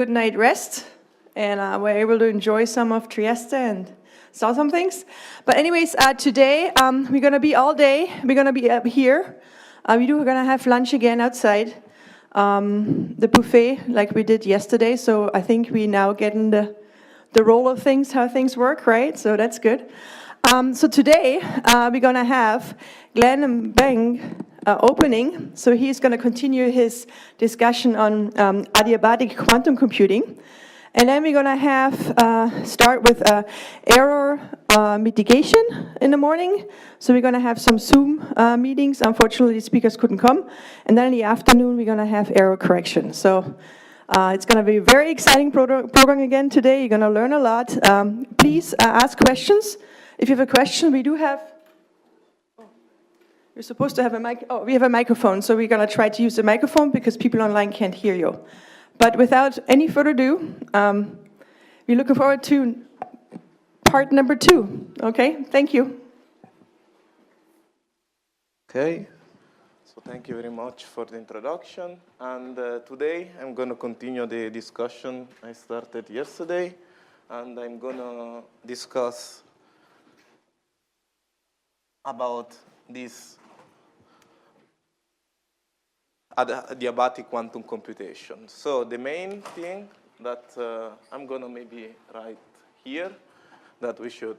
good night rest, and we're able to enjoy some of Trieste and saw some things. But anyways, today we're going to be all day. We're going to be up here. We're going to have lunch again outside, the buffet like we did yesterday. So I think we now getting the roll of things, how things work, right? So that's good. So today we're going to have Glen MBENG opening. So he's going to continue his discussion on adiabatic quantum computing. And then we're going to have start with error mitigation in the morning. So we're going to have some Zoom meetings. Unfortunately, the speakers couldn't come. And then in the afternoon, we're going to have error correction. So it's going to be a very exciting program again today. You're going to learn a lot. Please ask questions. If you have a question, we do have... You're supposed to have a mic. Oh, we have a microphone, so we're going to try to use the microphone because people online can't hear you. But without any further ado, we're looking forward to part number 2. Okay, thank you. Okay, so thank you very much for the introduction. And today I'm going to continue the discussion I started yesterday, and I'm going to discuss about this adiabatic quantum computation. So the main thing that I'm going to maybe write here that we should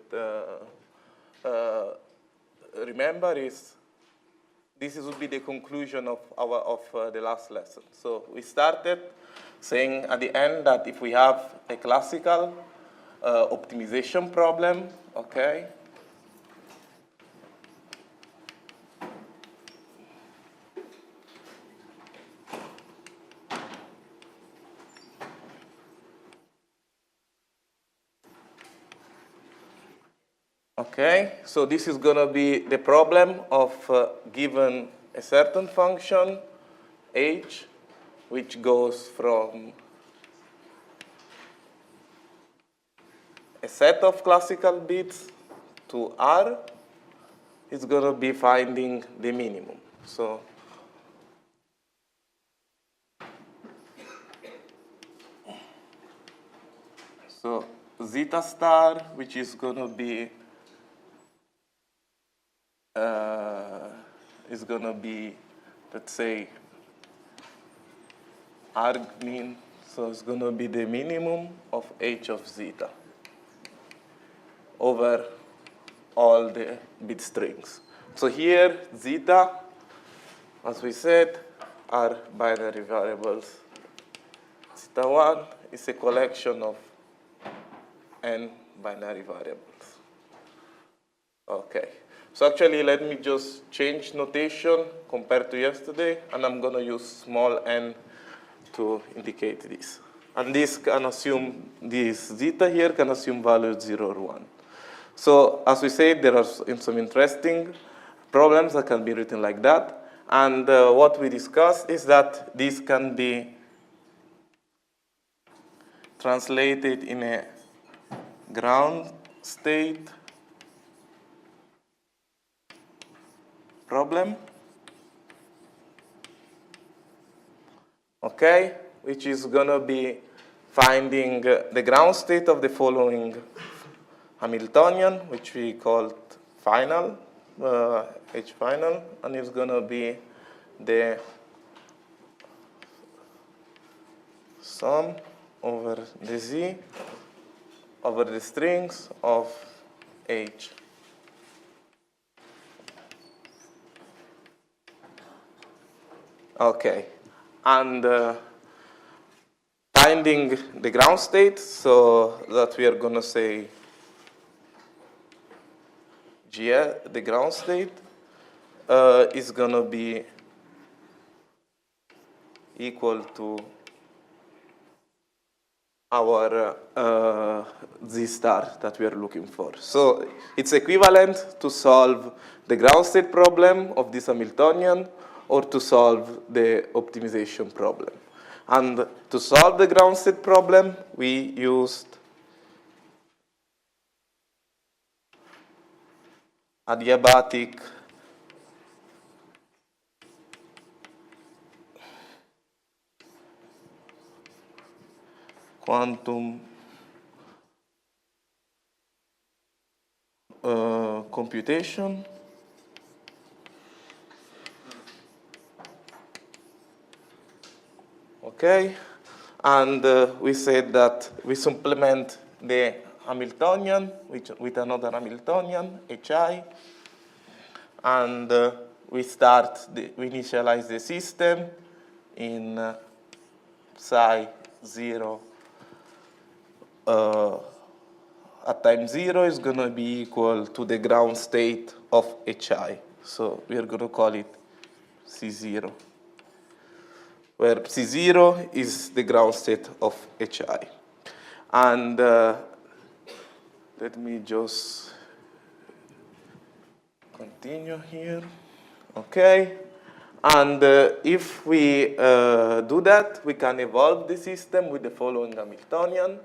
remember is this would be the conclusion of the last lesson. So we started saying at the end that if we have a classical optimization problem, okay, okay, so this is going to be the problem of given a certain function, h, which goes from a set of classical bits to R, is going to be finding the minimum. So zeta star, which is going to be let's say, argmin, so it's going to be the minimum of h of zeta over all the bit strings. So here, zeta, as we said, are binary variables. Zeta 1 is a collection of n binary variables. Okay. So actually, let me just change notation compared to yesterday, and I'm going to use small n to indicate this. And this can assume, this zeta here can assume values 0 or 1. So as we said, there are some interesting problems that can be written like that. And what we discussed is that this can be translated in a ground state problem, okay, which is going to be finding the ground state of the following Hamiltonian, which we called final, H final, and it's going to be the sum over the Z over the strings of H. Okay, and finding the ground state, so that we are going to say GS, the ground state, is going to be equal to our Z star that we are looking for. So it's equivalent to solve the ground state problem of this Hamiltonian or to solve the optimization problem. And to solve the ground state problem, we used adiabatic quantum computation. Okay, and we said that we supplement the Hamiltonian with another Hamiltonian, HI, and we initialize the system in psi 0 at time 0 is going to be equal to the ground state of HI. So we are going to call it C0, where C0 is the ground state of HI. And let me just continue here. Okay. And if we do that, we can evolve the system with the following Hamiltonian.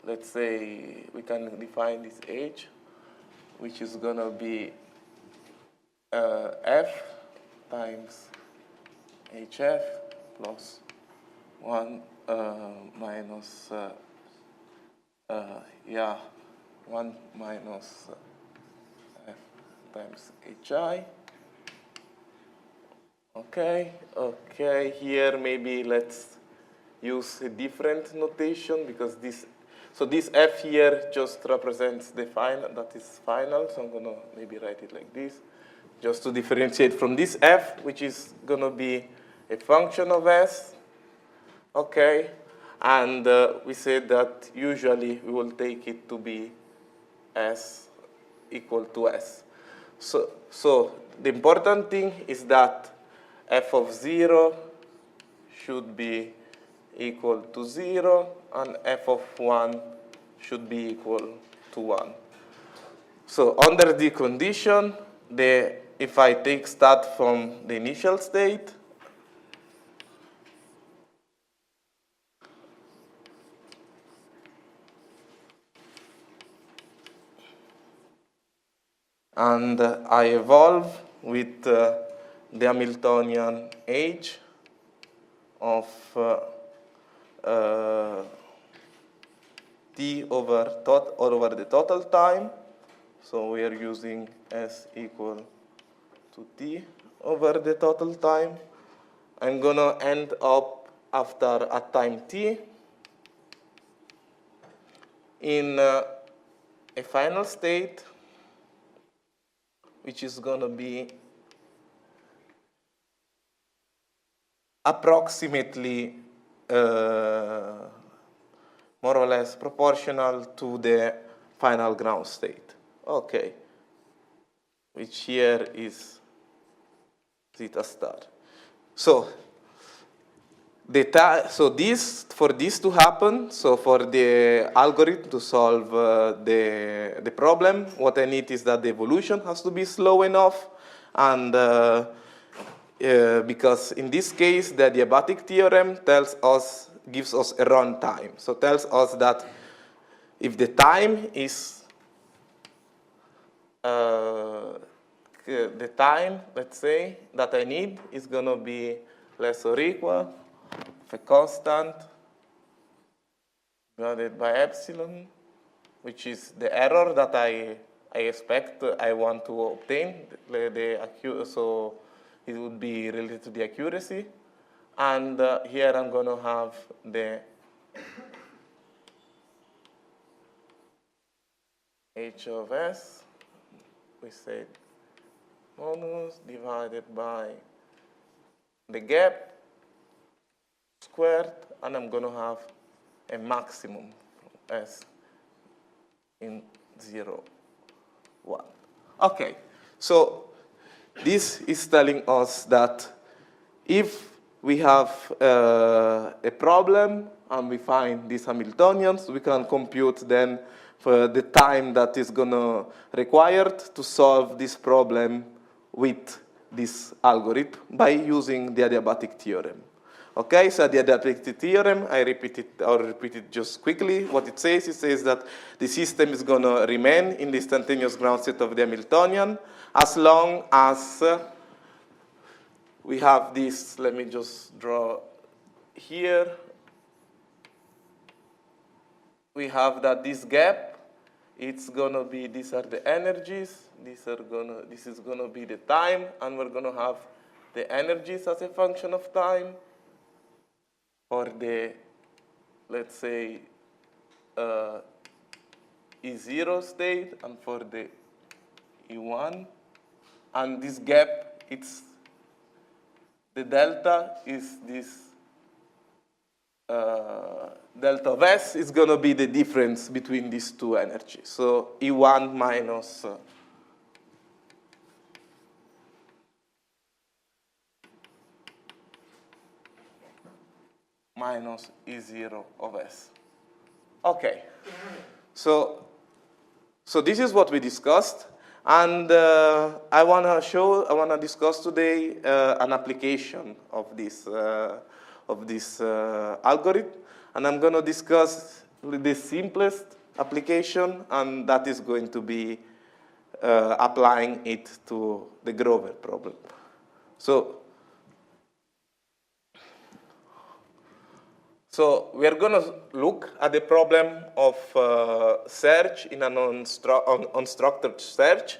Let's say we can define this H, which is going to be F times HF plus 1 minus 1 minus F times HI. Okay, here maybe let's use a different notation because this F here just represents the final, that is final, so I'm gonna maybe write it like this, just to differentiate from this F, which is gonna be a function of S, okay, and we said that usually we will take it to be S equal to S. So the important thing is that F of 0 should be equal to 0, and F of 1 should be equal to 1. So under the condition, if I start from the initial state, and I evolve with the Hamiltonian H of T over the total time. So we are using S equal to T over the total time. I'm going to end up at time T in a final state, which is going to be approximately more or less proportional to the final ground state. Okay, which here is zeta star. So for this to happen, so for the algorithm to solve the problem, what I need is that the evolution has to be slow enough, and because in this case the adiabatic theorem gives us a runtime. So tells us that if the time is the time, let's say, that I need is going to be less or equal of a constant divided by epsilon, which is the error that I expect I want to obtain. So it would be related to the accuracy. And here I'm going to have the H of S, we said bonus divided by the gap squared, and I'm going to have a maximum S in 0, 1. Okay, so this is telling us that if we have a problem and we find these Hamiltonians, we can compute then for the time that is going to required to solve this problem with this algorithm by using the adiabatic theorem. Okay, so the adiabatic theorem, I'll repeat it just quickly. What it says that the system is going to remain in the instantaneous ground state of the Hamiltonian as long as we have this, let me just draw here we have that this gap, it's gonna be, these are the energies, this is gonna be the time, and we're gonna have the energies as a function of time for the, let's say, E0 state and for the E1. And this gap, it's the delta is this delta of S is going to be the difference between these two energies. So E1 minus E0 of S. Okay. So this is what we discussed. And I want to discuss today an application of this algorithm. And I'm going to discuss the simplest application, and that is going to be applying it to the Grover problem. So we are going to look at the problem of search in an unstructured search.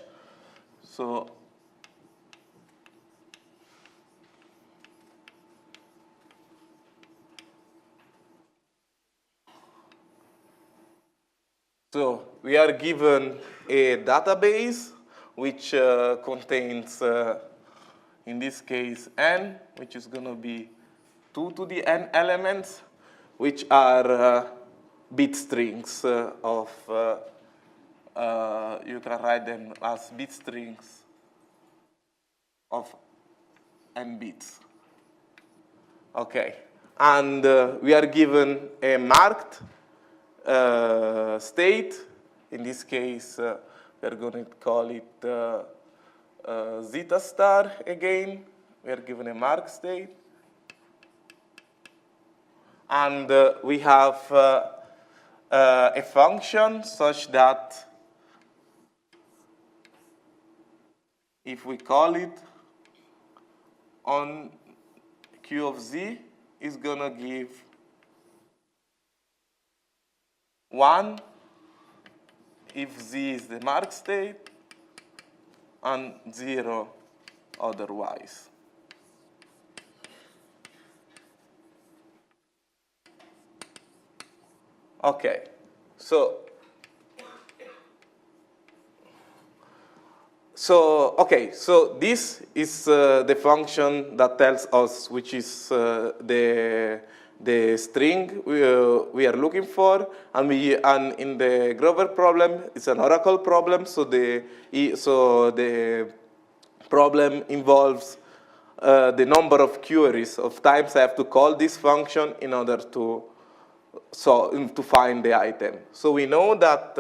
So we are given a database which contains, in this case, n, which is going to be 2 to the n elements, which are bit strings of, you can write them as bit strings of n bits. Okay, and we are given a marked state. In this case, we're going to call it zeta star again. We are given a marked state. And we have a function such that if we call it on Q of Z, is going to give 1 if Z is the marked state and 0 otherwise. Okay, so this is the function that tells us which is the string we are looking for, and in the Grover problem it's an oracle problem. So the problem involves the number of queries of times I have to call this function in order to find the item. So we know that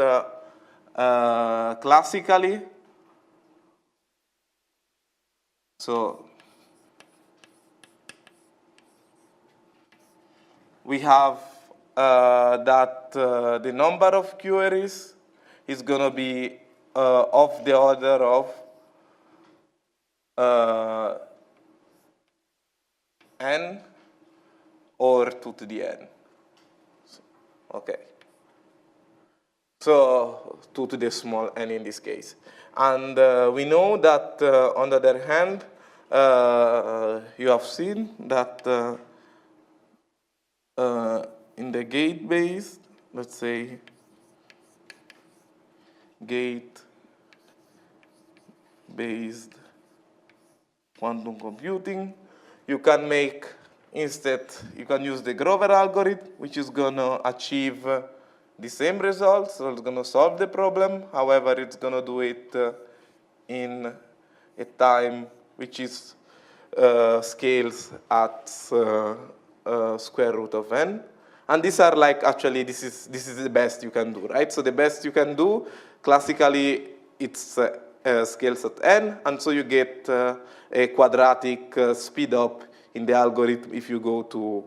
classically, we have that the number of queries is going to be of the order of n or 2 to the n. Okay. So 2 to the small n in this case. And we know that on the other hand, you have seen that in the gate-based, let's say, gate-based quantum computing, you can make, instead, you can use the Grover algorithm, which is going to achieve the same results. So it's going to solve the problem. However, it's going to do it in a time which is scales at square root of n. And these are like, actually, this is the best you can do, right? So the best you can do, classically, it's scales at n. And so you get a quadratic speed up in the algorithm if you go to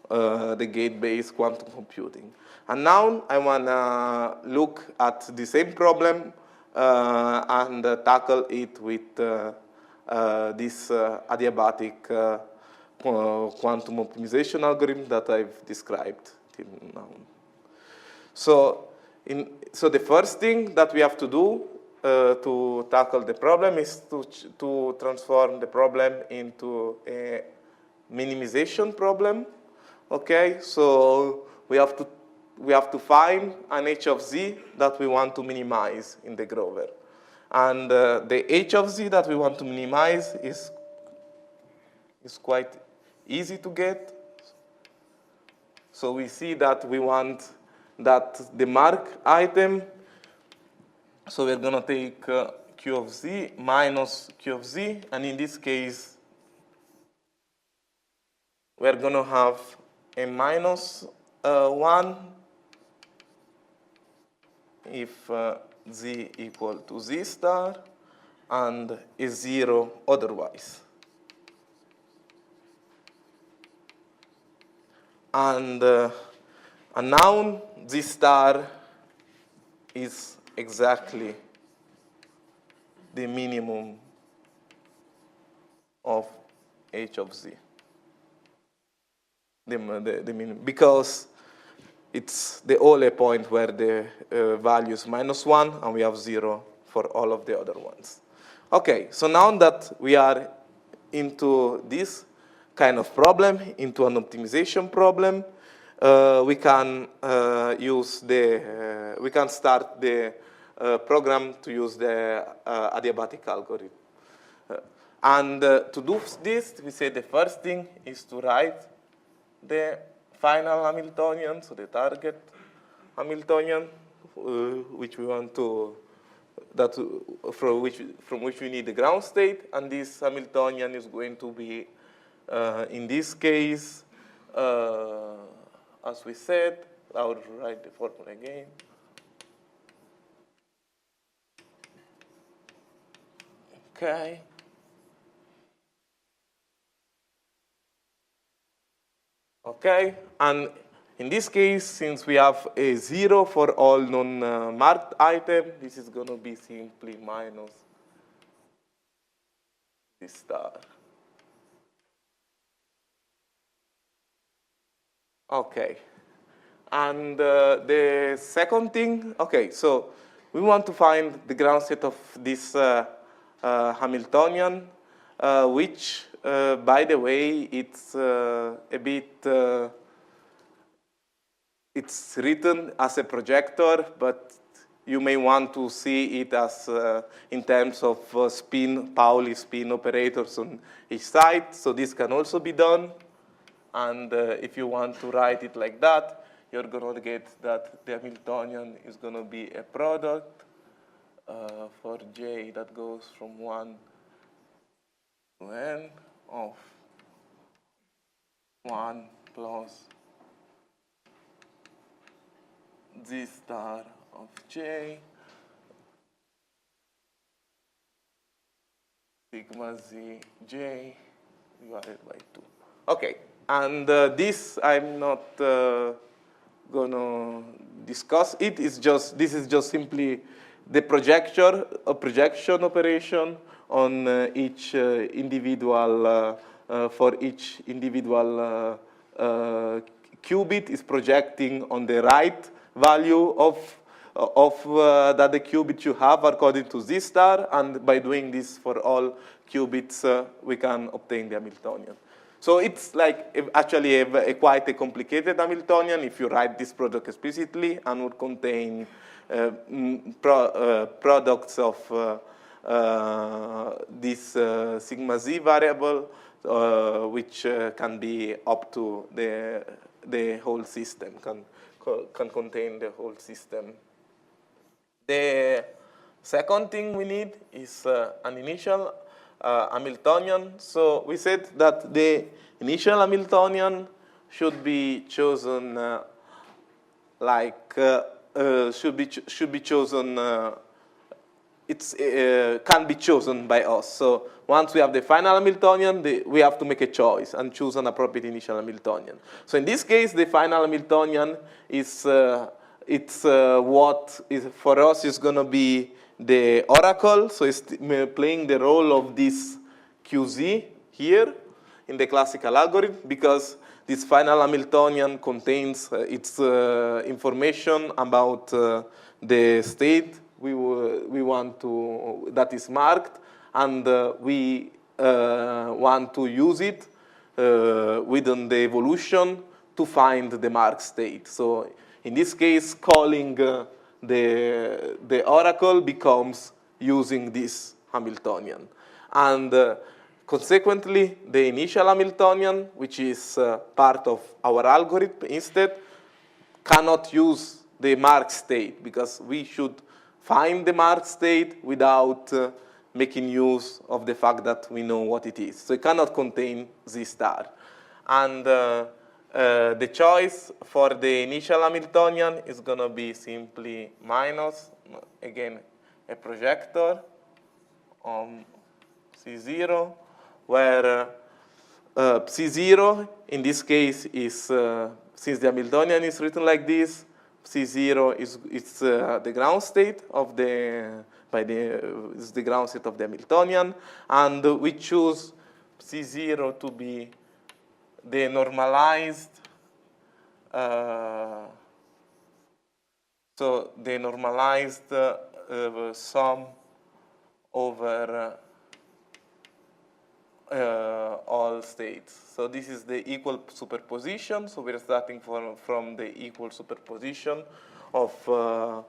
the gate-based quantum computing. And now I want to look at the same problem and tackle it with this adiabatic quantum optimization algorithm that I've described till now. So the first thing that we have to do to tackle the problem is to transform the problem into a minimization problem. Okay, so we have to find an h of z that we want to minimize in the Grover. And the h of z that we want to minimize is quite easy to get. So we see that we want that the mark item, so we're going to take q of z minus q of z, and in this case, we're going to have a minus 1 if z equal to z star, and a 0 otherwise. And now z star is exactly the minimum of h of z. The minimum, because it's the only point where the value is -1 and we have 0 for all of the other ones. Okay, so now that we are into this kind of problem, into an optimization problem, we can we can start the program to use the adiabatic algorithm. And to do this, we say the first thing is to write the final Hamiltonian, so the target Hamiltonian, which we want to, from which we need the ground state, and this Hamiltonian is going to be, in this case, as we said, I'll write the formula again. Okay. Okay, and in this case, since we have a 0 for all non-marked items, this is going to be simply minus this star. Okay, and the second thing, okay, so we want to find the ground state of this Hamiltonian, which, by the way, it's a bit, it's written as a projector, but you may want to see it as in terms of spin, Pauli spin operators on each side. So this can also be done. And if you want to write it like that, you're going to get that the Hamiltonian is going to be a product for j that goes from 1 to n of 1 plus z star of j sigma z j divided by 2. Okay, and this I'm not going to discuss it. It's just, this is just simply the projection operation on each individual, for each individual qubit is projecting on the right value of that the qubit you have according to z star, and by doing this for all qubits, we can obtain the Hamiltonian. So it's like actually quite a complicated Hamiltonian if you write this product explicitly, and would contain products of this sigma z variable, which can be up to the whole system, can contain the whole system. The second thing we need is an initial Hamiltonian. So we said that the initial Hamiltonian should be chosen should be chosen. Can be chosen by us. So once we have the final Hamiltonian, we have to make a choice and choose an appropriate initial Hamiltonian. So in this case, the final Hamiltonian is what is for us is going to be the oracle. So it's playing the role of this QZ here. in the classical algorithm because this final Hamiltonian contains its information about the state we want to, that is marked, and we want to use it within the evolution to find the marked state. So in this case, calling the oracle becomes using this Hamiltonian. And consequently, the initial Hamiltonian, which is part of our algorithm instead, cannot use the marked state because we should find the marked state without making use of the fact that we know what it is. So it cannot contain Z star. And the choice for the initial Hamiltonian is going to be simply minus, again, a projector on C0, where C0 in this case is, since the Hamiltonian is written like this, C0 is the ground state of the, is the ground state of the Hamiltonian, and we choose C0 to be the normalized, so the normalized sum over all states. So this is the equal superposition. So we're starting from the equal superposition of the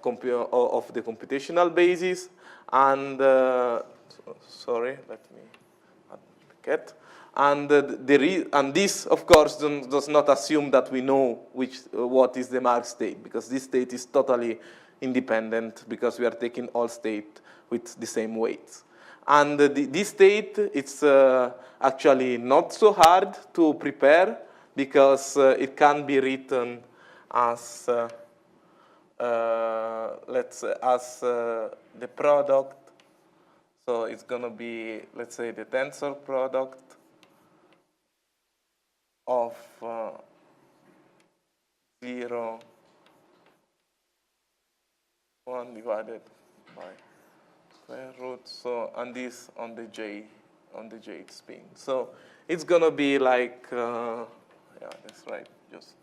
computational basis. And sorry, let me get. And this, of course, does not assume that we know what is the marked state, because this state is totally independent because we are taking all state with the same weights. And this state, it's actually not so hard to prepare because it can be written as, let's say, as the product. So it's going to be, let's say, the tensor product of 0, 1 divided by square root, so, and this on the jth spin. So it's gonna be like, yeah, that's right, just.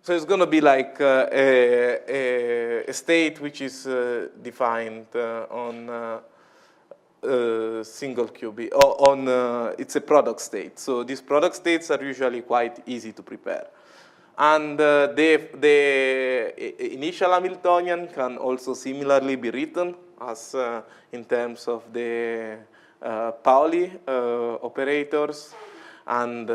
So it's gonna be like a state which is defined on single qubit, or on, it's a product state. So these product states are usually quite easy to prepare. And the initial Hamiltonian can also similarly be written as in terms of the Pauli operators, and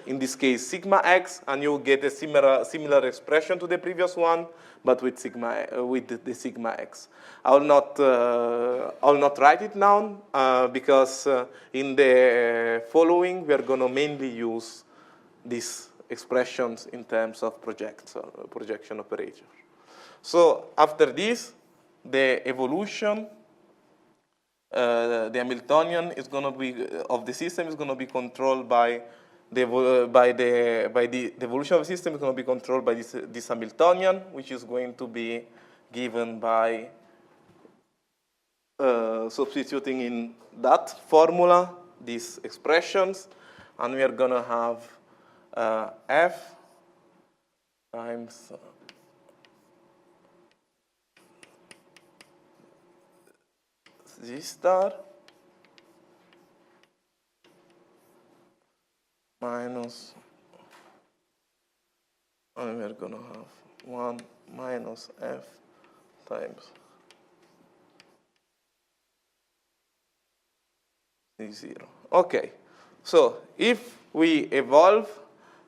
in this case sigma x, and you get a similar expression to the previous one, but with the sigma x. I will not write it now because in the following we are going to mainly use these expressions in terms of projection operator. So after this, the evolution, the Hamiltonian is going to be of the system is going to be controlled by the evolution of the system is going to be controlled by this Hamiltonian, which is going to be given by substituting in that formula these expressions, and we are going to have f times z star minus, and we're going to have 1 minus f times z0. Okay, so if we evolve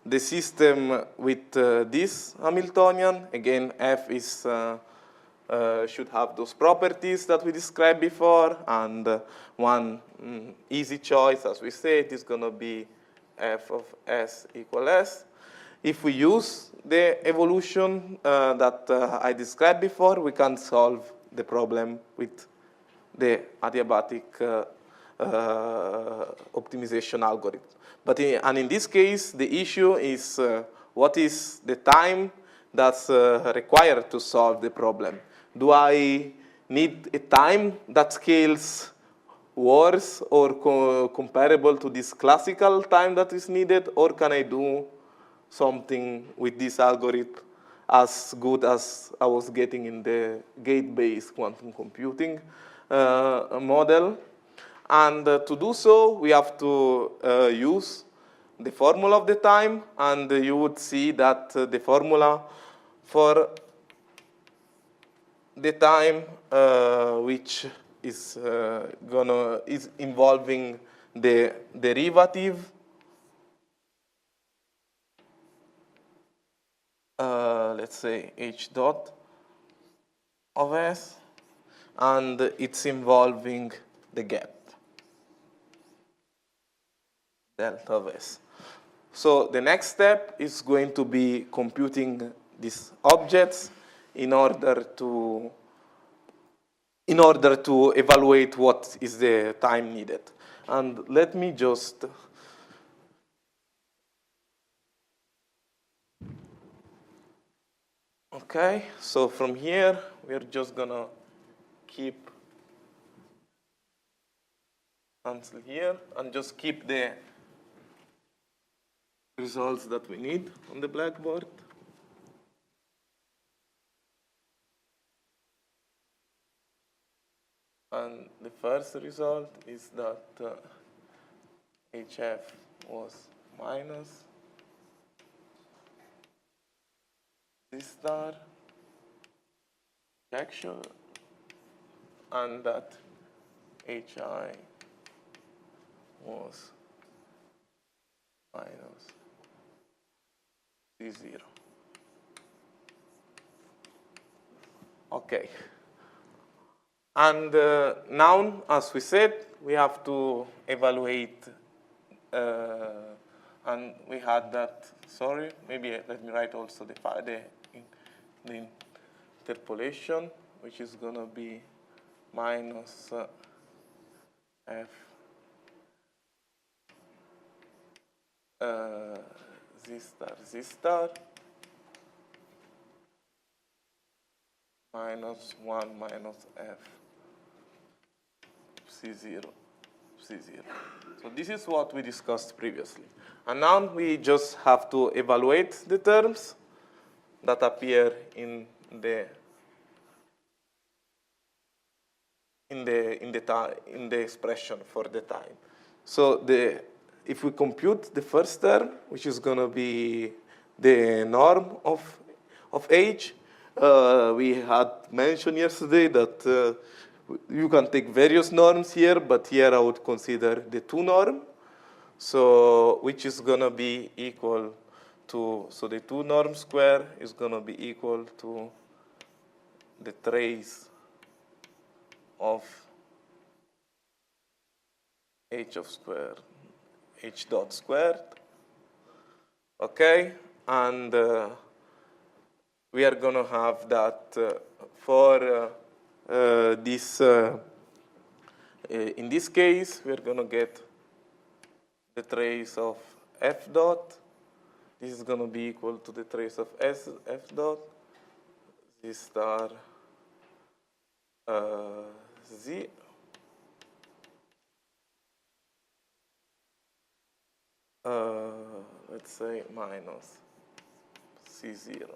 the system with this Hamiltonian, again, f is should have those properties that we described before, and one easy choice, as we said, is going to be f of s equal s. If we use the evolution that I described before, we can solve the problem with the adiabatic optimization algorithm. But in this case, the issue is what is the time that's required to solve the problem? Do I need a time that scales worse or comparable to this classical time that is needed, or can I do something with this algorithm as good as I was getting in the gate-based quantum computing model? And to do so, we have to use the formula of the time, and you would see that the formula for the time which is is involving the derivative let's say h dot of s, and it's involving the gap delta of s. So the next step is going to be computing these objects in order to evaluate what is the time needed. And let me just okay, so from here we're just gonna keep until here and just keep the results that we need on the blackboard. And the first result is that HF was minus C star actual, and that HI was minus C0. Okay. And now, as we said, we have to evaluate, and we had that, sorry, maybe let me write also the interpolation, which is going to be minus F Z star minus 1 minus F C0. So this is what we discussed previously. And now we just have to evaluate the terms that appear in the expression for the time. So if we compute the first term, which is going to be the norm of h, we had mentioned yesterday that you can take various norms here, but here I would consider the 2 norm. So which is going to be equal to, so the 2 norm square is going to be equal to the trace of h of squared, h dot squared. Okay, and we are going to have that for this, in this case, we're going to get the trace of f dot. This is going to be equal to the trace of f dot, z star z. Let's say minus C0.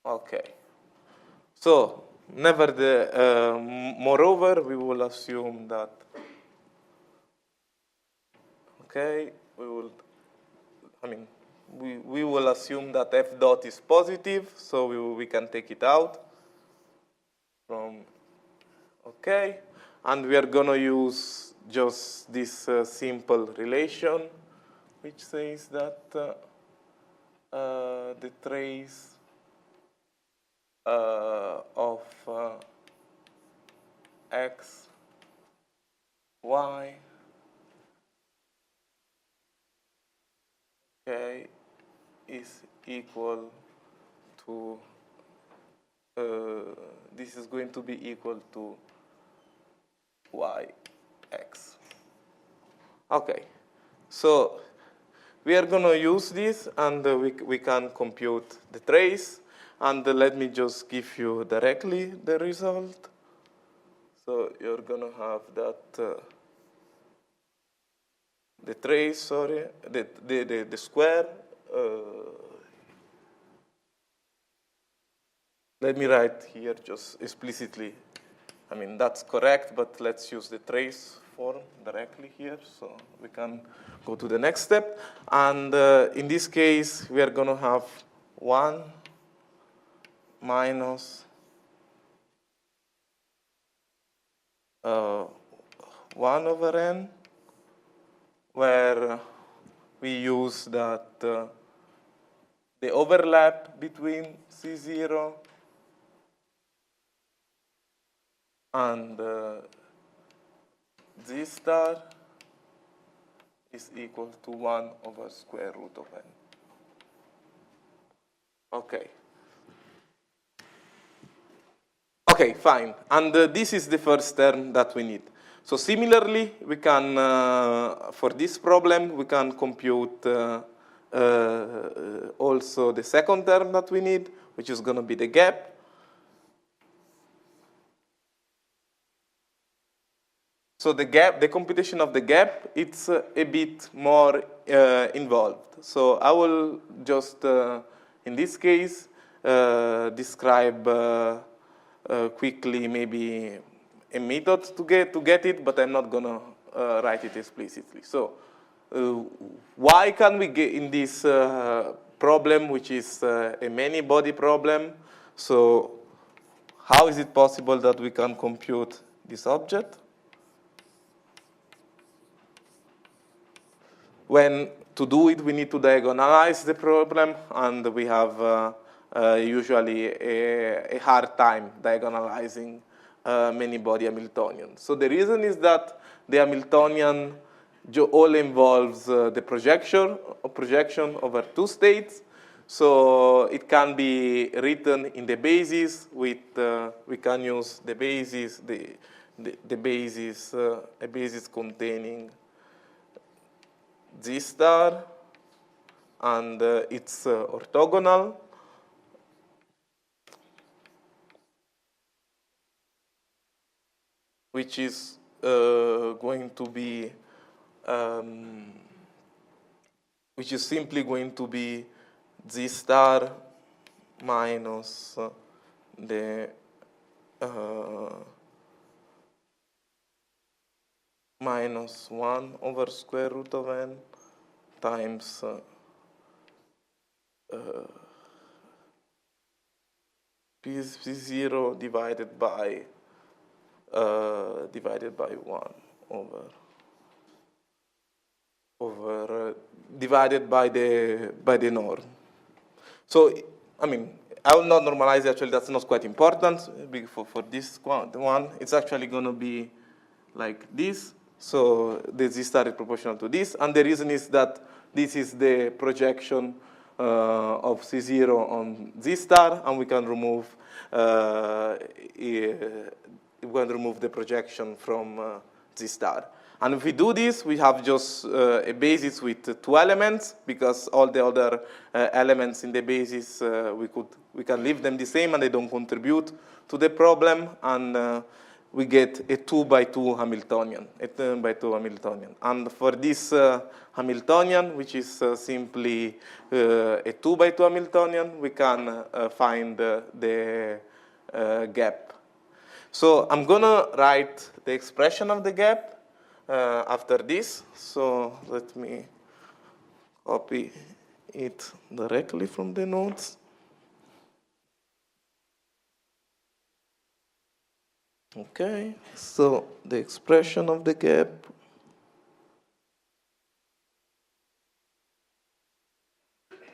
Okay. So, moreover, we will assume that, okay, we will assume that f dot is positive, so we can take it out from, okay, and we are going to use just this simple relation, which says that the trace of x, y, okay, is equal to, this is going to be equal to yx. Okay, so we are going to use this, and we can compute the trace. And let me just give you directly the result. So you're going to have that, the trace, sorry, the square. Let me write here just explicitly. I mean, that's correct, but let's use the trace form directly here so we can go to the next step. And in this case, we are going to have 1 minus 1 over n, where we use that the overlap between C0 and Z star is equal to 1 over square root of n. Okay. Okay, fine. And this is the first term that we need. So similarly, we can, for this problem, we can compute also the second term that we need, which is going to be the gap. So the gap, the computation of the gap, it's a bit more involved. So I will just, in this case, describe quickly maybe a method to get it, but I'm not gonna write it explicitly. So why can we get in this problem, which is a many body problem? So how is it possible that we can compute this object? When to do it, we need to diagonalize the problem, and we have usually a hard time diagonalizing many body Hamiltonian. So the reason is that the Hamiltonian all involves the projection over two states. So it can be written in the basis with, we can use the basis, the basis, a basis containing Z star, and it's orthogonal. Which is going to be, which is simply going to be Z star minus the minus 1 over square root of n times P0 divided by 1 over divided by the norm. So I mean, I will not normalize it. Actually, that's not quite important for this one. It's actually going to be like this. So the Z star is proportional to this, and the reason is that this is the projection of C0 on Z star, and we can remove the projection from Z star. And if we do this, we have just a basis with two elements, because all the other elements in the basis, we can leave them the same and they don't contribute to the problem, and we get a 2 by 2 Hamiltonian, a 2 by 2 Hamiltonian. And for this Hamiltonian, which is simply a 2 by 2 Hamiltonian, we can find the gap. So I'm going to write the expression of the gap after this. So let me copy it directly from the notes. Okay, so the expression of the gap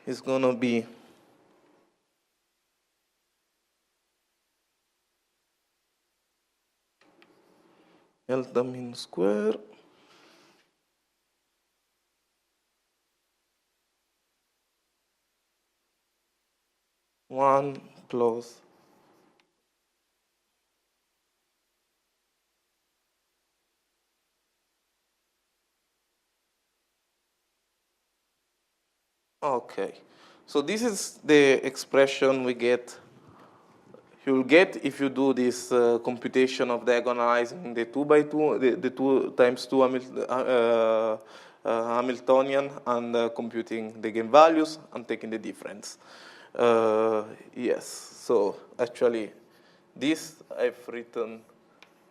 is going to be delta mean square one plus okay. So this is the expression we get you'll get if you do this computation of diagonalizing the 2 by 2, the 2 times 2 Hamiltonian, and computing the eigenvalues and taking the difference. Yes, so actually this I've written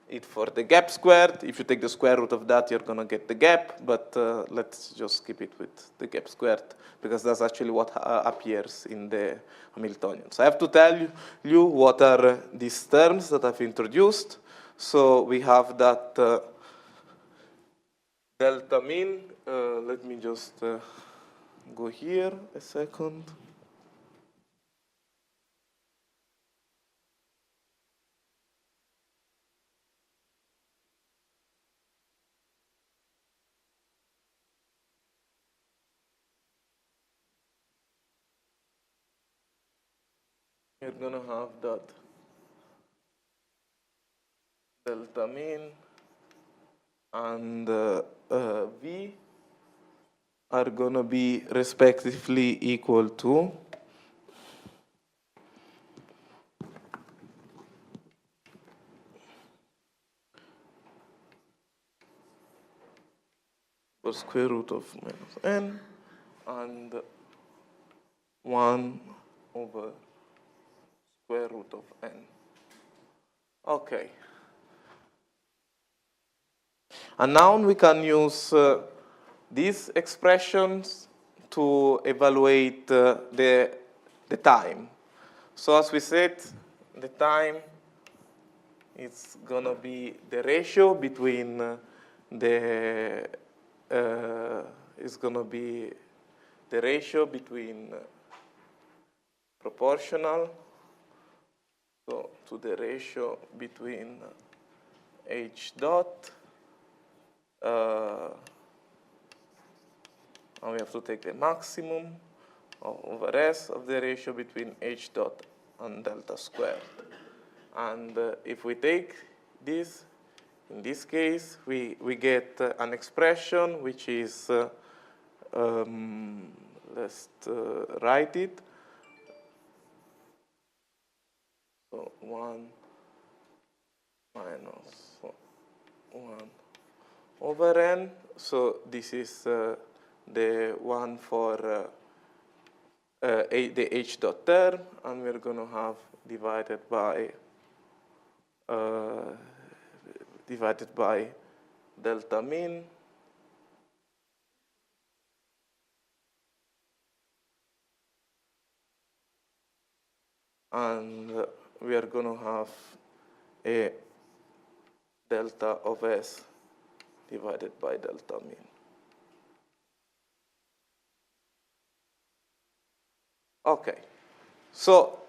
it for the gap squared. If you take the square root of that, you're going to get the gap, but let's just keep it with the gap squared, because that's actually what appears in the Hamiltonian. So I have to tell you what are these terms that I've introduced. So we have that delta mean. Let me just go here a second. You're going to have that delta mean and V are going to be respectively equal to the square root of minus n and 1 over square root of n. Okay. And now we can use these expressions to evaluate the time. So as we said, the time is going to be the ratio between proportional, so to the ratio between h dot, and we have to take the maximum over S of the ratio between h dot and delta squared. And if we take this, in this case, we get an expression which is, let's write it. So 1 minus 1 over n. So this is the one for the h dot term, and we're going to have divided by delta mean. And we are going to have a delta of S divided by delta mean. Okay, so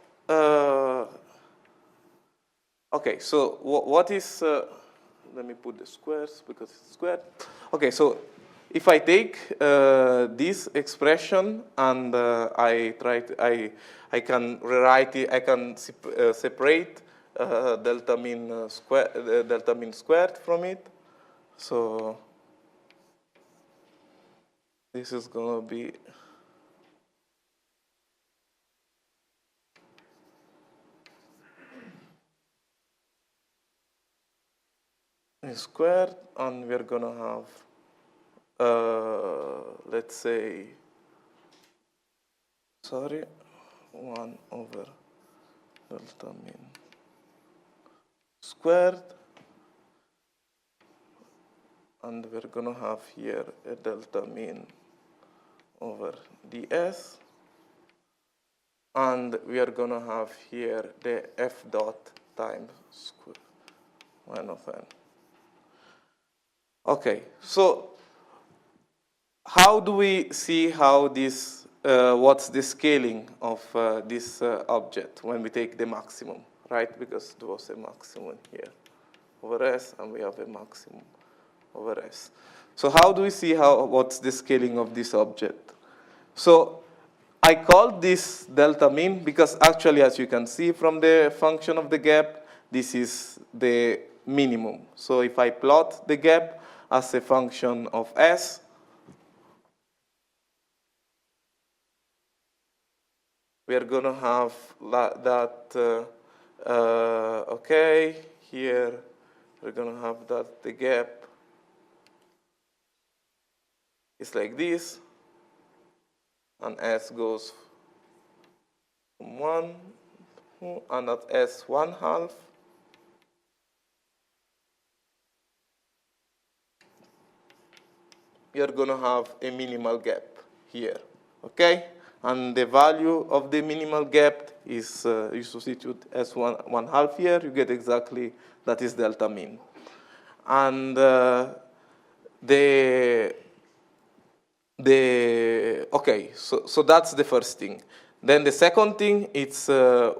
what is? Let me put the squares because it's squared. Okay, so if I take this expression and I can rewrite it. I can separate delta mean squared from it. So this is going to be squared, and we're going to have, let's say, 1 over delta mean squared, and we're going to have here a delta mean over ds, and we are going to have here the f dot times square 1 of n. Okay, so how do we see how this, what's the scaling of this object when we take the maximum, right? Because there was a maximum here over S, and we have a maximum over S. So how do we see what's the scaling of this object? So I called this delta mean because actually, as you can see from the function of the gap, this is the minimum. So if I plot the gap as a function of S, we are going to have that Okay, here we're going to have that the gap is like this, and S goes from 1, and at S 1/2. You're going to have a minimal gap here, okay? And the value of the minimal gap is, you substitute S 1/2 here, you get exactly, that is delta mean. And okay, so that's the first thing. Then the second thing, it's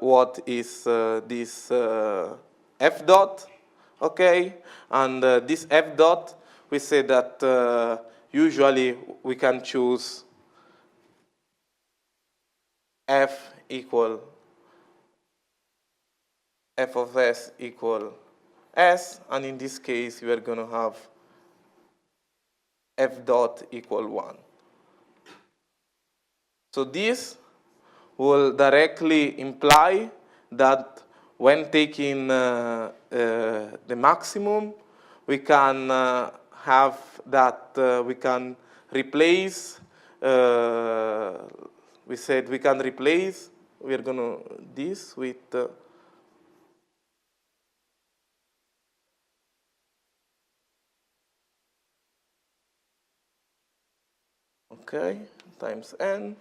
what is this F dot, okay? And this F dot, we say that usually we can choose F of S equal S, and in this case, we are going to have F dot equal 1. So this will directly imply that when taking the maximum, we can have that we can replace, we said we can replace, we're going to this with okay, times n,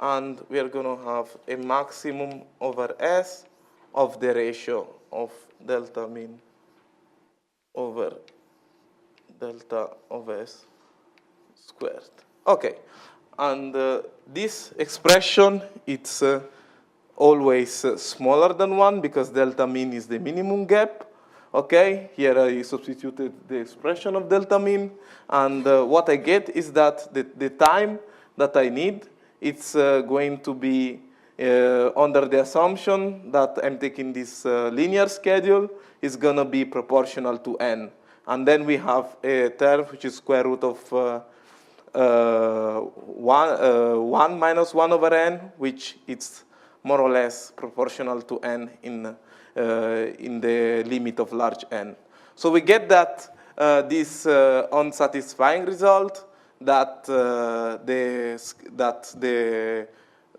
and we are going to have a maximum over S of the ratio of delta mean over delta of S squared. Okay, and this expression, it's always smaller than 1 because delta mean is the minimum gap. Okay, here I substituted the expression of delta mean, and what I get is that the time that I need, it's going to be under the assumption that I'm taking this linear schedule, is going to be proportional to n. And then we have a term which is square root of 1 minus 1 over n, which it's more or less proportional to n in the limit of large n. So we get that this unsatisfying result that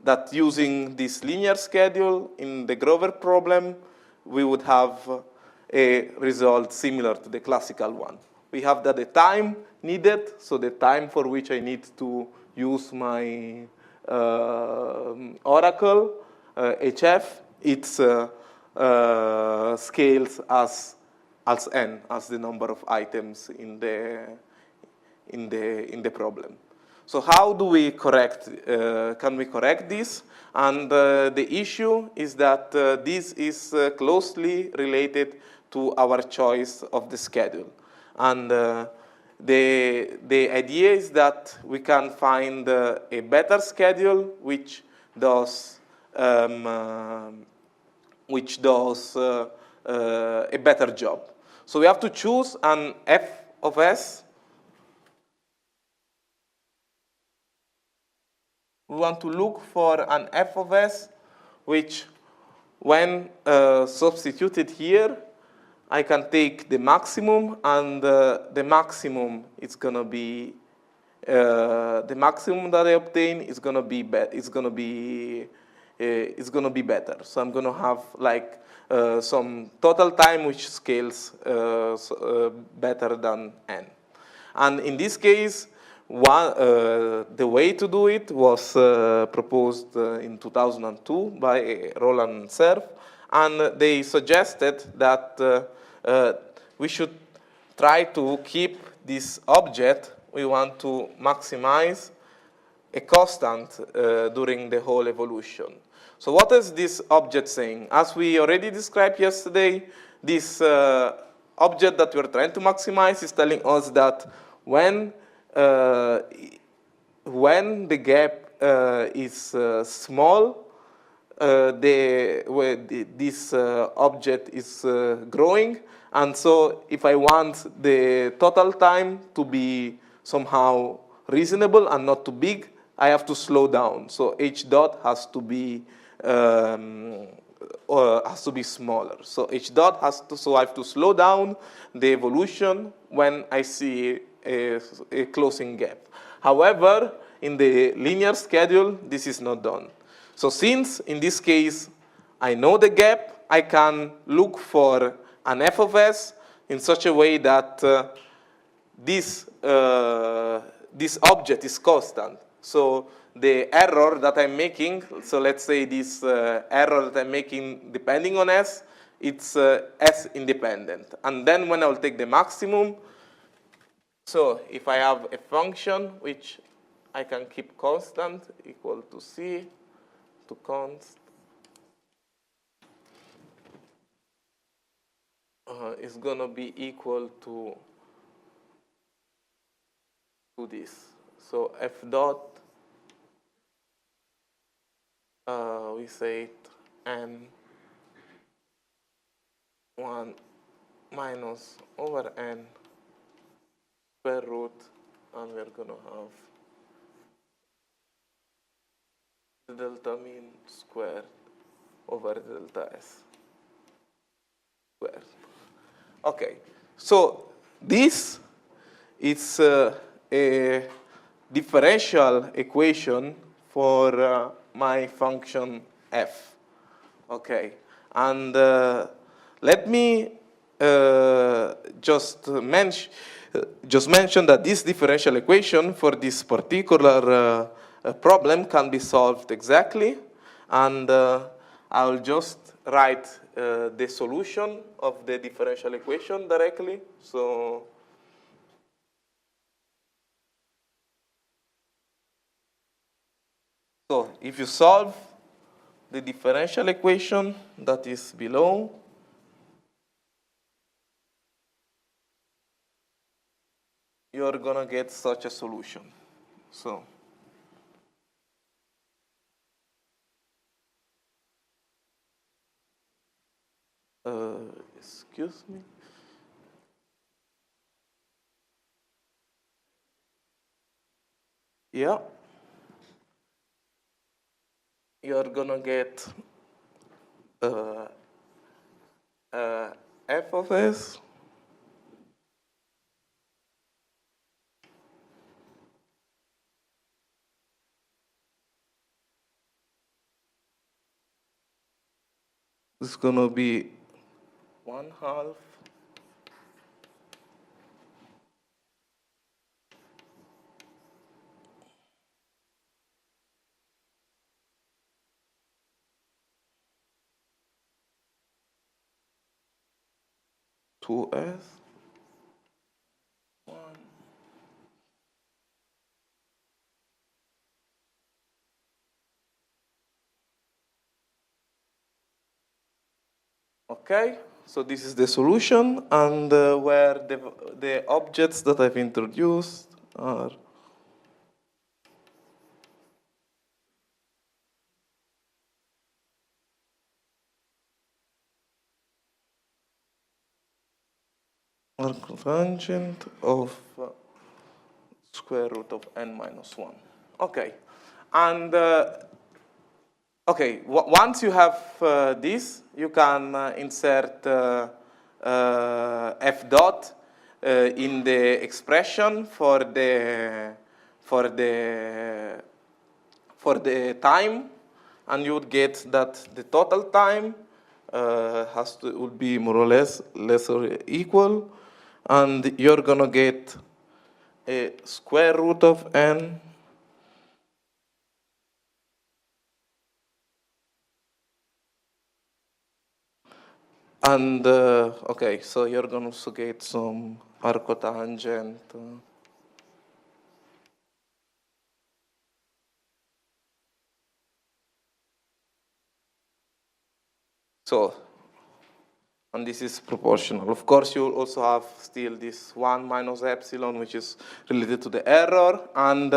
that using this linear schedule in the Grover problem, we would have a result similar to the classical one. We have that the time needed, so the time for which I need to use my oracle, HF, it's scales as n, as the number of items in the problem. So how do we correct, can we correct this? And the issue is that this is closely related to our choice of the schedule. And the idea is that we can find a better schedule which does a better job. So we have to choose an F of S. We want to look for an F of S, which when substituted here, I can take the maximum, and the maximum is going to be the maximum that I obtain is going to be better. It's going to be better. So I'm going to have like some total time which scales better than n. And in this case, the way to do it was proposed in 2002 by Roland and Cerf, and they suggested that we should try to keep this object. We want to maximize a constant during the whole evolution. So what is this object saying? As we already described yesterday, this object that we're trying to maximize is telling us that when the gap is small, this object is growing. And so if I want the total time to be somehow reasonable and not too big, I have to slow down. So h dot has to be has to be smaller. So h dot has to, so I have to slow down the evolution when I see a closing gap. However, in the linear schedule, this is not done. So since, in this case, I know the gap, I can look for an f of s in such a way that this object is constant. So the error that I'm making, so let's say this error that I'm making depending on s, it's s independent. And then when I'll take the maximum, so if I have a function which I can keep constant equal to c to const, is going to be equal to this. So f dot, we say it n 1 minus over n square root, and we're going to have the delta mean squared over delta s squared. Okay, so this is a differential equation for my function f. Okay, and let me just mention that this differential equation for this particular problem can be solved exactly, and I'll just write the solution of the differential equation directly. So if you solve the differential equation that is below, you're going to get such a solution. So excuse me. Yeah. You're going to get f of s is going to be 1/2 2s 1. Okay, so this is the solution, and where the objects that I've introduced are arctangent of square root of n minus 1. Okay, and okay, once you have this, you can insert f dot in the expression for the time, and you would get that the total time would be more or less or equal, and you're gonna get a square root of n and okay, so you're gonna also get some arcotangent. So, and this is proportional. Of course, you also have still this 1 minus epsilon, which is related to the error, and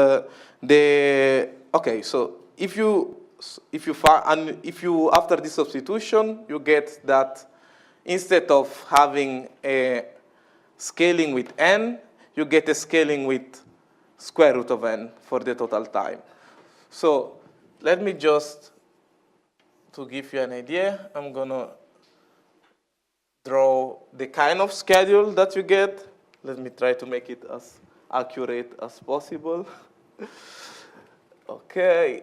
okay. So if you after this substitution, you get that instead of having a scaling with n, you get a scaling with square root of n for the total time. So let me just to give you an idea, I'm going to draw the kind of schedule that you get. Let me try to make it as accurate as possible. Okay.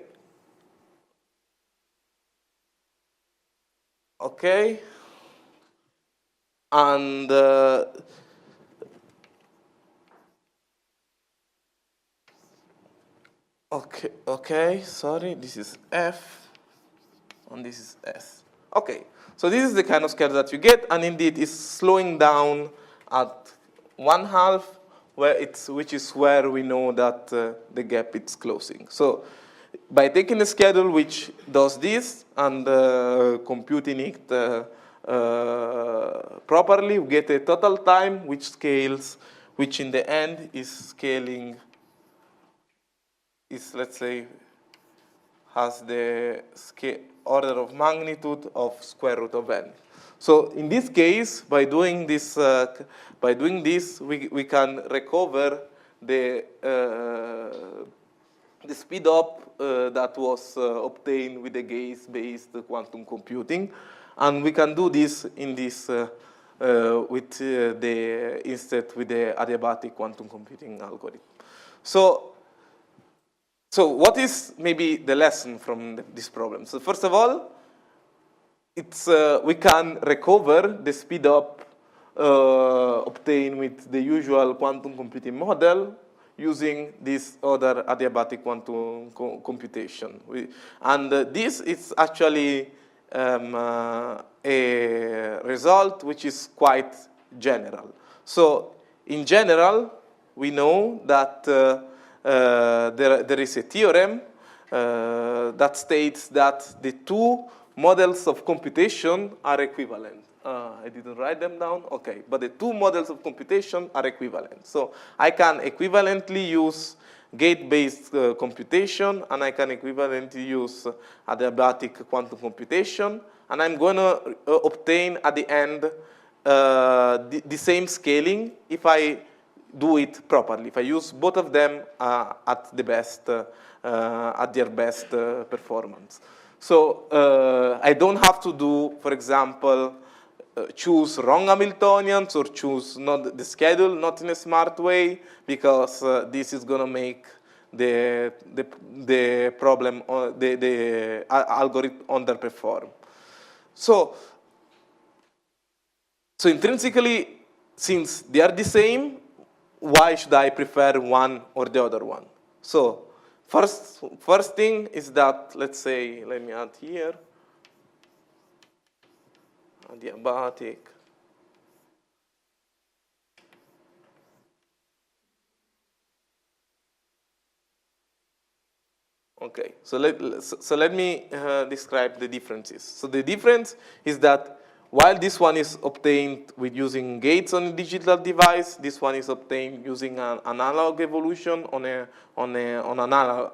Okay. And okay, sorry, this is F, and this is S. Okay, so this is the kind of schedule that you get, and indeed it's slowing down at 1/2, which is where we know that the gap is closing. So by taking a schedule which does this and computing it properly, we get a total time which scales, which in the end is scaling, is, let's say, has the order of magnitude of square root of n. So in this case, by doing this, we can recover the speed up that was obtained with the gauge-based quantum computing, and we can do this in this instead with the adiabatic quantum computing algorithm. So what is maybe the lesson from this problem? So first of all, we can recover the speed up obtained with the usual quantum computing model using this other adiabatic quantum computation. And this is actually a result which is quite general. So in general, we know that there is a theorem that states that the two models of computation are equivalent. I didn't write them down, okay, but the two models of computation are equivalent. So I can equivalently use gate-based computation, and I can equivalently use adiabatic quantum computation, and I'm going to obtain at the end the same scaling if I do it properly, if I use both of them at their best performance. So I don't have to do, for example, choose wrong Hamiltonians or choose not the schedule, not in a smart way, because this is going to make the problem, the algorithm underperform. So intrinsically, since they are the same, why should I prefer one or the other one? So first thing is that, let's say, let me add here, adiabatic. Okay, so let me describe the differences. So the difference is that while this one is obtained with using gates on a digital device, this one is obtained using an analog evolution on an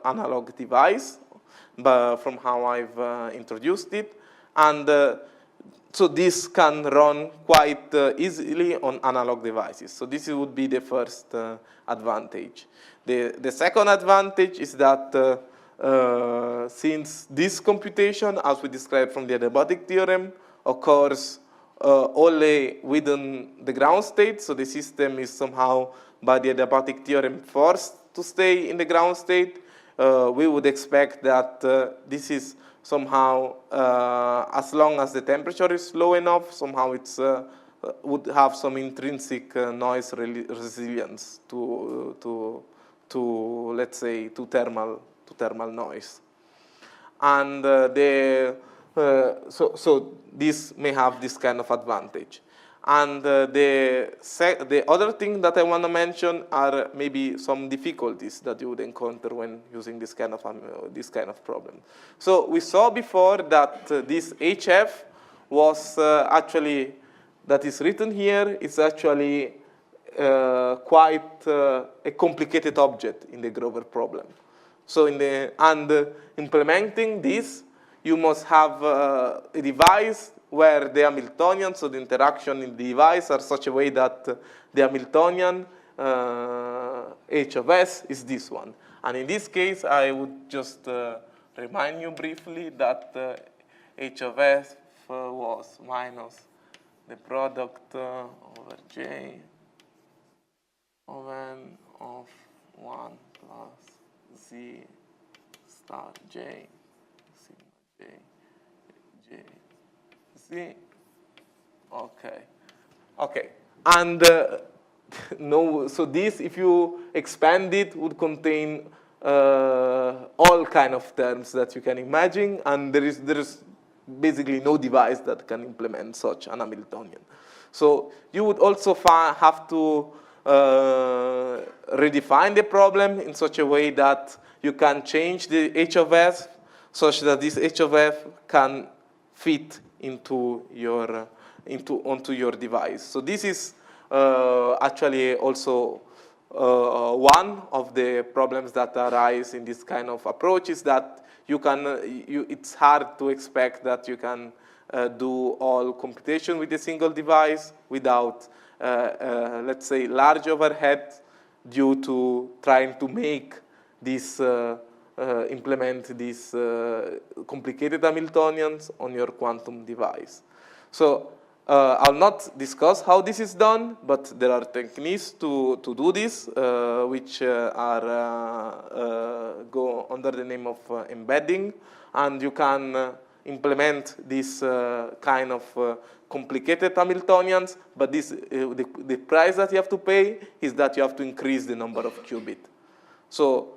analog device, but from how I've introduced it. And so this can run quite easily on analog devices. So this would be the first advantage. The second advantage is that since this computation, as we described from the adiabatic theorem, occurs only within the ground state, so the system is somehow, by the adiabatic theorem, forced to stay in the ground state, we would expect that this is somehow, as long as the temperature is low enough, somehow it's would have some intrinsic noise resilience to let's say, to thermal noise. And so this may have this kind of advantage. And the other thing that I want to mention are maybe some difficulties that you would encounter when using this kind of problem. So we saw before that this HF was actually, that is written here, is actually quite a complicated object in the Grover problem. So implementing this, you must have a device where the Hamiltonian, so the interaction in the device, are such a way that the Hamiltonian H of S is this one. And in this case, I would just remind you briefly that h of f was minus the product over j of n of 1 plus z star j sigma j j z. Okay. Okay. And no, so this, if you expand it, would contain all kind of terms that you can imagine, and there is basically no device that can implement such an Hamiltonian. So you would also have to redefine the problem in such a way that you can change the h of f such that this h of f can fit into your onto your device. So this is actually also one of the problems that arise in this kind of approach, is that it's hard to expect that you can do all computation with a single device without, let's say, large overhead due to trying to make this, implement these complicated Hamiltonians on your quantum device. So I'll not discuss how this is done, but there are techniques to do this, which go under the name of embedding, and you can implement this kind of complicated Hamiltonians, but this, the price that you have to pay is that you have to increase the number of qubits. So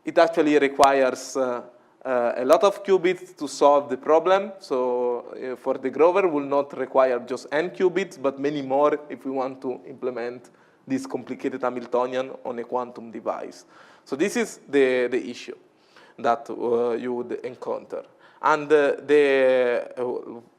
it actually requires a lot of qubits to solve the problem. So for the Grover, will not require just n qubits, but many more if we want to implement this complicated Hamiltonian on a quantum device. So this is the issue that you would encounter. And the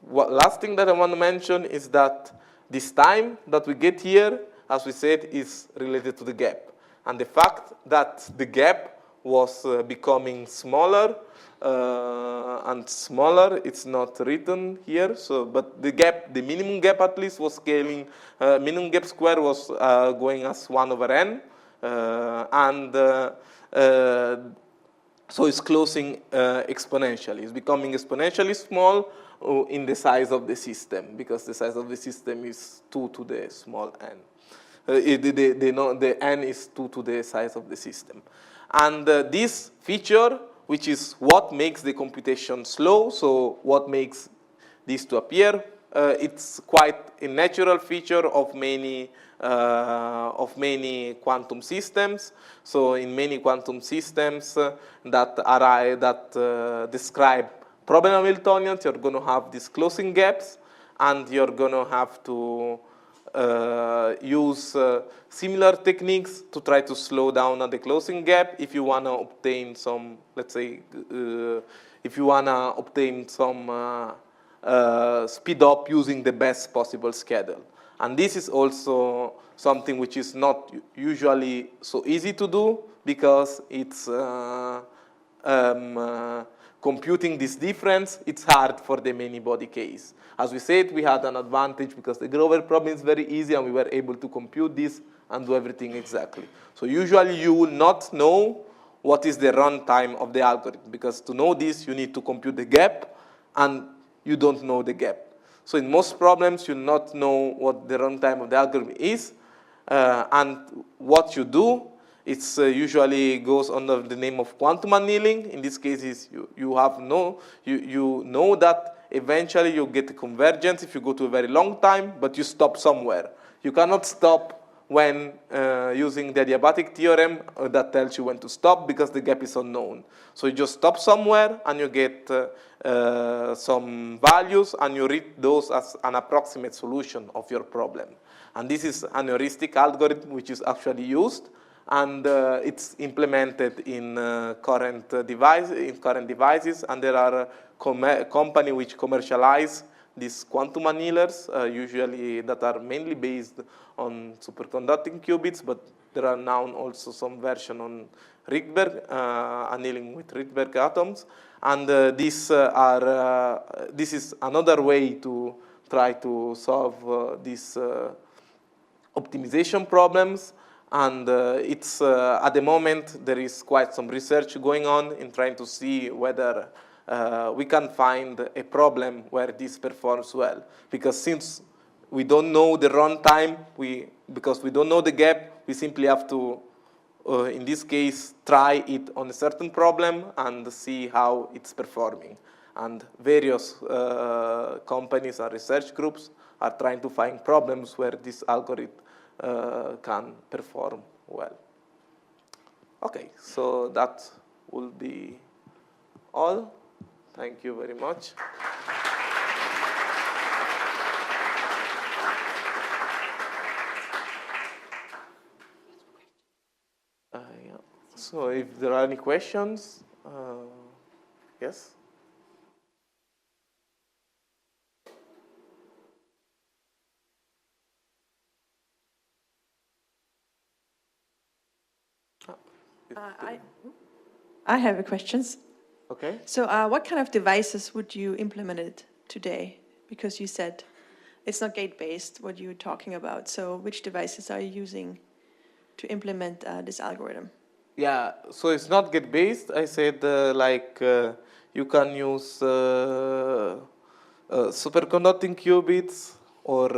last thing that I want to mention is that this time that we get here, as we said, is related to the gap. And the fact that the gap was becoming smaller and smaller, it's not written here. So, but the gap, the minimum gap at least, was scaling. Minimum gap square was going as 1 over n, so it's closing exponentially. It's becoming exponentially small in the size of the system, because the size of the system is 2 to the small n. The n is 2 to the size of the system. And this feature, which is what makes the computation slow, so what makes this to appear, it's quite a natural feature of many quantum systems. So in many quantum systems that describe problem Hamiltonians, you're going to have these closing gaps, and you're going to have to use similar techniques to try to slow down the closing gap if you want to obtain some, let's say, if you want to obtain some speed up using the best possible schedule. And this is also something which is not usually so easy to do, because it's computing this difference, it's hard for the many-body case. As we said, we had an advantage because the Grover problem is very easy, and we were able to compute this and do everything exactly. So usually you will not know what is the runtime of the algorithm, because to know this, you need to compute the gap, and you don't know the gap. So in most problems, you not know what the runtime of the algorithm is, and what you do, it's usually goes under the name of quantum annealing. In this case, is you know that eventually you get a convergence if you go to a very long time, but you stop somewhere. You cannot stop when using the adiabatic theorem that tells you when to stop, because the gap is unknown. So you just stop somewhere, and you get some values, and you read those as an approximate solution of your problem. And this is an heuristic algorithm which is actually used, and it's implemented in current devices, and there are companies which commercialize these quantum annealers, usually that are mainly based on superconducting qubits, but there are now also some version on Rydberg, annealing with Rydberg atoms, and this is another way to try to solve these optimization problems. And it's at the moment there is quite some research going on in trying to see whether we can find a problem where this performs well. Because since we don't know the runtime, because we don't know the gap, we simply have to, in this case, try it on a certain problem and see how it's performing. And various companies and research groups are trying to find problems where this algorithm can perform well. Okay, so that will be all. Thank you very much. Yeah. So if there are any questions, yes? I have a question. Okay. So what kind of devices would you implement it today? Because you said it's not gate-based, what you're talking about. So which devices are you using to implement this algorithm? Yeah, so it's not gate-based. I said you can use superconducting qubits or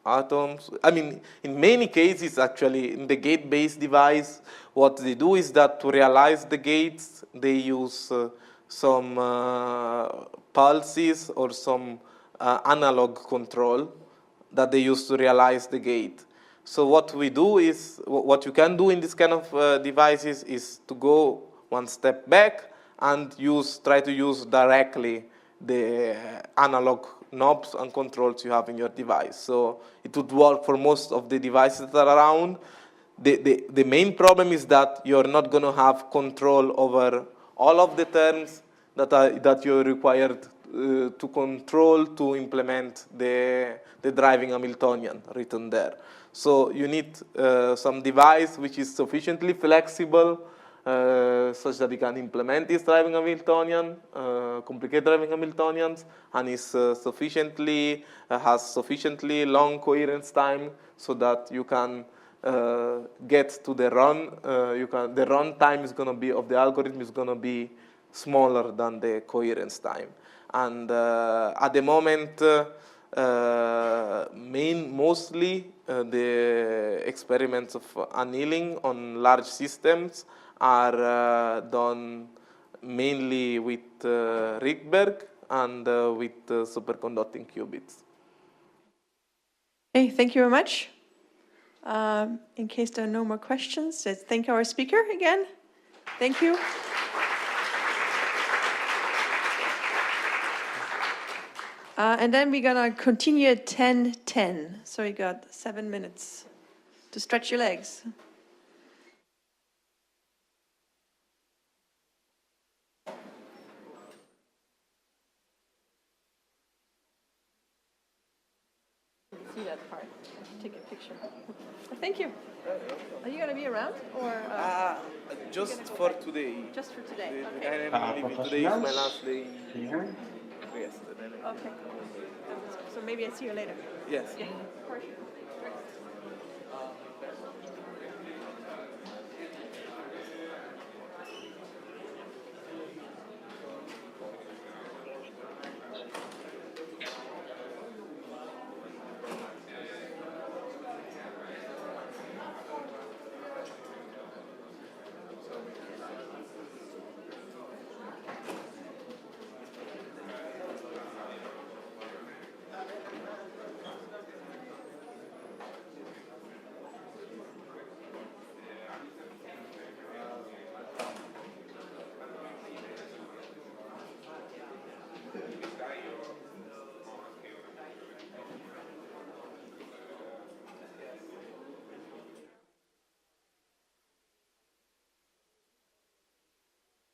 atoms. I mean, in many cases, actually, in the gate-based device, what they do is that to realize the gates, they use some pulses or some analog control that they use to realize the gate. So what we do is, what you can do in this kind of devices is to go one step back and try to use directly the analog knobs and controls you have in your device. So it would work for most of the devices that are around. The main problem is that you're not going to have control over all of the terms that you're required to control to implement the driving Hamiltonian written there. So you need some device which is sufficiently flexible such that it can implement this driving Hamiltonian, complicated driving Hamiltonians, and is has sufficiently long coherence time so that you can get to the run. The run time is going to be of the algorithm is going to be smaller than the coherence time. And at the moment, mostly the experiments of annealing on large systems are done mainly with Rydberg and with superconducting qubits. Okay, thank you very much. In case there are no more questions, let's thank our speaker again. Thank you. And then we're gonna continue at 10:10. So you got 7 minutes to stretch your legs. See that part? Take a picture. Thank you. Are you gonna be around or? Just for today. Just for today. Okay. Today is my last day. Can you hear me? Yes. Okay. So maybe I'll see you later. Yes. Yeah. For sure.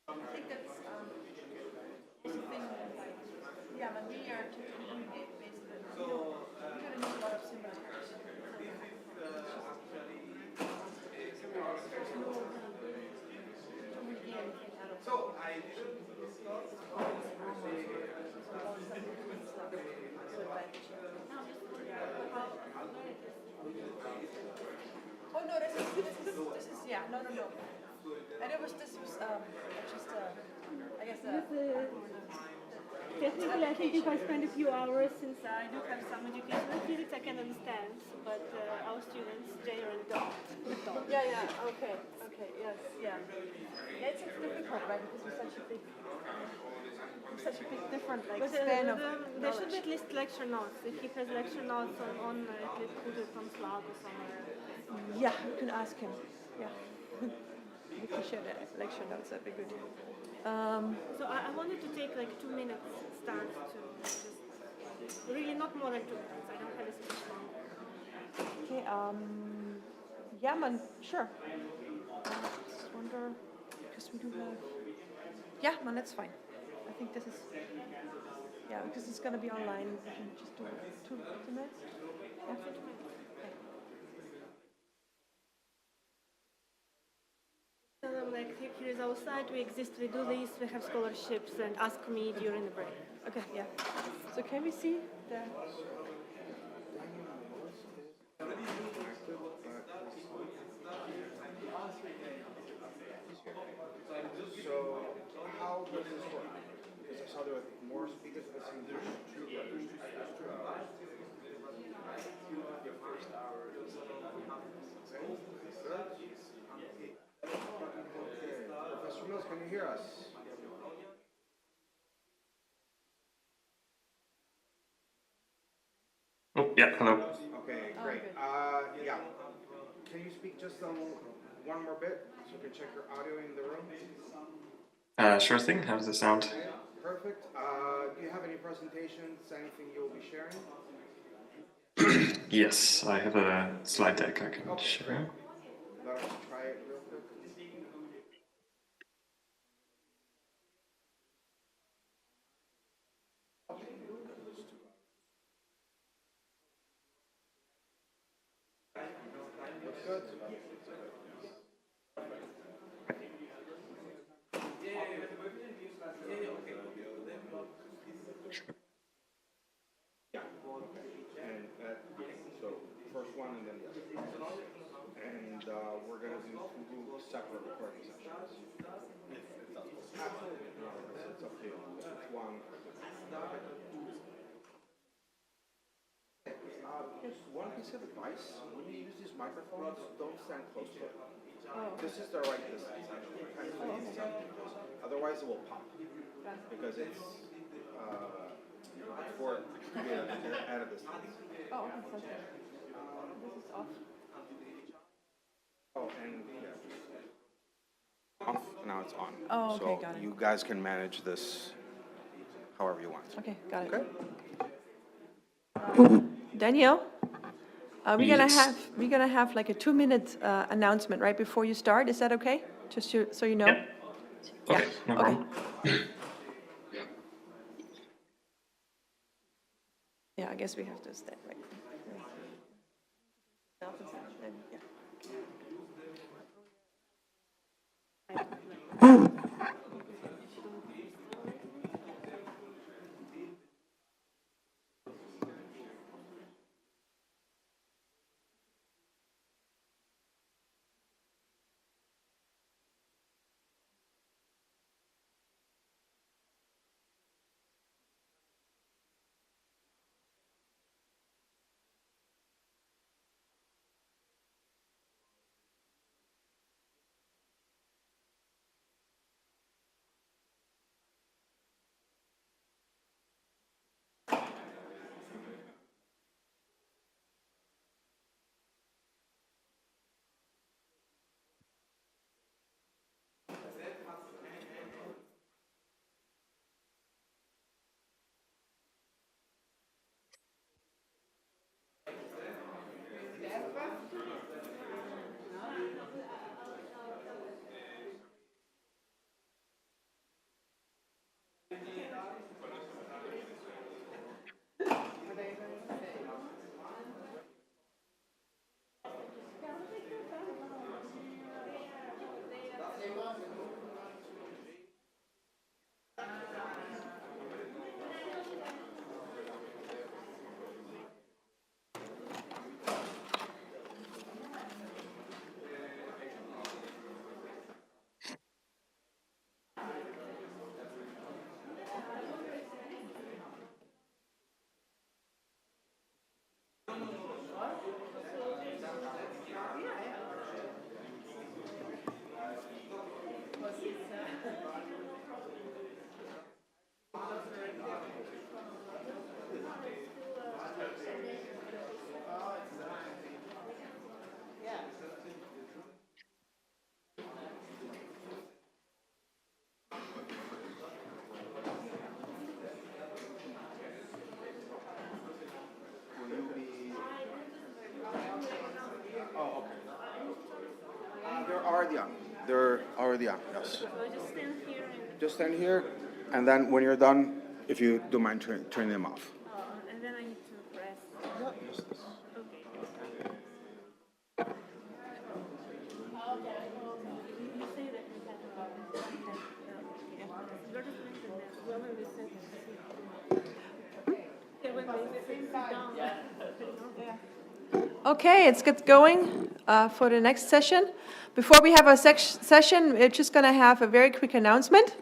I think that's something like, yeah, but we are to communicate basically. So, we're going to need a lot of similar terms. So, I didn't discuss Oh, no, this is, yeah, no. And it was just, I guess, Technically, I think if I spend a few hours, since I do have some educational theories, I can understand, but our students generally don't. yeah, okay, yes, yeah. Yeah, it's difficult, right, because we're such a big different, like, But span of there should be knowledge. at least lecture notes. If he has lecture notes on at least put it on Slack or somewhere. Yeah, you can ask him, yeah. We can share the lecture notes, that'd be good. So I wanted to take like 2 minutes start to just, really not more than 2 minutes. I don't have a speech long. Okay, yeah, man, sure. Just wonder, because we do have, yeah, man, that's fine. I think this is, yeah, because it's gonna be online, we can just do 2 minutes. Yeah, 2 minutes. Okay. Tell them like, here's our site, we exist, we do this, we have scholarships, and ask me during the break. Okay, yeah. So can we see the, So how does this work? Because I saw there were more speakers, but it seems there's two. Your first hour is Professor Mills, can you hear us? Oh, yeah, hello. Okay, great. Yeah. Can you speak just one more bit so we can check your audio in the room? Sure thing. How does it sound? Okay, perfect. Do you have any presentations, anything you'll be sharing? Yes, I have a slide deck I can Okay, share. great. Let us try it real quick. Looks good. Yeah. And so first one and then the other. And we're going to do two separate recording sessions. Absolutely. No, it's up to you. It's one. Just one piece of advice. When you use these microphones, don't stand close to it. This is the right distance, actually. Otherwise, it will pop. Because it's for it to be at a distance. oh, okay, so this is off. Oh, and yeah. Off, now it's on. Oh, okay, so got it. you guys can manage this however you want. Okay, got it. Okay? Daniel, we're Yes. gonna have like a 2-minute announcement right before you start. Is that okay? Just so you know. Yeah. Okay, no Okay. problem. Yeah, I guess we have to stay right. Yeah. Will you be? Oh, okay. They're already on. They're already on. Yes. So I just stand here and, Just stand here, and then when you're done, if you don't mind, turn them off. and then I need to press. Yeah, just this. Okay. You say that we have advertisement and as well when we said yeah, when they sit down. Okay, let's get going for the next session. Before we have our session, we're just going to have a very quick announcement.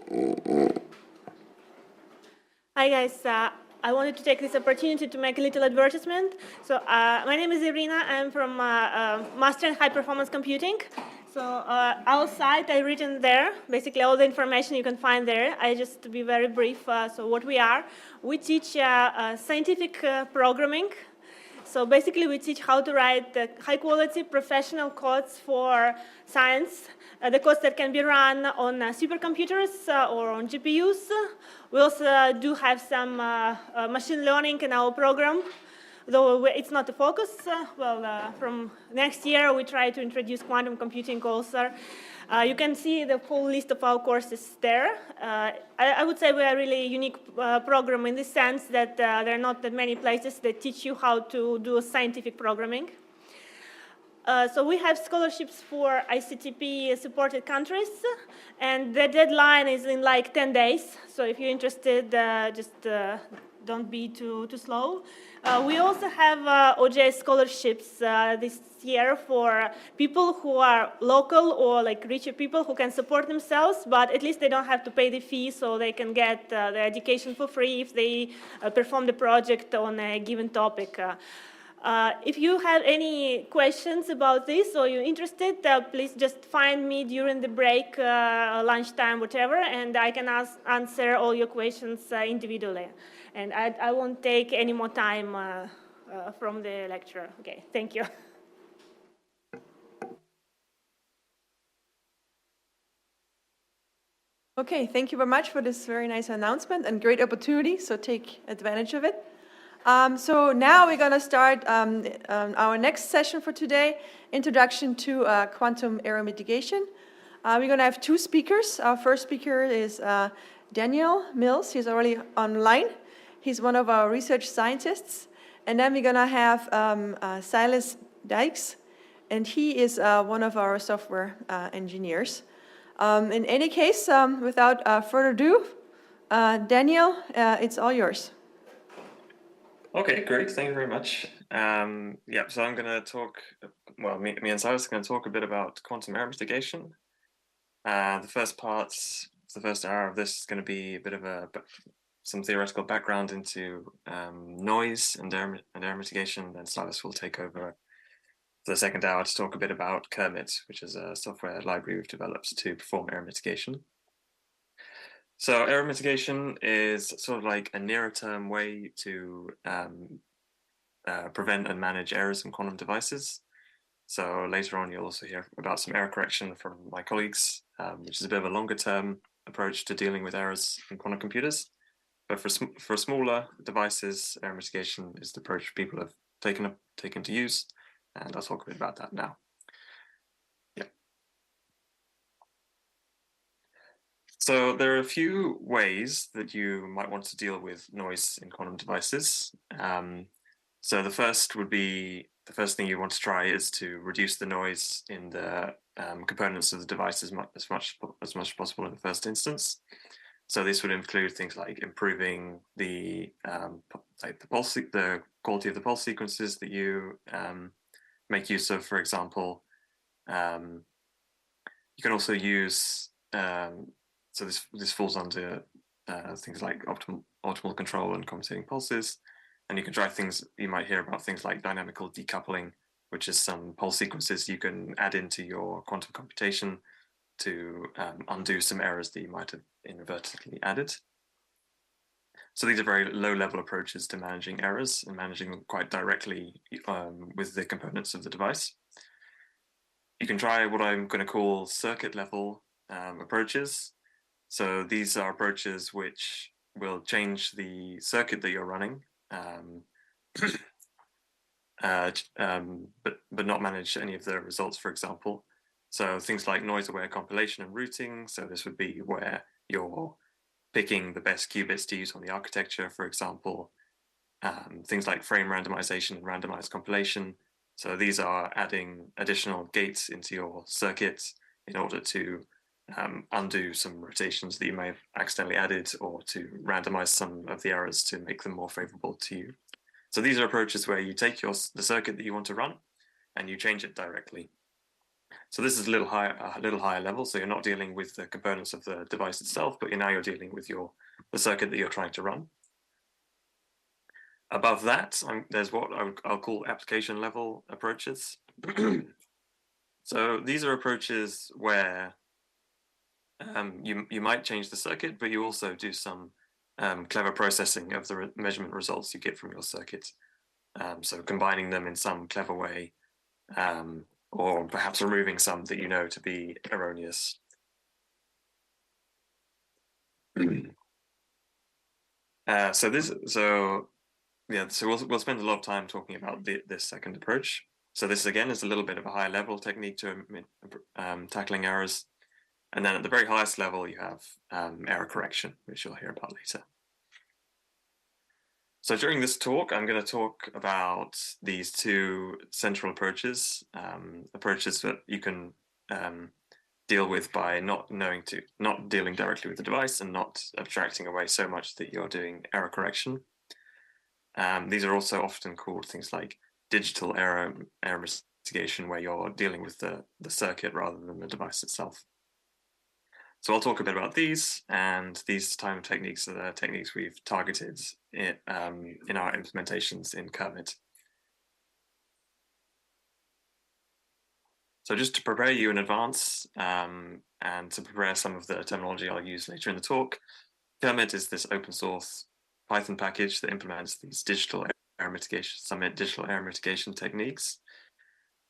Hi guys, I wanted to take this opportunity to make a little advertisement. So my name is Irina. I'm from Master in High Performance Computing. So our site, I've written there, basically all the information you can find there. I just to be very brief. So what we are, we teach scientific programming. So basically, we teach how to write high-quality professional codes for science, the codes that can be run on supercomputers or on GPUs. We also do have some machine learning in our program, though it's not a focus. From next year, we try to introduce quantum computing also. You can see the full list of our courses there. I would say we are a really unique program in the sense that there are not that many places that teach you how to do scientific programming. So we have scholarships for ICTP supported countries, and the deadline is in like 10 days. So if you're interested, just don't be too slow. We also have OJ scholarships this year for people who are local or like richer people who can support themselves, but at least they don't have to pay the fee, so they can get the education for free if they perform the project on a given topic. If you have any questions about this or you're interested, please just find me during the break, lunchtime, whatever, and I can answer all your questions individually. And I won't take any more time from the lecture. Okay, thank you. Okay, thank you very much for this very nice announcement and great opportunity, so take advantage of it. So now we're going to start our next session for today, Introduction to Quantum Error Mitigation. We're going to have two speakers. Our first speaker is Daniel Mills. He's already online. He's one of our research scientists. And then we're going to have Silas Dykes, and he is one of our software engineers. In any case, without further ado, Daniel, it's all yours. Okay, great. Thank you very much. Yeah, so I'm going to talk, well, me and Silas are going to talk a bit about quantum error mitigation. The first hour of this is going to be a bit of some theoretical background into noise and error mitigation. Then Silas will take over for the second hour to talk a bit about Kermit, which is a software library we've developed to perform error mitigation. So error mitigation is sort of like a nearer term way to prevent and manage errors in quantum devices. So later on, you'll also hear about some error correction from my colleagues, which is a bit of a longer term approach to dealing with errors in quantum computers. But for smaller devices, error mitigation is the approach people have taken to use, and I'll talk a bit about that now. So there are a few ways that you might want to deal with noise in quantum devices. So the first thing you want to try is to reduce the noise in the components of the device as much as possible in the first instance. So this would include things like improving the quality of the pulse sequences that you make use of. For example, you can also use so this falls under things like optimal control and compensating pulses. And you can try things, you might hear about things like dynamical decoupling, which is some pulse sequences you can add into your quantum computation to undo some errors that you might have inadvertently added. So these are very low-level approaches to managing errors and managing them quite directly with the components of the device. You can try what I'm going to call circuit-level approaches. So these are approaches which will change the circuit that you're running, but not manage any of the results, for example. So things like noise-aware compilation and routing. So this would be where you're picking the best qubits to use on the architecture, for example. Things like frame randomization and randomized compilation. So these are adding additional gates into your circuit in order to undo some rotations that you may have accidentally added, or to randomize some of the errors to make them more favorable to you. So these are approaches where you take the circuit that you want to run and you change it directly. So this is a little higher level. So you're not dealing with the components of the device itself, but you're dealing with the circuit that you're trying to run. Above that, there's what I'll call application level approaches. So these are approaches where you might change the circuit, but you also do some clever processing of the measurement results you get from your circuit. So combining them in some clever way, or perhaps removing some that you know to be erroneous. So we'll spend a lot of time talking about this second approach. So this again is a little bit of a higher level technique to tackling errors. And then at the very highest level, you have error correction, which you'll hear about later. So during this talk, I'm going to talk about these two central approaches, approaches that you can deal with by not dealing directly with the device and not abstracting away so much that you're doing error correction. These are also often called things like digital error mitigation, where you're dealing with the circuit rather than the device itself. So I'll talk a bit about these, and these time techniques are the techniques we've targeted in our implementations in Kermit. So just to prepare you in advance and to prepare some of the terminology I'll use later in the talk, Kermit is this open source Python package that implements these digital error mitigation techniques.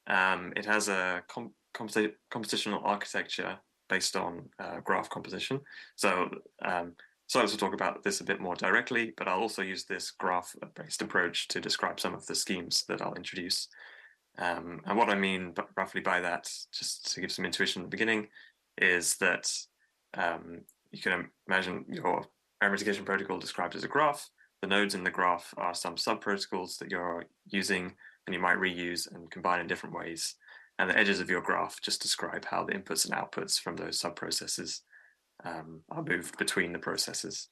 It has a compositional architecture based on graph composition. So I'll also talk about this a bit more directly, but I'll also use this graph-based approach to describe some of the schemes that I'll introduce. And what I mean roughly by that, just to give some intuition at the beginning, is that you can imagine your error mitigation protocol described as a graph. The nodes in the graph are some sub-protocols that you're using and you might reuse and combine in different ways. And the edges of your graph just describe how the inputs and outputs from those sub-processes are moved between the processes.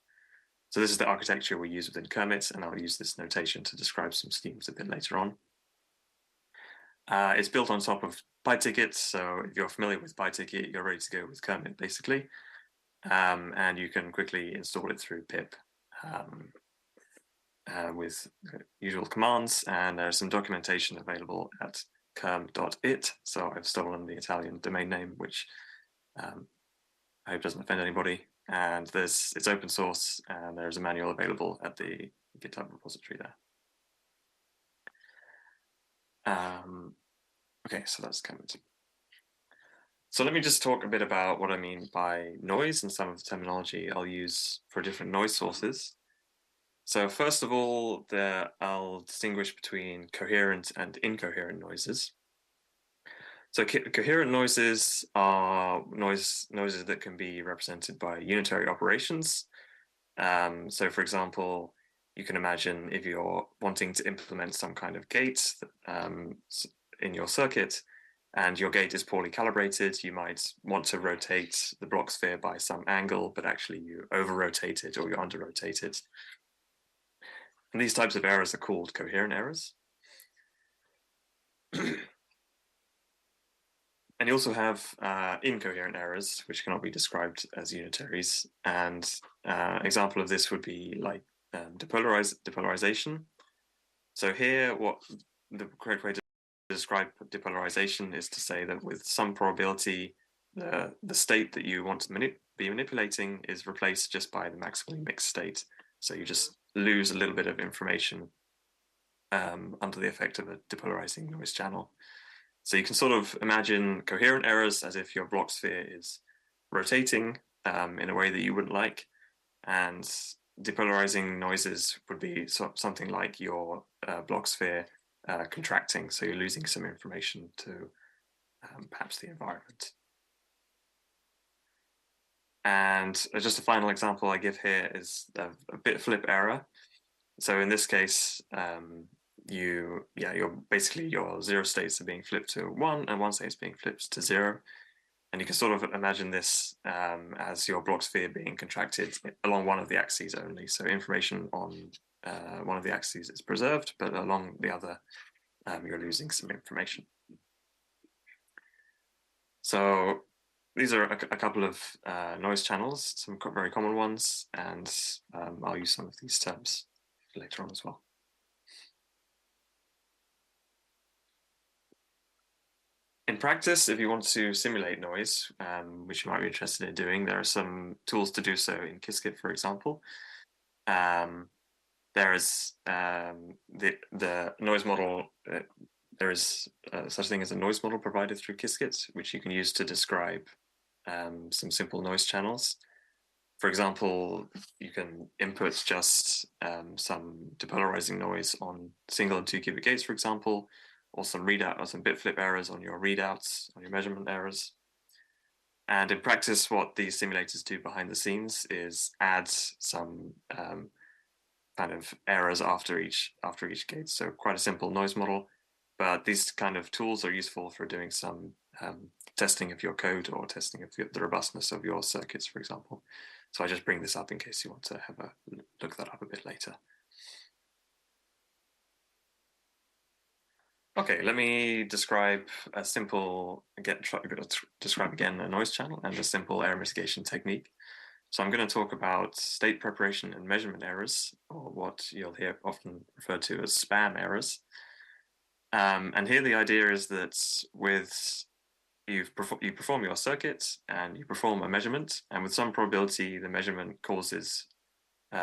So this is the architecture we use within Kermit, and I'll use this notation to describe some schemes a bit later on. It's built on top of PyTicket, so if you're familiar with PyTicket, you're ready to go with Kermit, basically. And you can quickly install it through pip with usual commands, and there's some documentation available at kerm.it. So I've stolen the Italian domain name, which I hope doesn't offend anybody. And it's open source, and there's a manual available at the GitHub repository there. Okay, so that's Kermit. So let me just talk a bit about what I mean by noise and some of the terminology I'll use for different noise sources. So first of all, I'll distinguish between coherent and incoherent noises. So coherent noises are noises that can be represented by unitary operations. So for example, you can imagine if you're wanting to implement some kind of gate in your circuit, and your gate is poorly calibrated, you might want to rotate the block sphere by some angle, but actually you over-rotate it or you under-rotate it. And these types of errors are called coherent errors. And you also have incoherent errors, which cannot be described as unitaries. And example of this would be like depolarization. So here, what the correct way to describe depolarization is to say that with some probability, the state that you want to be manipulating is replaced just by the maximally mixed state. So you just lose a little bit of information under the effect of a depolarizing noise channel. So you can sort of imagine coherent errors as if your block sphere is rotating in a way that you wouldn't like, and depolarizing noises would be something like your block sphere contracting, so you're losing some information to perhaps the environment. And just a final example I give here is a bit flip error. So in this case, you're basically your 0 states are being flipped to 1 and 1 state is being flipped to 0. And you can sort of imagine this as your block sphere being contracted along one of the axes only. So information on one of the axes is preserved, but along the other, you're losing some information. So these are a couple of noise channels, some very common ones, and I'll use some of these terms later on as well. In practice, if you want to simulate noise, which you might be interested in doing, there are some tools to do so in Qiskit, for example. There is the noise model. There is such a thing as a noise model provided through Qiskit, which you can use to describe some simple noise channels. For example, you can input just some depolarizing noise on single and 2 qubit gates, for example, or some readout or some bit flip errors on your readouts, on your measurement errors. And in practice, what these simulators do behind the scenes is add some kind of errors after each gate. So quite a simple noise model, but these kind of tools are useful for doing some testing of your code or testing of the robustness of your circuits, for example. So I just bring this up in case you want to have a look that up a bit later. Okay, let me describe a simple, describe again a noise channel and a simple error mitigation technique. So I'm going to talk about state preparation and measurement errors, or what you'll hear often referred to as spam errors. And here the idea is that you perform your circuit and you perform a measurement, and with some probability the measurement causes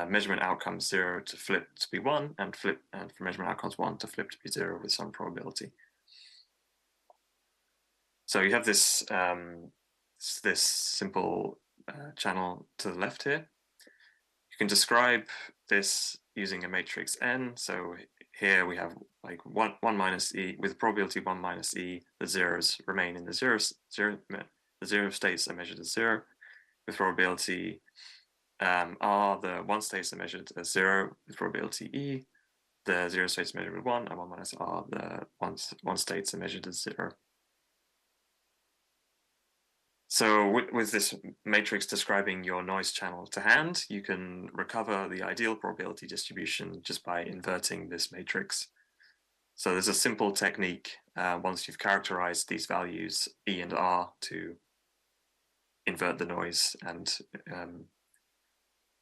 measurement outcomes 0 to flip to be 1, and for measurement outcomes 1 to flip to be 0 with some probability. So you have this this simple channel to the left here. You can describe this using a matrix n. So here we have like 1 minus e with probability 1 minus e. The zeros remain in the zero states are measured as 0 with probability r. The 1 states are measured as 0 with probability e. The 0 states are measured with 1, and 1 minus r. The 1 states are measured as 0. So with this matrix describing your noise channel to hand, you can recover the ideal probability distribution just by inverting this matrix. So there's a simple technique once you've characterized these values E and R to invert the noise and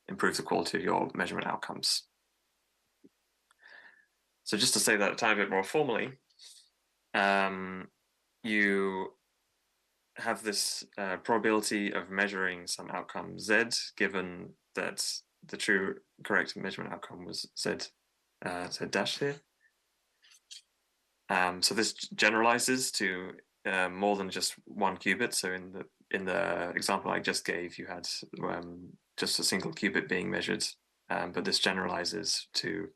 improve the quality of your measurement outcomes. So just to say that a tiny bit more formally, you have this probability of measuring some outcome Z, given that the true correct measurement outcome was Z dash here. So this generalizes to more than just 1 qubit. So in the example I just gave, you had just a single qubit being measured, but this generalizes to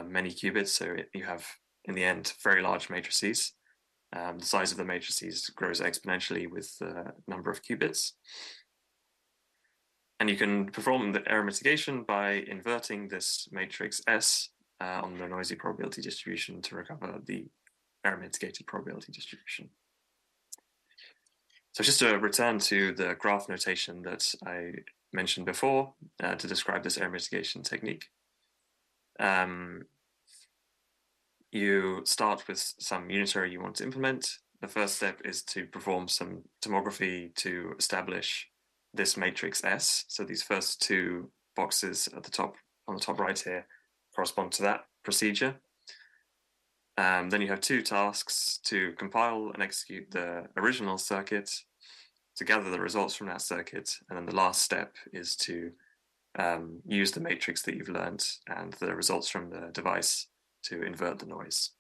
many qubits. So you have, in the end, very large matrices. The size of the matrices grows exponentially with the number of qubits. And you can perform the error mitigation by inverting this matrix S on the noisy probability distribution to recover the error mitigated probability distribution. So just to return to the graph notation that I mentioned before to describe this error mitigation technique. You start with some unitary you want to implement. The first step is to perform some tomography to establish this matrix S. So these first 2 boxes at the top, on the top right here, correspond to that procedure. Then you have two tasks: to compile and execute the original circuit, to gather the results from that circuit, and then the last step is to use the matrix that you've learned and the results from the device to invert the noise.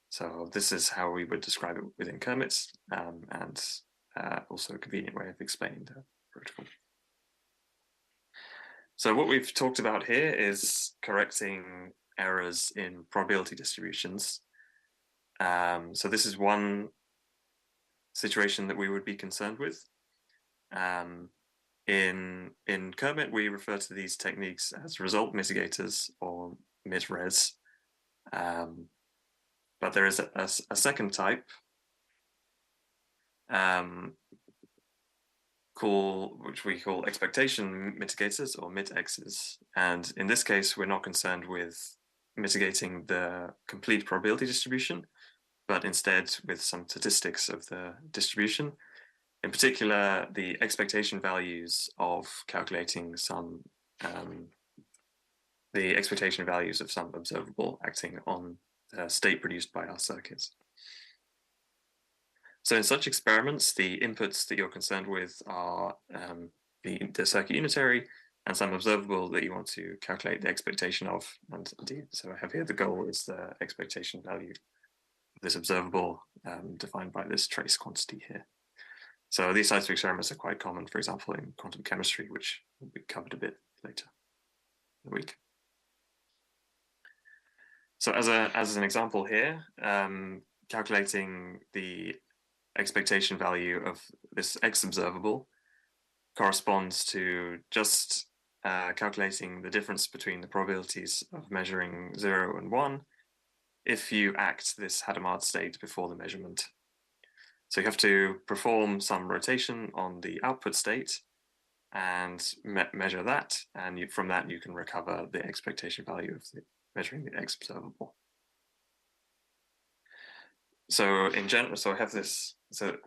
So this is how we would describe it within Kermit, and also a convenient way of explaining the protocol. So what we've talked about here is correcting errors in probability distributions. So this is one situation that we would be concerned with. In Kermit, we refer to these techniques as result mitigators, or MIT-RES. But there is a second type which we call expectation mitigators, or MIT-Xs. And in this case, we're not concerned with mitigating the complete probability distribution, but instead with some statistics of the distribution. In particular, the expectation values of calculating some, the expectation values of some observable acting on the state produced by our circuits. So in such experiments, the inputs that you're concerned with are the circuit unitary and some observable that you want to calculate the expectation of. And indeed, so I have here the goal is the expectation value of this observable defined by this trace quantity here. So these types of experiments are quite common, for example, in quantum chemistry, which will be covered a bit later in the week. So as an example here, calculating the expectation value of this X observable corresponds to just calculating the difference between the probabilities of measuring 0 and 1 if you act this Hadamard state before the measurement. So you have to perform some rotation on the output state and measure that, and from that you can recover the expectation value of measuring the X observable. So in general, so I have this. So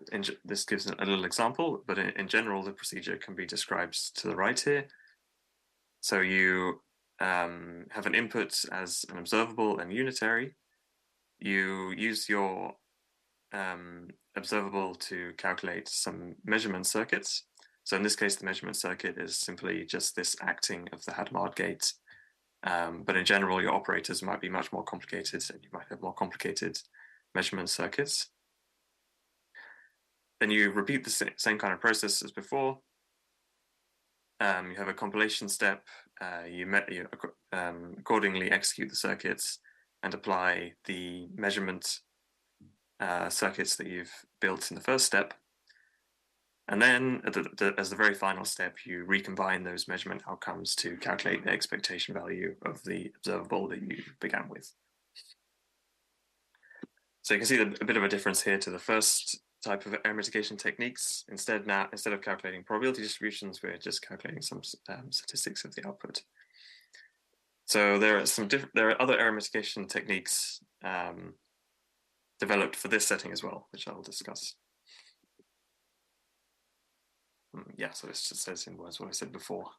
this gives a little example, but in general, the procedure can be described to the right here. So you have an input as an observable and unitary. You use your observable to calculate some measurement circuits. So in this case, the measurement circuit is simply just this acting of the Hadamard gate. But in general, your operators might be much more complicated, and you might have more complicated measurement circuits. Then you repeat the same kind of process as before. You have a compilation step. You accordingly execute the circuits and apply the measurement circuits that you've built in the first step. And then as the very final step, you recombine those measurement outcomes to calculate the expectation value of the observable that you began with. So you can see a bit of a difference here to the first type of error mitigation techniques. Instead of calculating probability distributions, we're just calculating some statistics of the output. So there are other error mitigation techniques developed for this setting as well, which I'll discuss. Yeah, so this just says in words what I said before.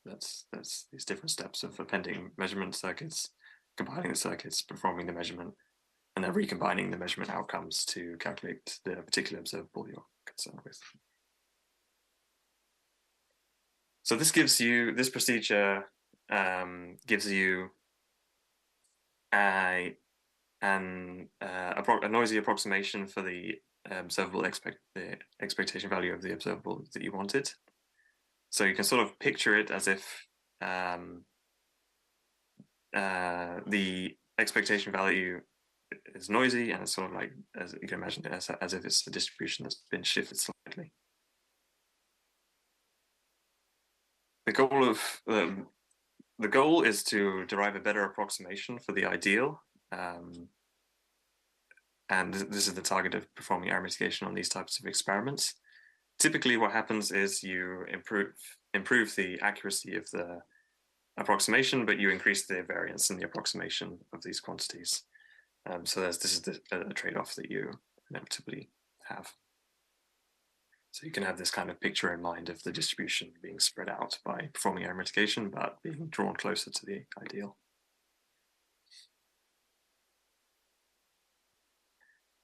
That's these different steps of appending measurement circuits, compiling the circuits, performing the measurement, and then recombining the measurement outcomes to calculate the particular observable you're concerned with. So this procedure gives you a noisy approximation for the observable expectation value of the observable that you wanted. So you can sort of picture it as if the expectation value is noisy, and it's sort of like, as you can imagine it, as if it's a distribution that's been shifted slightly. The goal is to derive a better approximation for the ideal. And this is the target of performing error mitigation on these types of experiments. Typically what happens is you improve the accuracy of the approximation, but you increase the variance in the approximation of these quantities. So this is a trade-off that you inevitably have. So you can have this kind of picture in mind of the distribution being spread out by performing error mitigation, but being drawn closer to the ideal.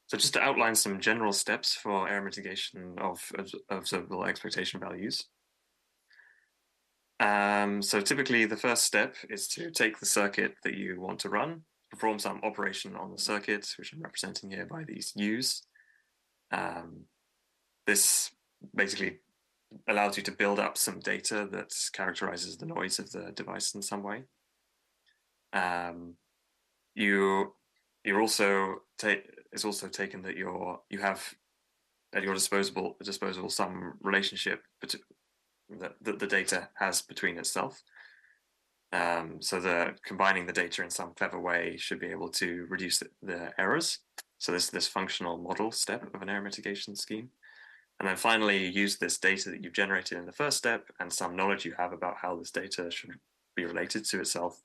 So just to outline some general steps for error mitigation of observable expectation values. So typically the first step is to take the circuit that you want to run, perform some operation on the circuit, which I'm representing here by these U's. This basically allows you to build up some data that characterizes the noise of the device in some way. You're also it's also taken that you have at your disposal some relationship that the data has between itself. So combining the data in some clever way should be able to reduce the errors. So this functional model step of an error mitigation scheme. And then finally, you use this data that you've generated in the first step and some knowledge you have about how this data should be related to itself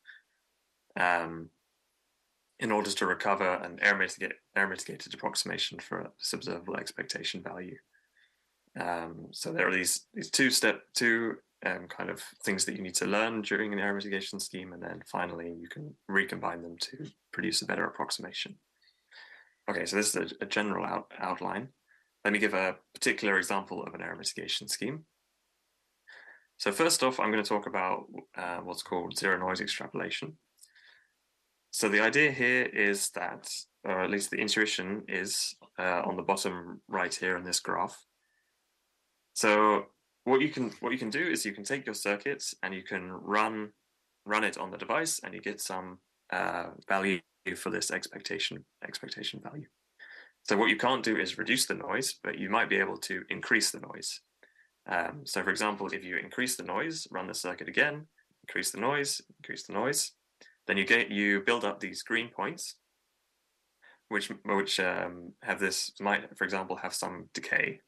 in order to recover an error mitigated approximation for this observable expectation value. So there are these two kind of things that you need to learn during an error mitigation scheme, and then finally you can recombine them to produce a better approximation. Okay, so this is a general outline. Let me give a particular example of an error mitigation scheme. So first off, I'm going to talk about what's called zero noise extrapolation. So the idea here is that, or at least the intuition is on the bottom right here in this graph. So what you can do is you can take your circuits and you can run it on the device, and you get some value for this expectation value. So what you can't do is reduce the noise, but you might be able to increase the noise. So for example, if you increase the noise, run the circuit again, increase the noise, then you build up these green points, which might, for example, have some decay.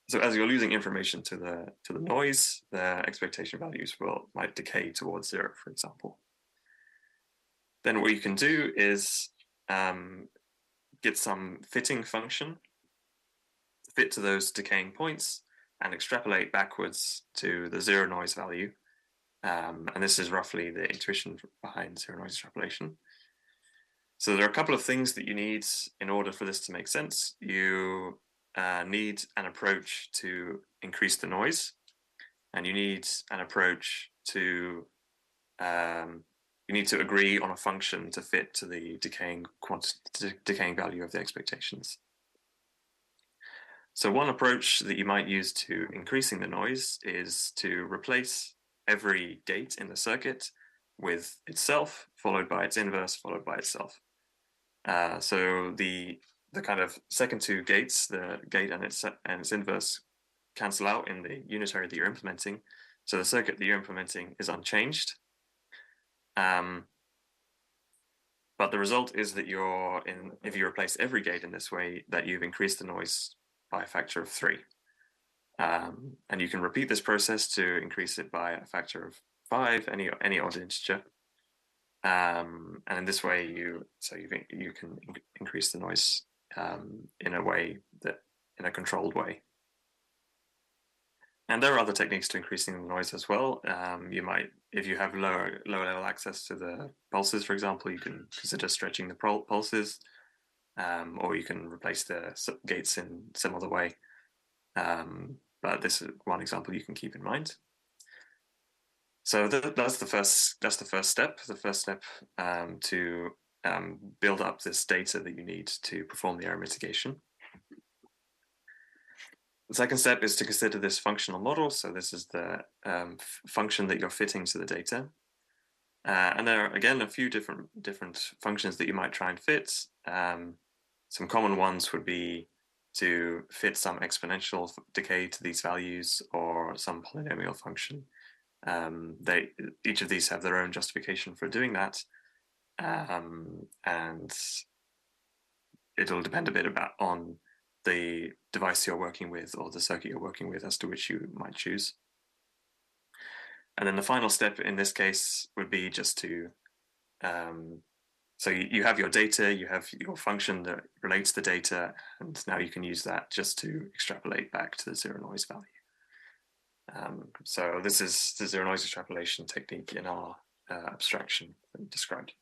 So as you're losing information to the noise, the expectation values might decay towards zero, for example. Then what you can do is get some fitting function, fit to those decaying points, and extrapolate backwards to the zero noise value. And this is roughly the intuition behind zero noise extrapolation. So there are a couple of things that you need in order for this to make sense. You need an approach to increase the noise, and you need an approach to you need to agree on a function to fit to the decaying value of the expectations. So one approach that you might use to increasing the noise is to replace every gate in the circuit with itself, followed by its inverse, followed by itself. So the kind of second two gates, the gate and its inverse, cancel out in the unitary that you're implementing. So the circuit that you're implementing is unchanged. But the result is that if you replace every gate in this way, that you've increased the noise by a factor of 3. And you can repeat this process to increase it by a factor of 5, any odd integer. And in this way, you can increase the noise in a controlled way. And there are other techniques to increasing the noise as well. You might, if you have lower level access to the pulses, for example, you can consider stretching the pulses, or you can replace the gates in some other way. But this is one example you can keep in mind. So that's the first step. The first step to build up this data that you need to perform the error mitigation. The second step is to consider this functional model. So this is the function that you're fitting to the data. And there are, again, a few different functions that you might try and fit. Some common ones would be to fit some exponential decay to these values, or some polynomial function. Each of these have their own justification for doing that. And it'll depend a bit on the device you're working with or the circuit you're working with as to which you might choose. And then the final step in this case would be just to, so you have your data, you have your function that relates the data, and now you can use that just to extrapolate back to the zero noise value. So this is the zero noise extrapolation technique in our abstraction that we described.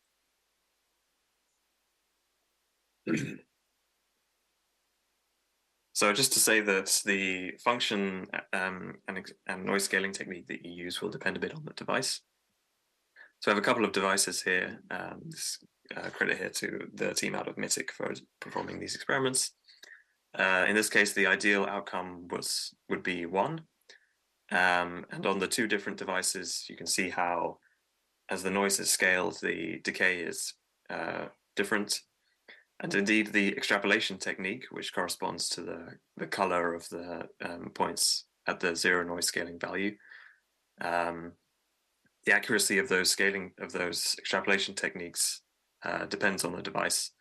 So just to say that the function and noise scaling technique that you use will depend a bit on the device. So I have a couple of devices here. Credit here to the team out of MITIC for performing these experiments. In this case, the ideal outcome would be 1. And on the 2 different devices, you can see how, as the noise is scaled, the decay is different. And indeed, the extrapolation technique, which corresponds to the color of the points at the 0 noise scaling value, the accuracy of those extrapolation techniques depends on the device.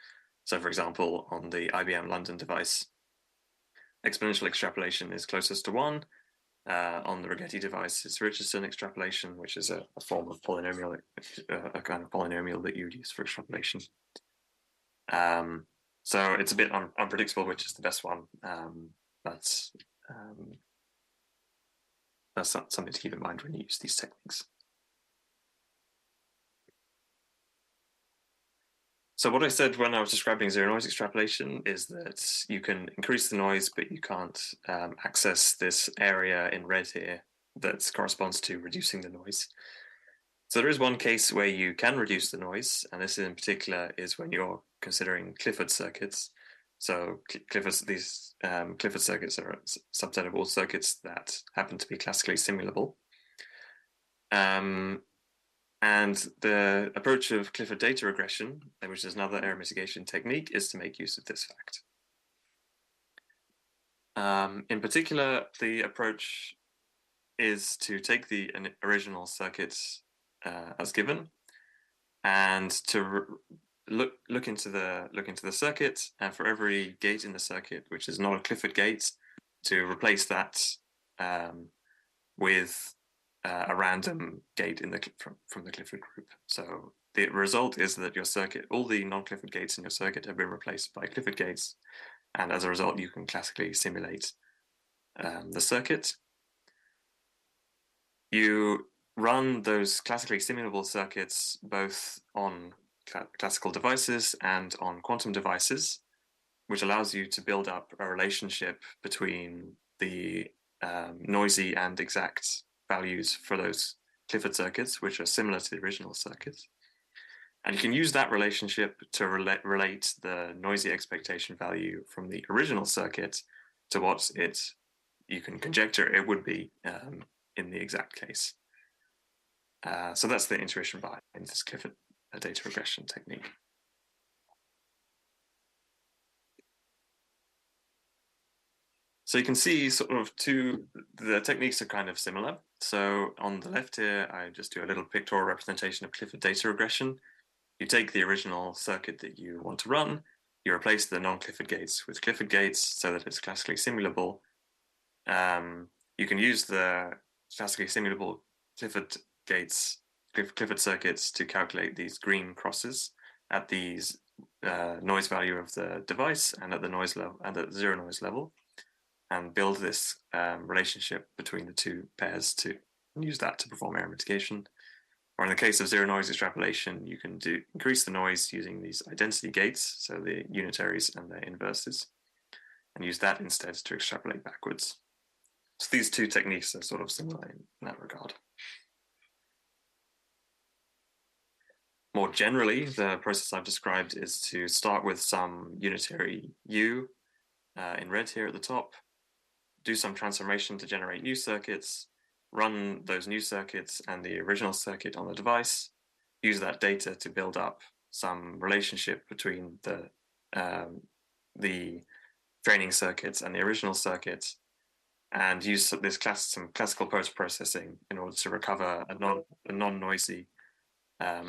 So, for example, on the IBM London device, exponential extrapolation is closest to 1. On the Rigetti device, it's Richardson extrapolation, which is a form of polynomial, a kind of polynomial that you would use for extrapolation. So it's a bit unpredictable which is the best one. That's something to keep in mind when you use these techniques. So what I said when I was describing zero noise extrapolation is that you can increase the noise, but you can't access this area in red here that corresponds to reducing the noise. So there is one case where you can reduce the noise, and this in particular is when you're considering Clifford circuits. So Clifford circuits are a subset of all circuits that happen to be classically simulable. And the approach of Clifford data regression, which is another error mitigation technique, is to make use of this fact. In particular, the approach is to take the original circuits as given, and to look into the circuit, and for every gate in the circuit which is not a Clifford gate, to replace that with a random gate from the Clifford group. So the result is that your circuit, all the non-Clifford gates in your circuit have been replaced by Clifford gates, and as a result, you can classically simulate the circuit. You run those classically simulable circuits both on classical devices and on quantum devices, which allows you to build up a relationship between the noisy and exact values for those Clifford circuits, which are similar to the original circuits. And you can use that relationship to relate the noisy expectation value from the original circuit to what you can conjecture it would be in the exact case. So that's the intuition behind this Clifford data regression technique. So you can see sort of the techniques are kind of similar. So on the left here, I just do a little pictorial representation of Clifford data regression. You take the original circuit that you want to run, you replace the non-Clifford gates with Clifford gates so that it's classically simulable. You can use the classically simulable Clifford circuits to calculate these green crosses at the noise value of the device and at the noise level and at the zero noise level, and build this relationship between the two pairs to use that to perform error mitigation. Or in the case of zero noise extrapolation, you can increase the noise using these identity gates, so the unitaries and the inverses, and use that instead to extrapolate backwards. So these two techniques are sort of similar in that regard. More generally, the process I've described is to start with some unitary U in red here at the top, do some transformation to generate new circuits, run those new circuits and the original circuit on the device, use that data to build up some relationship between the training circuits and the original circuits, and use some classical post-processing in order to recover a non-noisy, a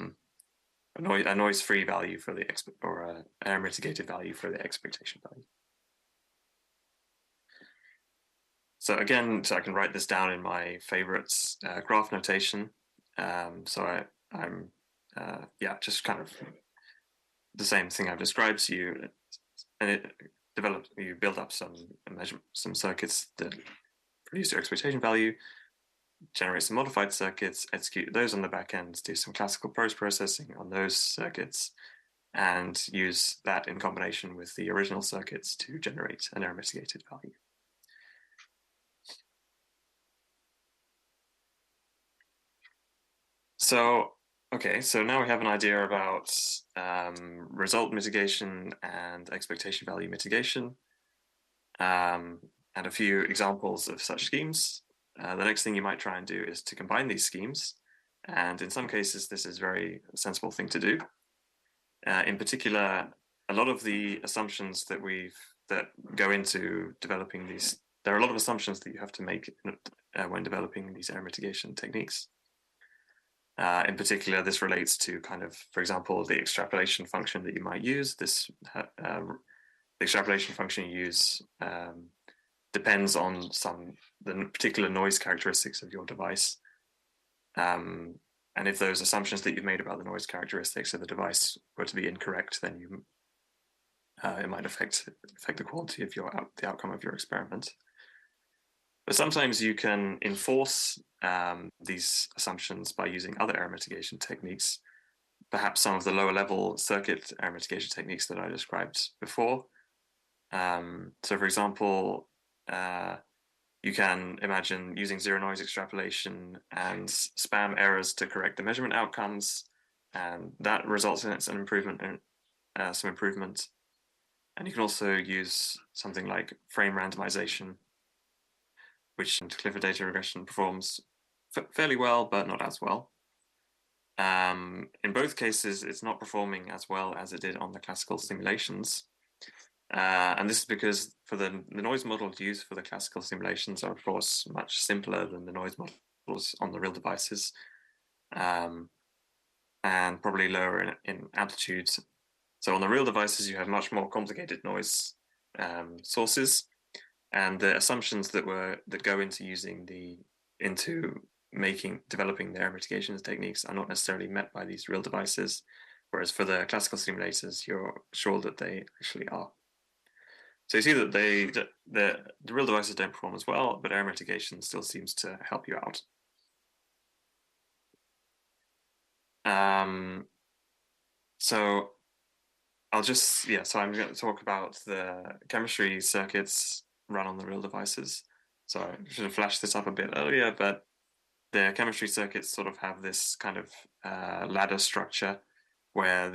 noise-free value for the or an error mitigated value for the expectation value. So again, I can write this down in my favorites graph notation. So I'm just kind of the same thing I've described to you, and you build up some circuits that produce your expectation value, generate some modified circuits, execute those on the back end, do some classical post-processing on those circuits, and use that in combination with the original circuits to generate an error mitigated value. So, okay, so now we have an idea about result mitigation and expectation value mitigation, and a few examples of such schemes. The next thing you might try and do is to combine these schemes, and in some cases this is a very sensible thing to do. In particular, a lot of the assumptions that go into developing these, there are a lot of assumptions that you have to make when developing these error mitigation techniques. In particular, this relates to kind of, for example, the extrapolation function that you might use. The extrapolation function you use depends on the particular noise characteristics of your device. And if those assumptions that you've made about the noise characteristics of the device were to be incorrect, then it might affect the quality of the outcome of your experiment. But sometimes you can enforce these assumptions by using other error mitigation techniques, perhaps some of the lower level circuit error mitigation techniques that I described before. So for example, you can imagine using zero noise extrapolation and spam errors to correct the measurement outcomes, and that results in some improvement. And you can also use something like frame randomization, which Clifford data regression performs fairly well, but not as well. In both cases, it's not performing as well as it did on the classical simulations. And this is because for the noise models used for the classical simulations are, of course, much simpler than the noise models on the real devices, and probably lower in amplitudes. So on the real devices, you have much more complicated noise sources, and the assumptions that go into developing the error mitigation techniques are not necessarily met by these real devices, whereas for the classical simulators, you're sure that they actually are. So you see that the real devices don't perform as well, but error mitigation still seems to help you out. So I'm going to talk about the chemistry circuits run on the real devices. So I should have flashed this up a bit earlier, but the chemistry circuits sort of have this kind of ladder structure where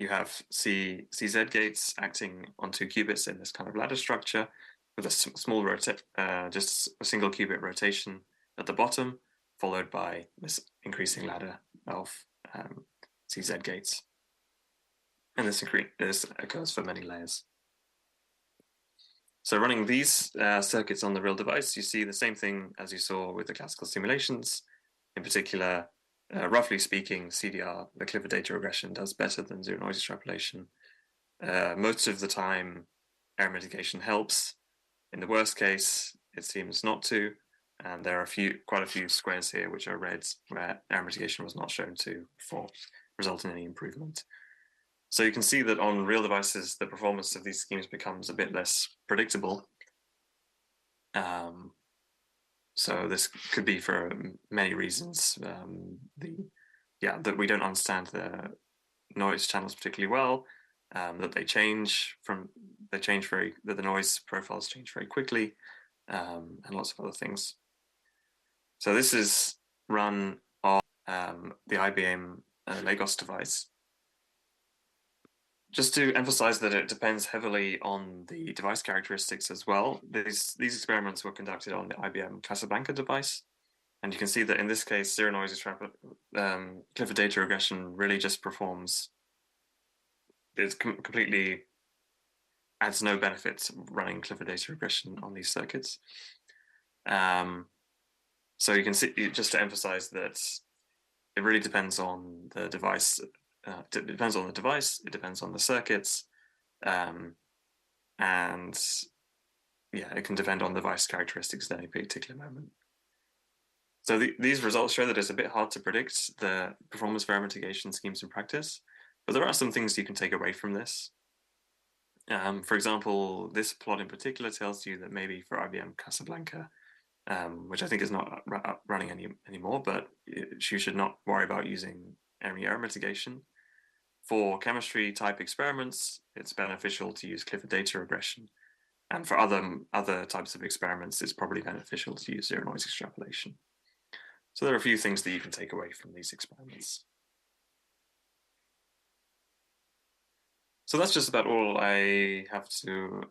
you have CZ gates acting on 2 qubits in this kind of ladder structure with a small just a single qubit rotation at the bottom, followed by this increasing ladder of CZ gates. And this occurs for many layers. So running these circuits on the real device, you see the same thing as you saw with the classical simulations. In particular, roughly speaking, CDR, the Clifford data regression, does better than zero noise extrapolation. Most of the time, error mitigation helps. In the worst case, it seems not to. And there are quite a few squares here which are red, where error mitigation was not shown to result in any improvement. So you can see that on real devices, the performance of these schemes becomes a bit less predictable. So this could be for many reasons. That we don't understand the noise channels particularly well, that the noise profiles change very quickly, and lots of other things. So this is run on the IBM Lagos device. Just to emphasize that it depends heavily on the device characteristics as well. These experiments were conducted on the IBM Casablanca device. And you can see that in this case, zero noise Clifford data regression really just performs, completely adds no benefits running Clifford data regression on these circuits. So you can see, just to emphasize that it really depends on the device. It depends on the device, it depends on the circuits, and it can depend on the device characteristics at any particular moment. So these results show that it's a bit hard to predict the performance of error mitigation schemes in practice, but there are some things you can take away from this. For example, this plot in particular tells you that maybe for IBM Casablanca, which I think is not running anymore, but you should not worry about using any error mitigation. for chemistry type experiments, it's beneficial to use Clifford data regression. And for other types of experiments, it's probably beneficial to use zero noise extrapolation. So there are a few things that you can take away from these experiments. So that's just about all I have to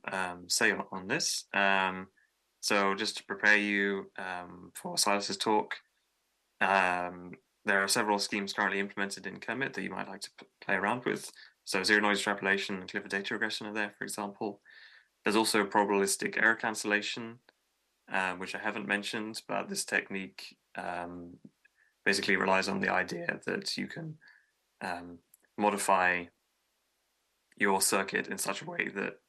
say on this. So just to prepare you for Silas's talk, there are several schemes currently implemented in Kermit that you might like to play around with. So zero noise extrapolation and Clifford data regression are there, for example. There's also probabilistic error cancellation, which I haven't mentioned, but this technique basically relies on the idea that you can modify your circuit in such a way that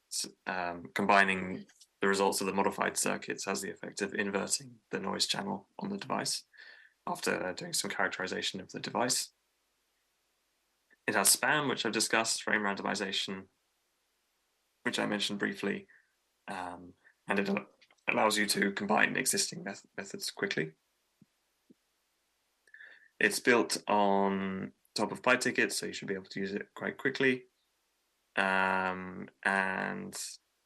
combining the results of the modified circuits has the effect of inverting the noise channel on the device after doing some characterization of the device. It has SPAN, which I've discussed, frame randomization, which I mentioned briefly, and it allows you to combine existing methods quickly. It's built on top of PyTicket, so you should be able to use it quite quickly. And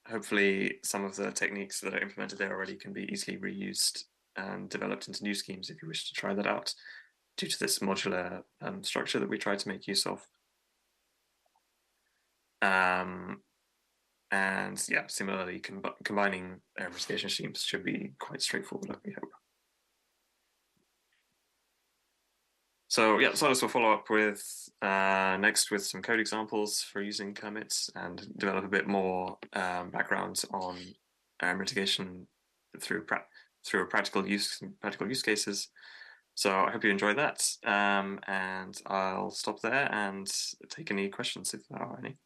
hopefully some of the techniques that are implemented there already can be easily reused and developed into new schemes if you wish to try that out, due to this modular structure that we try to make use of. And yeah, similarly, combining investigation schemes should be quite straightforward, we hope. So yeah, Silas will follow up with next with some code examples for using Kermit and develop a bit more background on mitigation through practical use cases. So I hope you enjoy that, and I'll stop there and take any questions if there are any.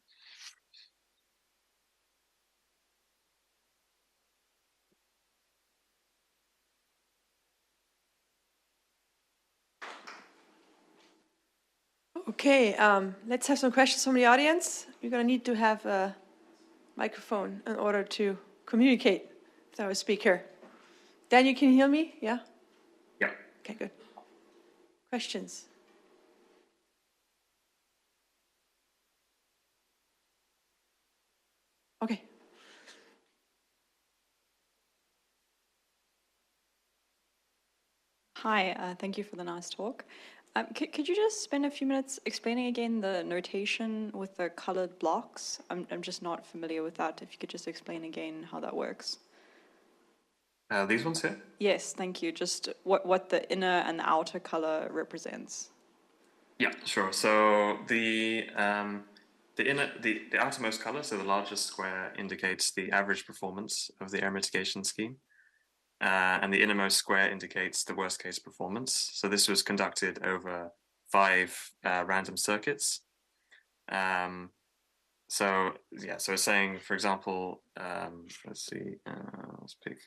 Okay, let's have some questions from the audience. You're going to need to have a microphone in order to communicate with our speaker. Dan, you can hear me? Yeah? Yeah. Okay, good. Questions? Okay. Hi, thank you for the nice talk. Could you just spend a few minutes explaining again the notation with the colored blocks? I'm just not familiar with that. If you could just explain again how that works. These ones here? Yes, thank you. Just what the inner and the outer color represents. Yeah, sure. So the outermost color, so the largest square, indicates the average performance of the error mitigation scheme. And the innermost square indicates the worst case performance. So this was conducted over 5 random circuits. So it's saying, for example, let's see, let's pick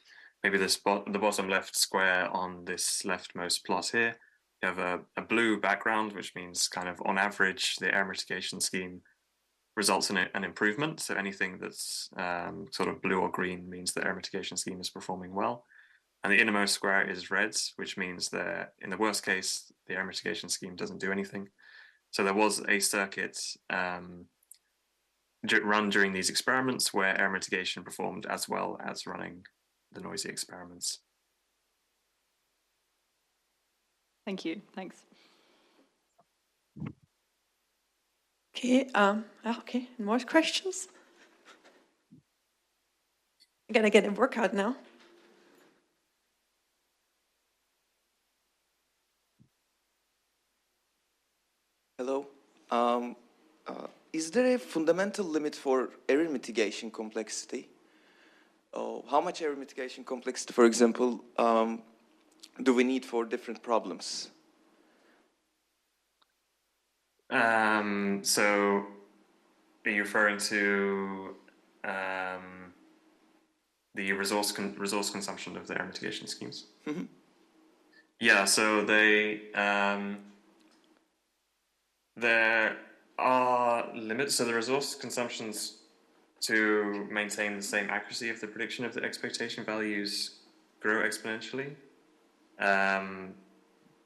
maybe the bottom left square on this leftmost plot here. You have a blue background, which means kind of on average, the error mitigation scheme results in an improvement. So anything that's sort of blue or green means the error mitigation scheme is performing well. And the innermost square is red, which means that in the worst case, the error mitigation scheme doesn't do anything. So there was a circuit run during these experiments where error mitigation performed as well as running the noisy experiments. Thank you. Thanks. Okay, okay, more questions? I gotta get a workout now. Hello. Is there a fundamental limit for error mitigation complexity? How much error mitigation complexity, for example, do we need for different problems? So are you referring to the resource consumption of the error mitigation schemes? Mm-hmm. Yeah, so there are limits. So the resource consumptions to maintain the same accuracy of the prediction of the expectation values grow exponentially.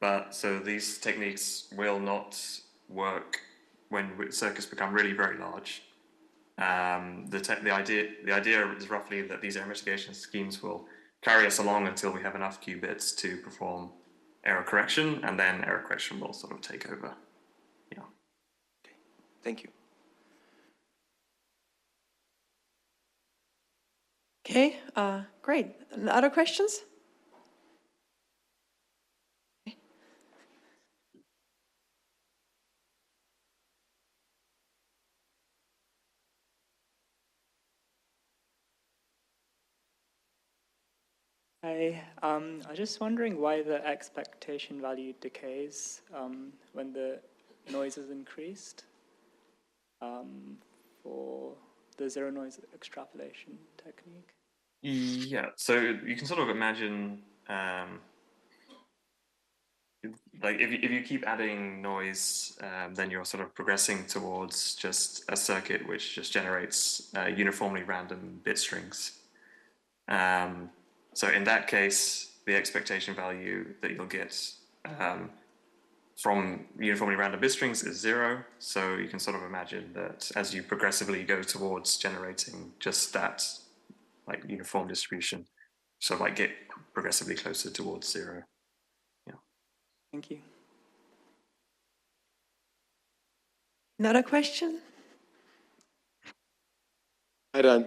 But so these techniques will not work when circuits become really very large. The idea is roughly that these error mitigation schemes will carry us along until we have enough qubits to perform error correction, and then error correction will sort of take over. Yeah. Okay. Thank you. Okay, great. Other questions? Hi, I was just wondering why the expectation value decays when the noise is increased for the zero noise extrapolation technique. Yeah, so you can sort of imagine, like if you keep adding noise, then you're sort of progressing towards just a circuit which just generates uniformly random bit strings. So in that case, the expectation value that you'll get from uniformly random bit strings is 0. So you can sort of imagine that as you progressively go towards generating just that like uniform distribution, so like get progressively closer towards 0. Yeah. Thank you. Another question? Hi Dan,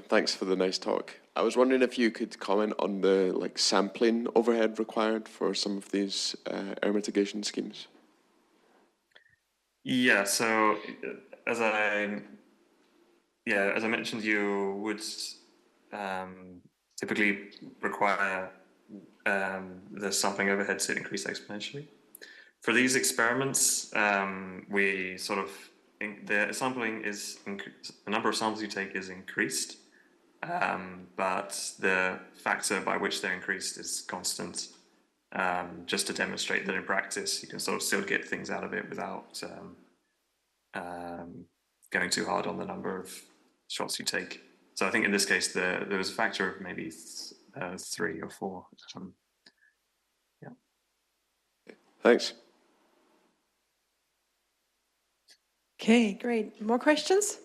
thanks for the nice talk. I was wondering if you could comment on the sampling overhead required for some of these error mitigation schemes. Yeah, so as I mentioned, you would typically require the sampling overhead to increase exponentially. For these experiments, we sort of the sampling is the number of samples you take is increased, but the factor by which they're increased is constant, just to demonstrate that in practice you can sort of still get things out of it without going too hard on the number of shots you take. So I think in this case there was a factor of maybe 3 or 4. Yeah. Thanks. Okay, great. More questions?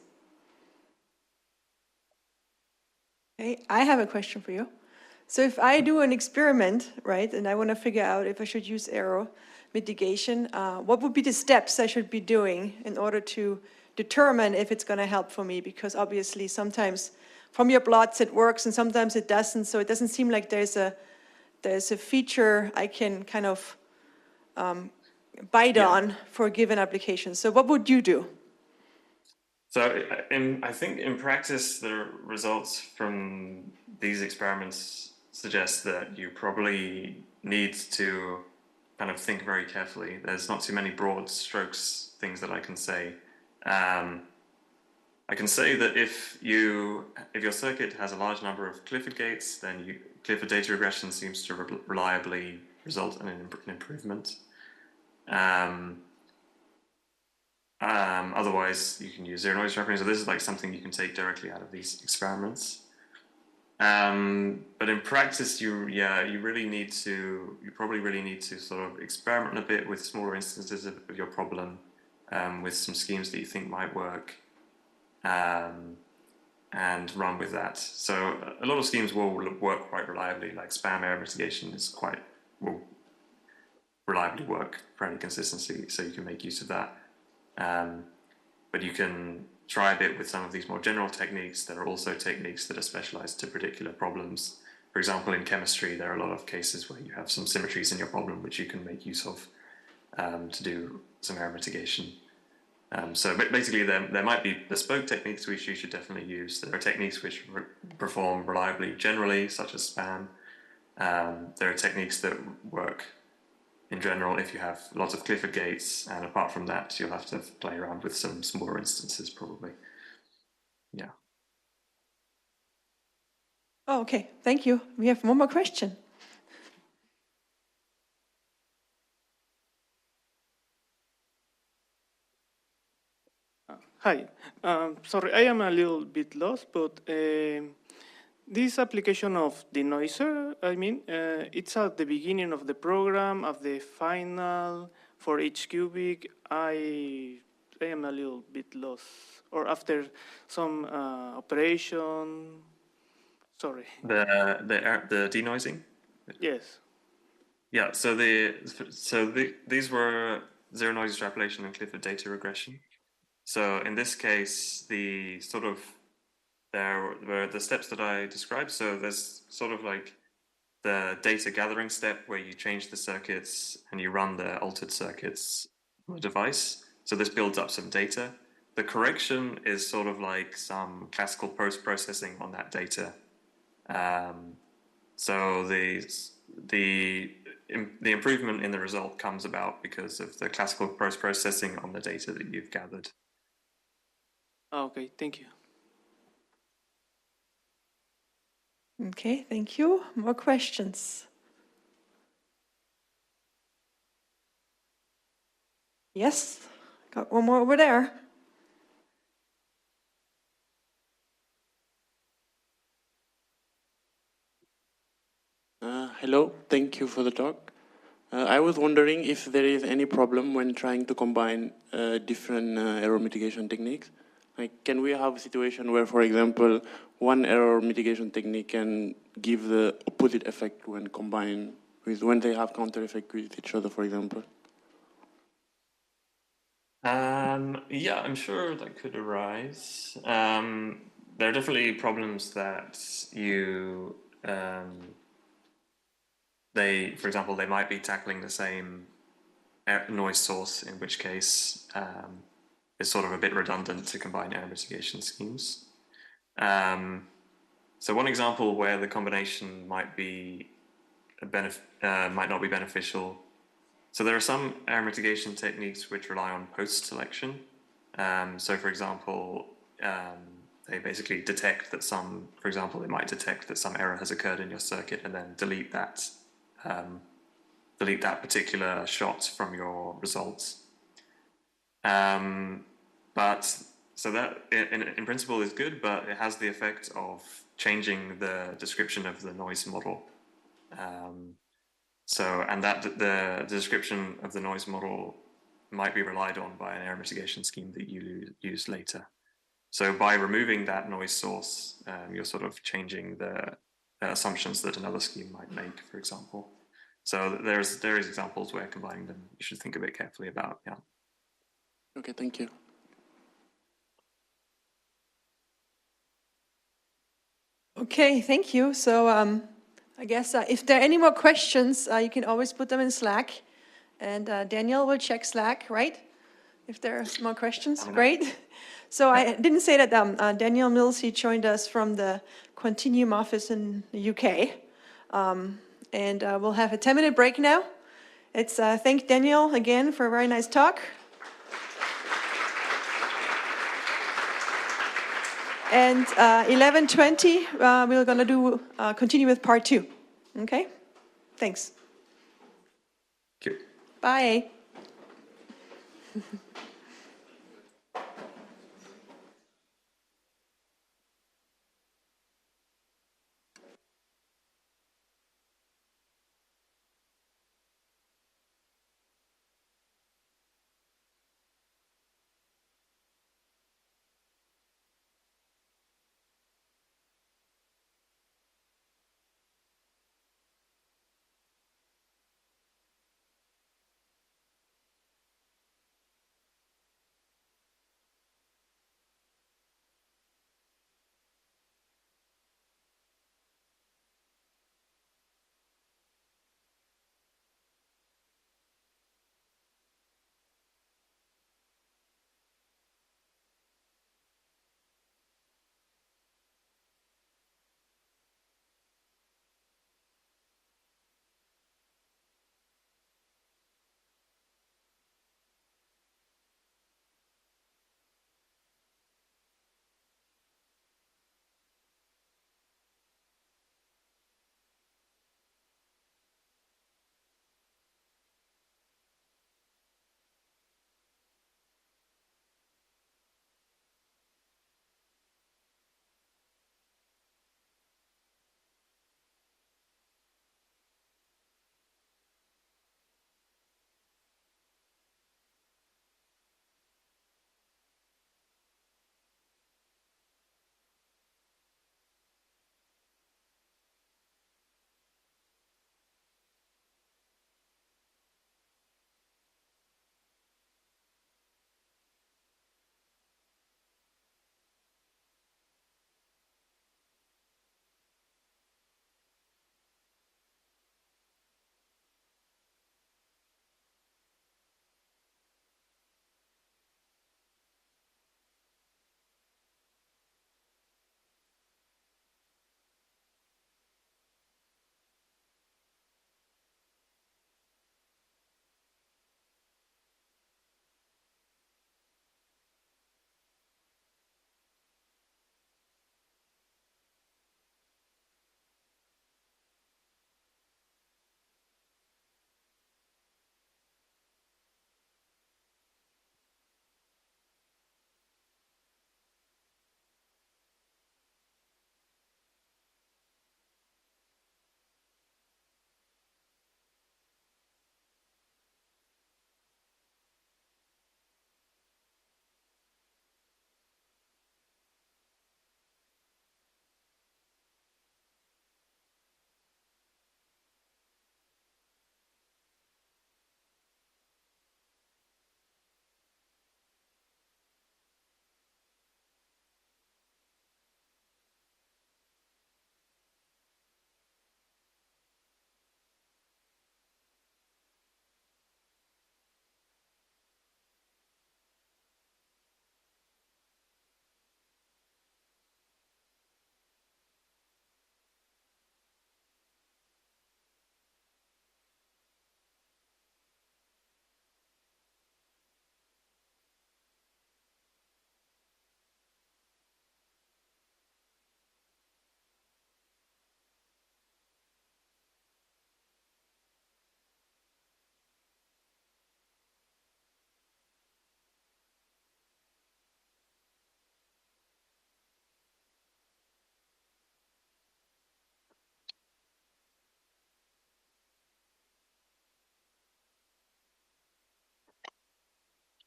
Okay, I have a question for you. So if I do an experiment, right, and I want to figure out if I should use error mitigation, what would be the steps I should be doing in order to determine if it's going to help for me? Because obviously sometimes from your plots it works and sometimes it doesn't. So it doesn't seem like there's a feature I can kind of bite on for a given application. So what would you do? So I think in practice, the results from these experiments suggest that you probably need to kind of think very carefully. There's not too many broad strokes things that I can say. I can say that if your circuit has a large number of Clifford gates, then Clifford data regression seems to reliably result in an improvement. Otherwise, you can use zero noise tracking. So this is like something you can take directly out of these experiments. But in practice, you probably need to sort of experiment a bit with smaller instances of your problem, with some schemes that you think might work, and run with that. So a lot of schemes will work quite reliably, like spam error mitigation will reliably work fairly consistently, so you can make use of that. But you can try a bit with some of these more general techniques that are also techniques that are specialized to particular problems. For example, in chemistry, there are a lot of cases where you have some symmetries in your problem which you can make use of to do some error mitigation. So basically, there might be bespoke techniques which you should definitely use. There are techniques which perform reliably generally, such as spam. There are techniques that work in general if you have lots of Clifford gates, and apart from that, you'll have to play around with some smaller instances probably. Yeah. Oh, okay, thank you. We have one more question. Hi, sorry, I am a little bit lost, but this application of denoiser, it's at the beginning of the program, of the final, for each cubic. I I am a little bit lost. Or after some operation. Sorry. The denoising. Yes. Yeah. So these were zero noise extrapolation and Clifford data regression. So in this case, there were the steps that I described. So there's sort of like the data gathering step where you change the circuits and you run the altered circuits on the device. So this builds up some data. The correction is sort of like some classical post-processing on that data. So the improvement in the result comes about because of the classical post-processing on the data that you've gathered. Okay, thank you. Okay, thank you. More questions? Yes, got one more over there. Hello, thank you for the talk. I was wondering if there is any problem when trying to combine different error mitigation techniques. Like, can we have a situation where, for example, one error mitigation technique can give the opposite effect when combined with when they have counter effect with each other, for example? Yeah, I'm sure that could arise. There are definitely problems that for example, they might be tackling the same noise source, in which case it's sort of a bit redundant to combine error mitigation schemes. So one example where the combination might not be beneficial. So there are some error mitigation techniques which rely on post-selection. So for example, they basically detect that for example, they might detect that some error has occurred in your circuit and then delete that particular shot from your results. So that in principle is good, but it has the effect of changing the description of the noise model. And that the description of the noise model might be relied on by an error mitigation scheme that you use later. So by removing that noise source, you're sort of changing the assumptions that another scheme might make, for example. So there is examples where combining them, you should think a bit carefully about, yeah. Okay, thank you. Okay, thank you. So I guess if there are any more questions, you can always put them in Slack. And Daniel will check Slack, right? If there are more questions, great. So I didn't say that Daniel Mills, he joined us from the Quantinuum office in the UK. And we'll have a 10-minute break now. It's thank Daniel again for a very nice talk. And 11:20, we're going to continue with part 2. Okay? Thanks. Thank you. Bye.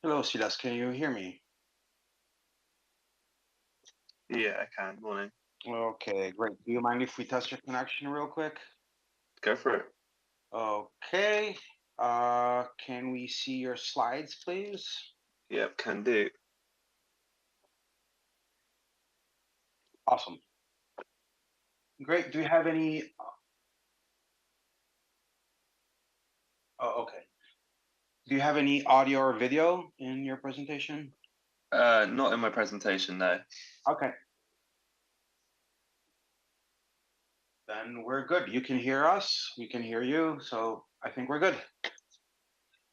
Hello, Silas. Can you hear me? Yeah, I can. Morning. Okay, great. Do you mind if we test your connection real quick? Go for it. Okay. Can we see your slides, please? Yep, can do. Awesome. Great. Do you have any? Oh, okay. Do you have any audio or video in your presentation? Not in my presentation, no. Okay. Then we're good. You can hear us. We can hear you. So I think we're good.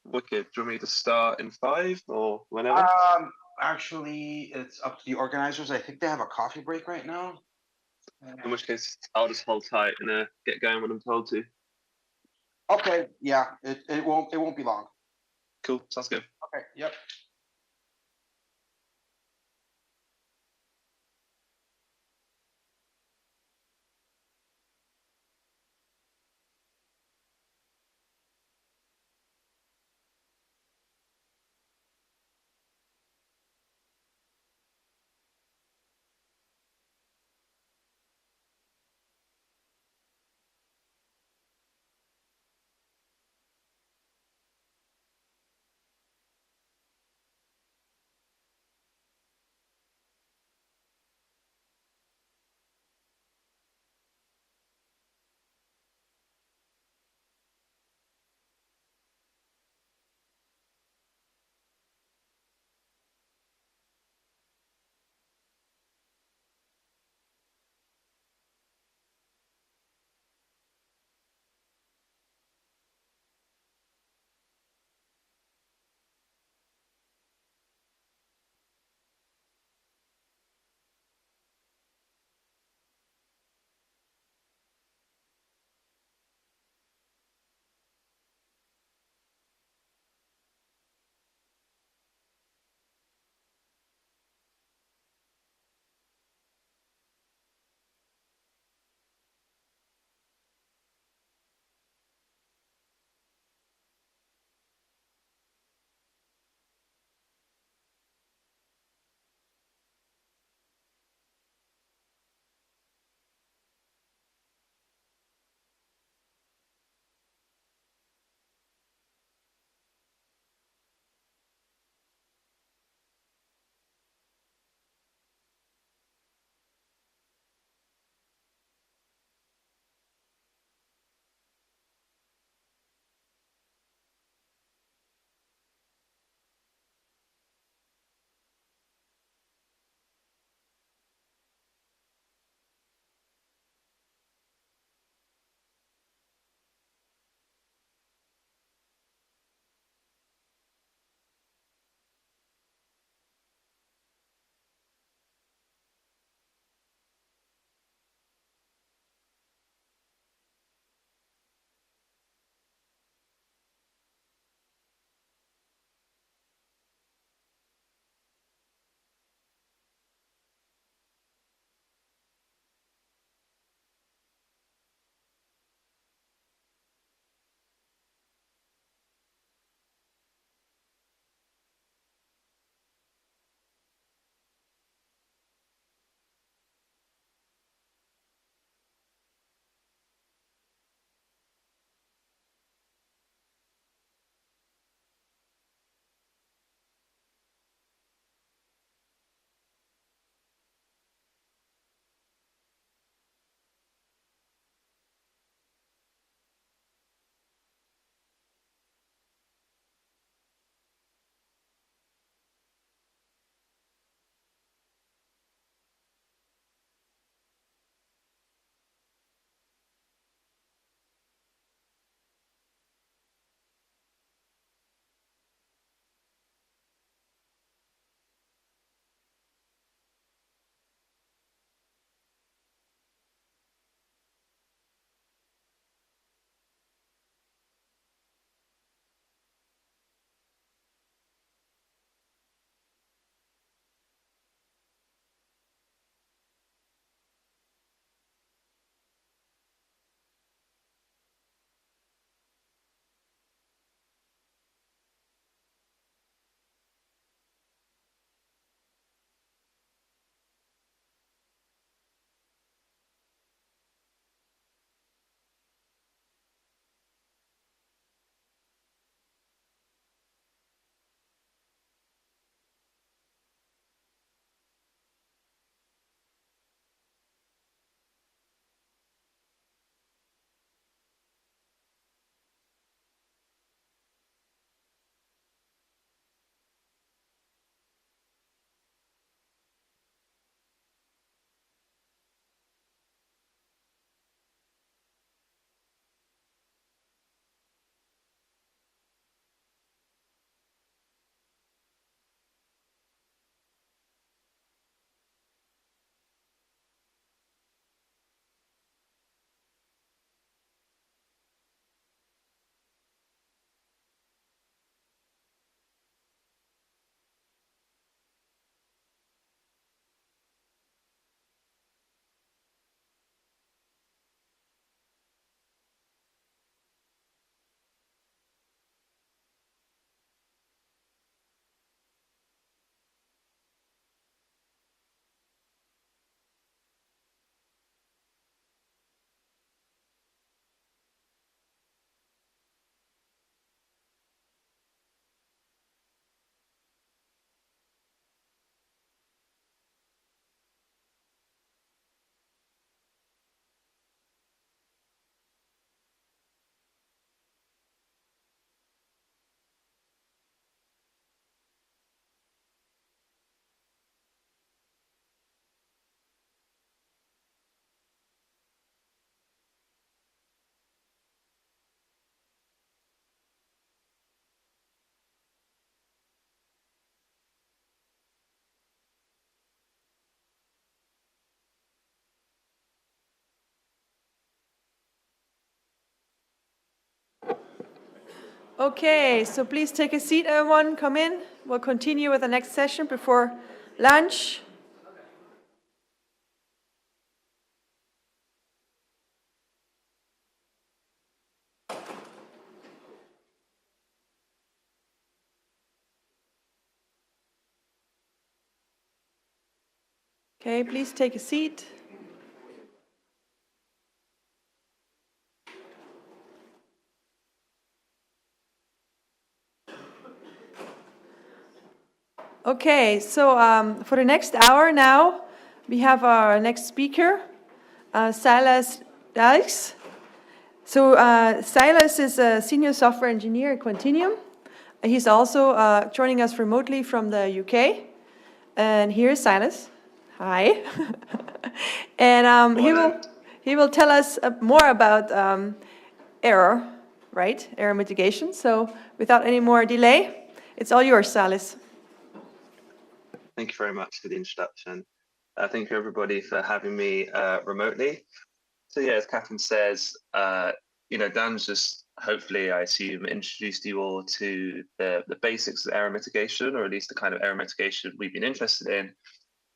Wicked. Do you want me to start in 5 or whenever? Actually, it's up to the organizers. I think they have a coffee break right now. In which case, I'll just hold tight and get going when I'm told to. Okay. Yeah. It won't be long. Cool. Sounds good. Okay. Yep. Okay, so please take a seat, everyone. Come in. We'll continue with the next session before lunch. Okay, please take a seat. Okay, so for the next hour now, we have our next speaker, Silas Dalks. So Silas is a senior software engineer at Quantinuum. He's also joining us remotely from the UK. And here's Silas. Hi. And he will tell us more about error, right? Error mitigation. So without any more delay, it's all yours, Silas. Thank you very much for the introduction. Thank you everybody for having me remotely. So yeah, as Catherine says, Dan's just hopefully, I assume, introduced you all to the basics of error mitigation, or at least the kind of error mitigation we've been interested in.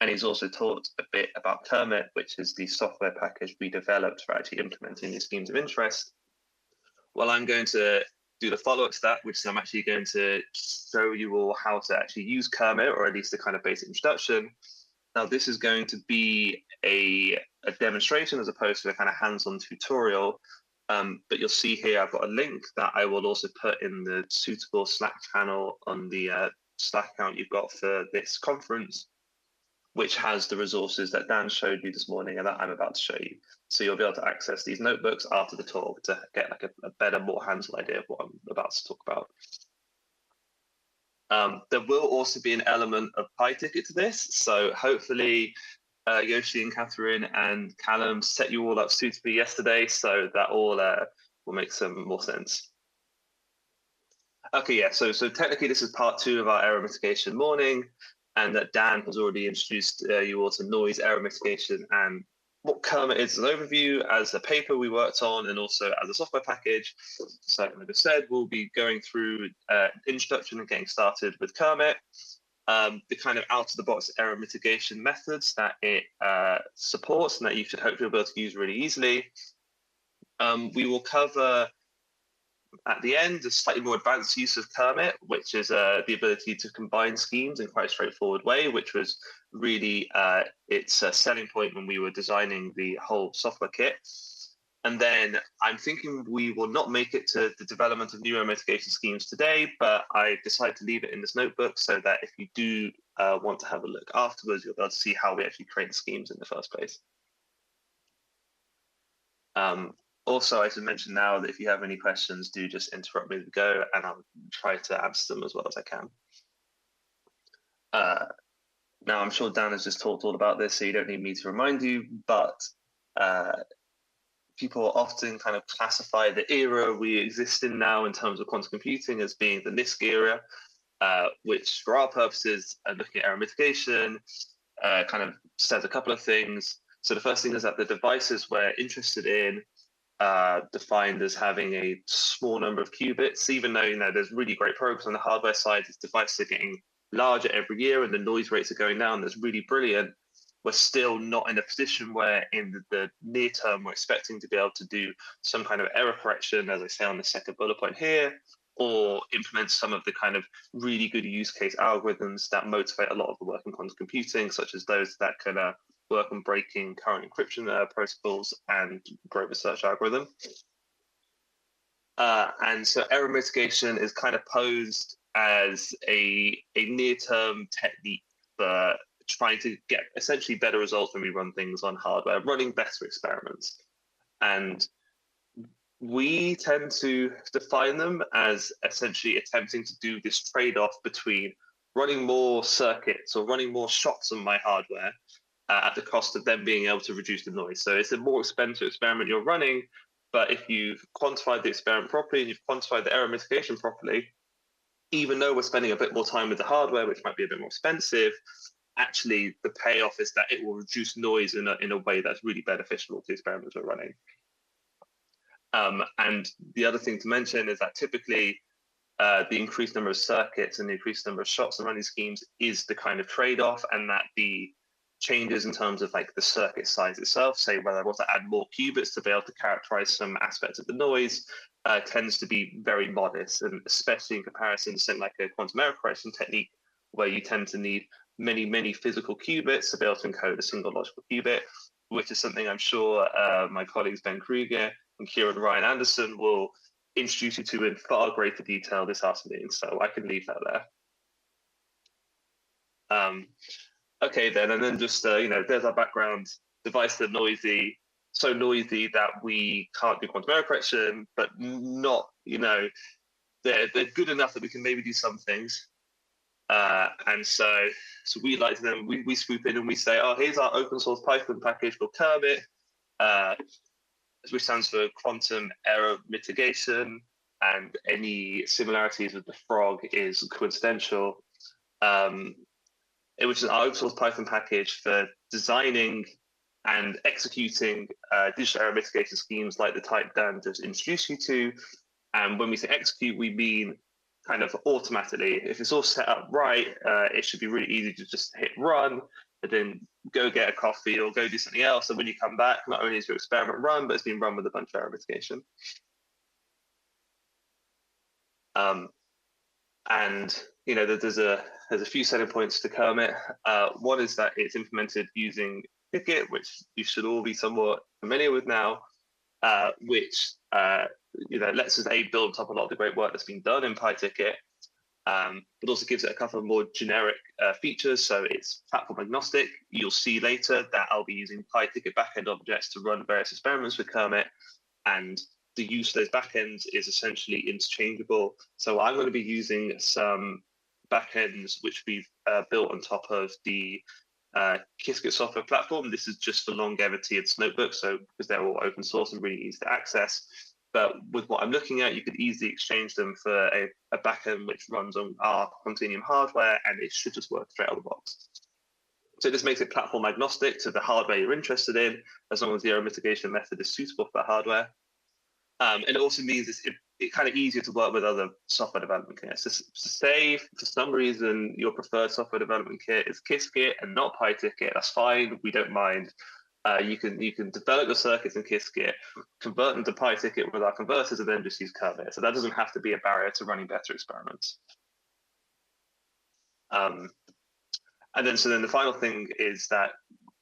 And he's also talked a bit about Kermit, which is the software package we developed for actually implementing these schemes of interest. Well, I'm going to do the follow-up to that, which is I'm actually going to show you all how to actually use Kermit, or at least the kind of basic introduction. Now, this is going to be a demonstration as opposed to a kind of hands-on tutorial. But you'll see here, I've got a link that I will also put in the suitable Slack channel on the Slack account you've got for this conference, which has the resources that Dan showed you this morning and that I'm about to show you. So you'll be able to access these notebooks after the talk to get like a better, more hands-on idea of what I'm about to talk about. There will also be an element of PyTicket to this. So hopefully Yoshi and Catherine and Callum set you all up suitably yesterday, so that all will make some more sense. Okay, yeah, so technically this is part 2 of our error mitigation morning, and that Dan has already introduced you all to noise error mitigation and what Kermit is as an overview, as a paper we worked on, and also as a software package. So like I said, we'll be going through introduction and getting started with Kermit, the kind of out-of-the-box error mitigation methods that it supports and that you should hopefully be able to use really easily. We will cover at the end a slightly more advanced use of Kermit, which is the ability to combine schemes in quite a straightforward way, which was really its selling point when we were designing the whole software kit. And then I'm thinking we will not make it to the development of new error mitigation schemes today, but I decided to leave it in this notebook so that if you do want to have a look afterwards, you'll be able to see how we actually create schemes in the first place. Also, I should mention now that if you have any questions, do just interrupt me as we go, and I'll try to answer them as well as I can. Now, I'm sure Dan has just talked all about this, so you don't need me to remind you, but people often kind of classify the era we exist in now in terms of quantum computing as being the NISQ era, which for our purposes, looking at error mitigation, kind of says a couple of things. So the first thing is that the devices we're interested in defined as having a small number of qubits, even though there's really great progress on the hardware side. These devices are getting larger every year and the noise rates are going down. That's really brilliant. We're still not in a position where in the near term we're expecting to be able to do some kind of error correction, as I say on the second bullet point here, or implement some of the kind of really good use case algorithms that motivate a lot of the work in quantum computing, such as those that can work on breaking current encryption protocols and Grover search algorithm. And so error mitigation is kind of posed as a near-term technique for trying to get essentially better results when we run things on hardware, running better experiments. And we tend to define them as essentially attempting to do this trade-off between running more circuits or running more shots on my hardware at the cost of them being able to reduce the noise. So it's a more expensive experiment you're running, but if you've quantified the experiment properly and you've quantified the error mitigation properly, even though we're spending a bit more time with the hardware, which might be a bit more expensive, actually the payoff is that it will reduce noise in a way that's really beneficial to the experiments we're running. And the other thing to mention is that typically the increased number of circuits and the increased number of shots and running schemes is the kind of trade-off, and that the changes in terms of like the circuit size itself, say whether I want to add more qubits to be able to characterize some aspects of the noise, tends to be very modest, and especially in comparison to something like a quantum error correction technique, where you tend to need many, many physical qubits to be able to encode a single logical qubit, which is something I'm sure my colleagues Ben Kruger and Kieran Ryan Anderson will introduce you to in far greater detail this afternoon, so I can leave that there. Okay then, and then just, there's our background. Devices are noisy, so noisy that we can't do quantum error correction, but not, they're good enough that we can maybe do some things. And so we like them, we swoop in and we say, oh, here's our open source Python package called Kermit, which stands for quantum error mitigation, and any similarities with the frog is coincidental. Which is our open source Python package for designing and executing digital error mitigation schemes like the type Dan just introduced you to. And when we say execute, we mean kind of automatically. If it's all set up right, it should be really easy to just hit run and then go get a coffee or go do something else. And when you come back, not only is your experiment run, but it's been run with a bunch of error mitigation. And there's a few selling points to Kermit. One is that it's implemented using Ticket, which you should all be somewhat familiar with now, which lets us build on top of a lot of the great work that's been done in PyTicket, but also gives it a couple of more generic features. So it's platform agnostic. You'll see later that I'll be using PyTicket backend objects to run various experiments with Kermit, and the use of those backends is essentially interchangeable. So I'm going to be using some backends which we've built on top of the Qiskit software platform. This is just for longevity and notebooks, so because they're all open source and really easy to access. But with what I'm looking at, you could easily exchange them for a backend which runs on our Quantinuum hardware, and it should just work straight out of the box. So this makes it platform agnostic to the hardware you're interested in, as long as the error mitigation method is suitable for that hardware. And it also means it's kind of easier to work with other software development kits. So say if for some reason your preferred software development kit is Qiskit and not PyTicket, that's fine. We don't mind. You can develop your circuits in Qiskit, convert them to PyTicket with our converters, and then just use Kermit. So that doesn't have to be a barrier to running better experiments. And then the final thing is that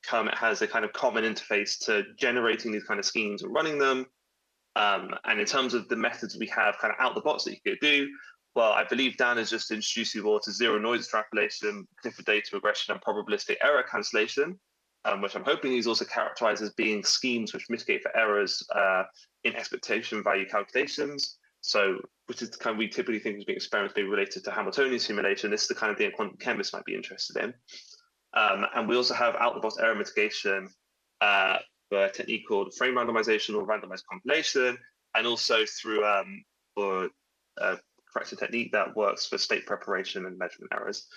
Kermit has a kind of common interface to generating these kind of schemes and running them. And in terms of the methods we have kind of out the box that you could do, well, I believe Dan has just introduced you all to zero noise extrapolation, Clifford data regression, and probabilistic error cancellation, which I'm hoping is also characterized as being schemes which mitigate for errors in expectation value calculations. So, which is the kind we typically think as being experiments being related to Hamiltonian simulation. This is the kind of thing a quantum chemist might be interested in. And we also have out the box error mitigation for a technique called frame randomization or randomized compilation, and also through for a correction technique that works for state preparation and measurement errors.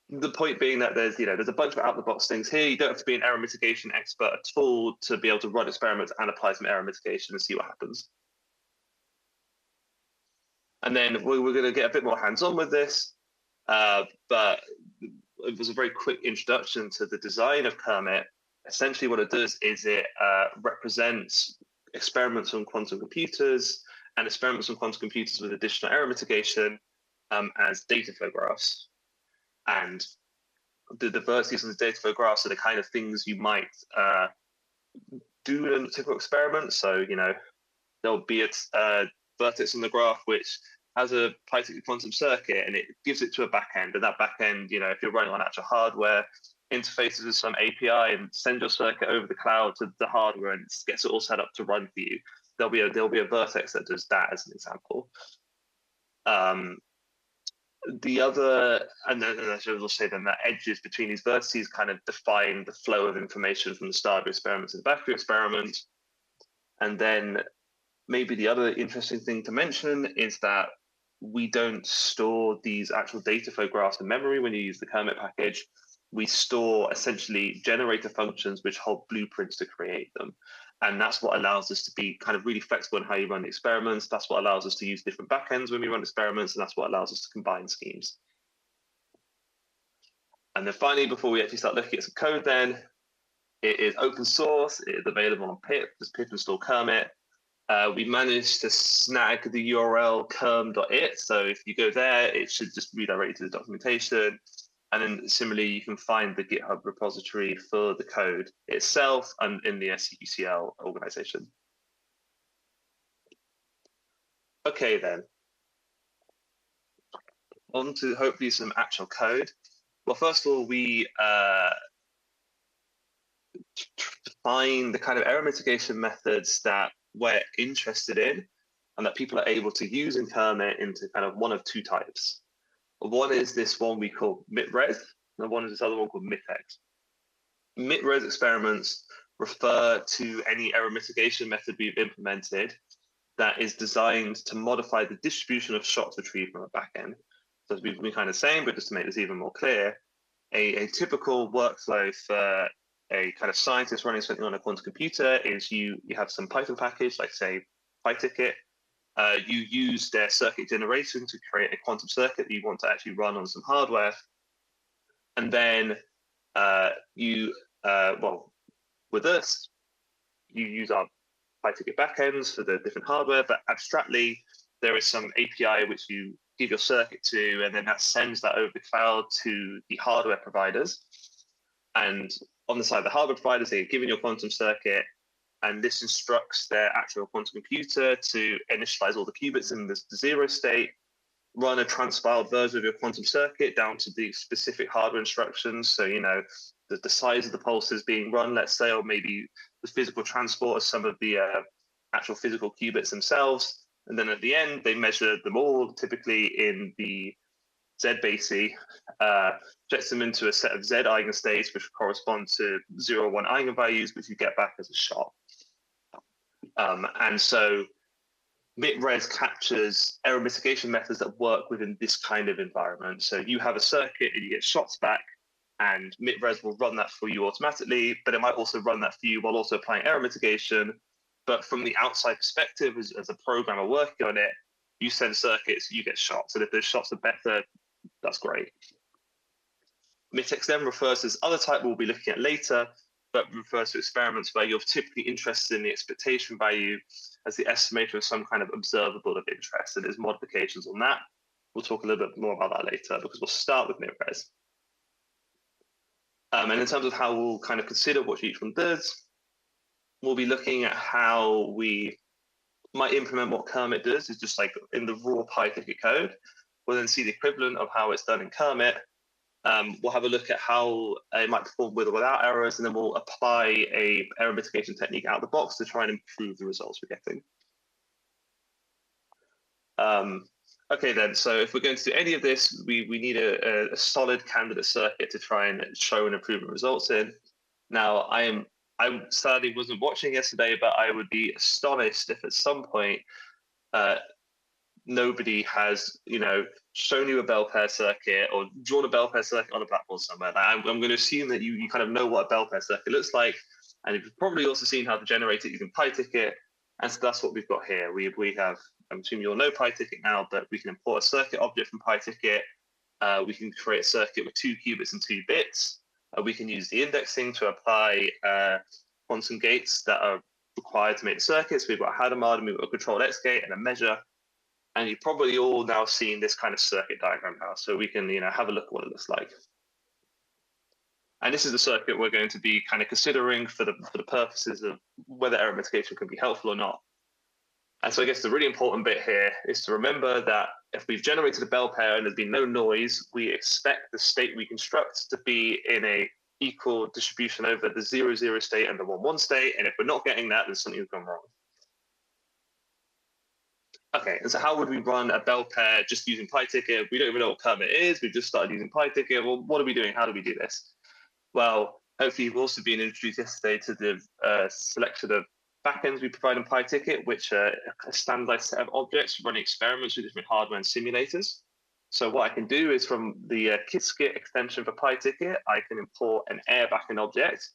The point being that there's a bunch of out the box things here. You don't have to be an error mitigation expert at all to be able to run experiments and apply some error mitigation and see what happens. And then we're going to get a bit more hands-on with this, but it was a very quick introduction to the design of Kermit. Essentially what it does is it represents experiments on quantum computers and experiments on quantum computers with additional error mitigation as data flow graphs. And the vertices of the data flow graphs are the kind of things you might do in a typical experiment. So, there'll be a vertex on the graph which has a PyTicket quantum circuit, and it gives it to a backend. And that backend, if you're running on actual hardware, interfaces with some API and send your circuit over the cloud to the hardware and gets it all set up to run for you. There'll be a vertex that does that as an example. The other, and then I should also say then that edges between these vertices kind of define the flow of information from the start of your experiment to the back of your experiment. And then maybe the other interesting thing to mention is that we don't store these actual data flow graphs in memory when you use the Kermit package. We store essentially generator functions which hold blueprints to create them. And that's what allows us to be kind of really flexible in how you run the experiments. That's what allows us to use different backends when we run experiments, and that's what allows us to combine schemes. And then finally, before we actually start looking at some code then, it is open source, it is available on pip, there's pip install Kermit. We managed to snag the URL kerm.it, so if you go there, it should just redirect you to the documentation. And then similarly, you can find the GitHub repository for the code itself and in the SCUCL organization. Okay, then. On to hopefully some actual code. Well, first of all, we define the kind of error mitigation methods that we're interested in and that people are able to use in Kermit into kind of one of two types. One is this one we call MITRES, and one is this other one called MITEX. MITRES experiments refer to any error mitigation method we've implemented that is designed to modify the distribution of shots retrieved from a backend. So as we've been kind of saying, but just to make this even more clear, a typical workflow for a kind of scientist running something on a quantum computer is you have some Python package, like say PyTicket. You use their circuit generation to create a quantum circuit that you want to actually run on some hardware. And then well, with us, you use our PyTicket backends for the different hardware, but abstractly, there is some API which you give your circuit to, and then that sends that over the cloud to the hardware providers. And on the side of the hardware providers, they're given your quantum circuit, and this instructs their actual quantum computer to initialize all the qubits in the zero state, run a transpiled version of your quantum circuit down to the specific hardware instructions. So, you know, the size of the pulses being run, let's say, or maybe the physical transport of some of the actual physical qubits themselves. And then at the end, they measure them all, typically in the Z-BASE, projects them into a set of Z eigenstates, which correspond to 0, 1 eigenvalues, which you get back as a shot. And so MITRES captures error mitigation methods that work within this kind of environment. So you have a circuit and you get shots back, and MITRES will run that for you automatically, but it might also run that for you while also applying error mitigation. But from the outside perspective, as a programmer working on it, you send circuits, you get shots. And if those shots are better, that's great. MITEX then refers to this other type we'll be looking at later, but refers to experiments where you're typically interested in the expectation value as the estimator of some kind of observable of interest, and there's modifications on that. We'll talk a little bit more about that later, because we'll start with MITRES. And in terms of how we'll kind of consider what each one does, we'll be looking at how we might implement what Kermit does, is just like in the raw PyTicket code. We'll then see the equivalent of how it's done in Kermit. We'll have a look at how it might perform with or without errors, and then we'll apply a error mitigation technique out of the box to try and improve the results we're getting. Okay then, so if we're going to do any of this, we need a solid candidate circuit to try and show and improve the results in. Now, I sadly wasn't watching yesterday, but I would be astonished if at some point nobody has, you know, shown you a bell pair circuit or drawn a bell pair circuit on a blackboard somewhere. I'm going to assume that you kind of know what a bell pair circuit looks like, and you've probably also seen how to generate it using PyTicket. And so that's what we've got here. We have, I'm assuming you all know PyTicket now, but we can import a circuit object from PyTicket. We can create a circuit with 2 qubits and 2 bits. We can use the indexing to apply quantum gates that are required to make the circuits. We've got a Hadamard, and we've got a controlled X gate and a measure. And you've probably all now seen this kind of circuit diagram now, so we can, you know, have a look at what it looks like. And this is the circuit we're going to be kind of considering for the purposes of whether error mitigation can be helpful or not. And so I guess the really important bit here is to remember that if we've generated a bell pair and there's been no noise, we expect the state we construct to be in a equal distribution over the 0, 0 state and the 1, 1 state. And if we're not getting that, then something's gone wrong. Okay, and so how would we run a bell pair just using PyTicket? We don't even know what Kermit is. We've just started using PyTicket. Well, what are we doing? How do we do this? Well, hopefully you've also been introduced yesterday to the selection of backends we provide in PyTicket, which are a standardized set of objects running experiments with different hardware and simulators. So what I can do is from the KitSkit extension for PyTicket, I can import an air backend object,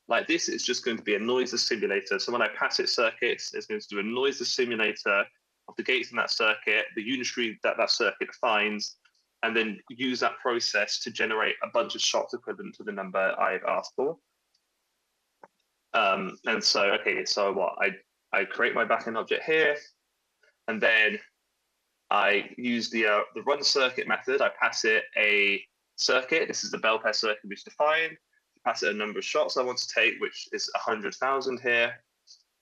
like this, it's just going to be a noiseless simulator. So when I pass it circuits, it's going to do a noiseless simulator of the gates in that circuit, the unitary that that circuit defines, and then use that process to generate a bunch of shots equivalent to the number I've asked for. And so, okay, so what? I create my backend object here, and then I use the run circuit method. I pass it a circuit. This is the bell pair circuit we've defined. Pass it a number of shots I want to take, which is 100,000 here.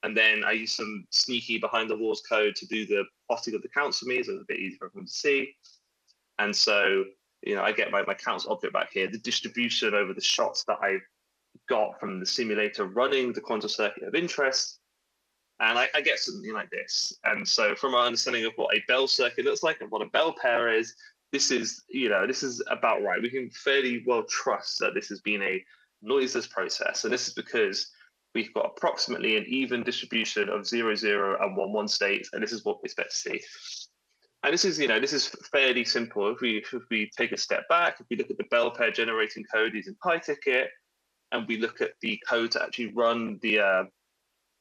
And then I use some sneaky behind the walls code to do the plotting of the counts for me, so it's a bit easier for everyone to see. And so, you know, I get my counts object back here, the distribution over the shots that I've got from the simulator running the quantum circuit of interest. And I get something like this. And so from our understanding of what a bell circuit looks like and what a bell pair is, this is, you know, this is about right. We can fairly well trust that this has been a noiseless process. And this is because we've got approximately an even distribution of 0, 0, and 1, 1 states. And this is what we expect to see. And this is, you know, this is fairly simple. If we take a step back, if we look at the bell pair generating code using PyTicket, and we look at the code to actually run the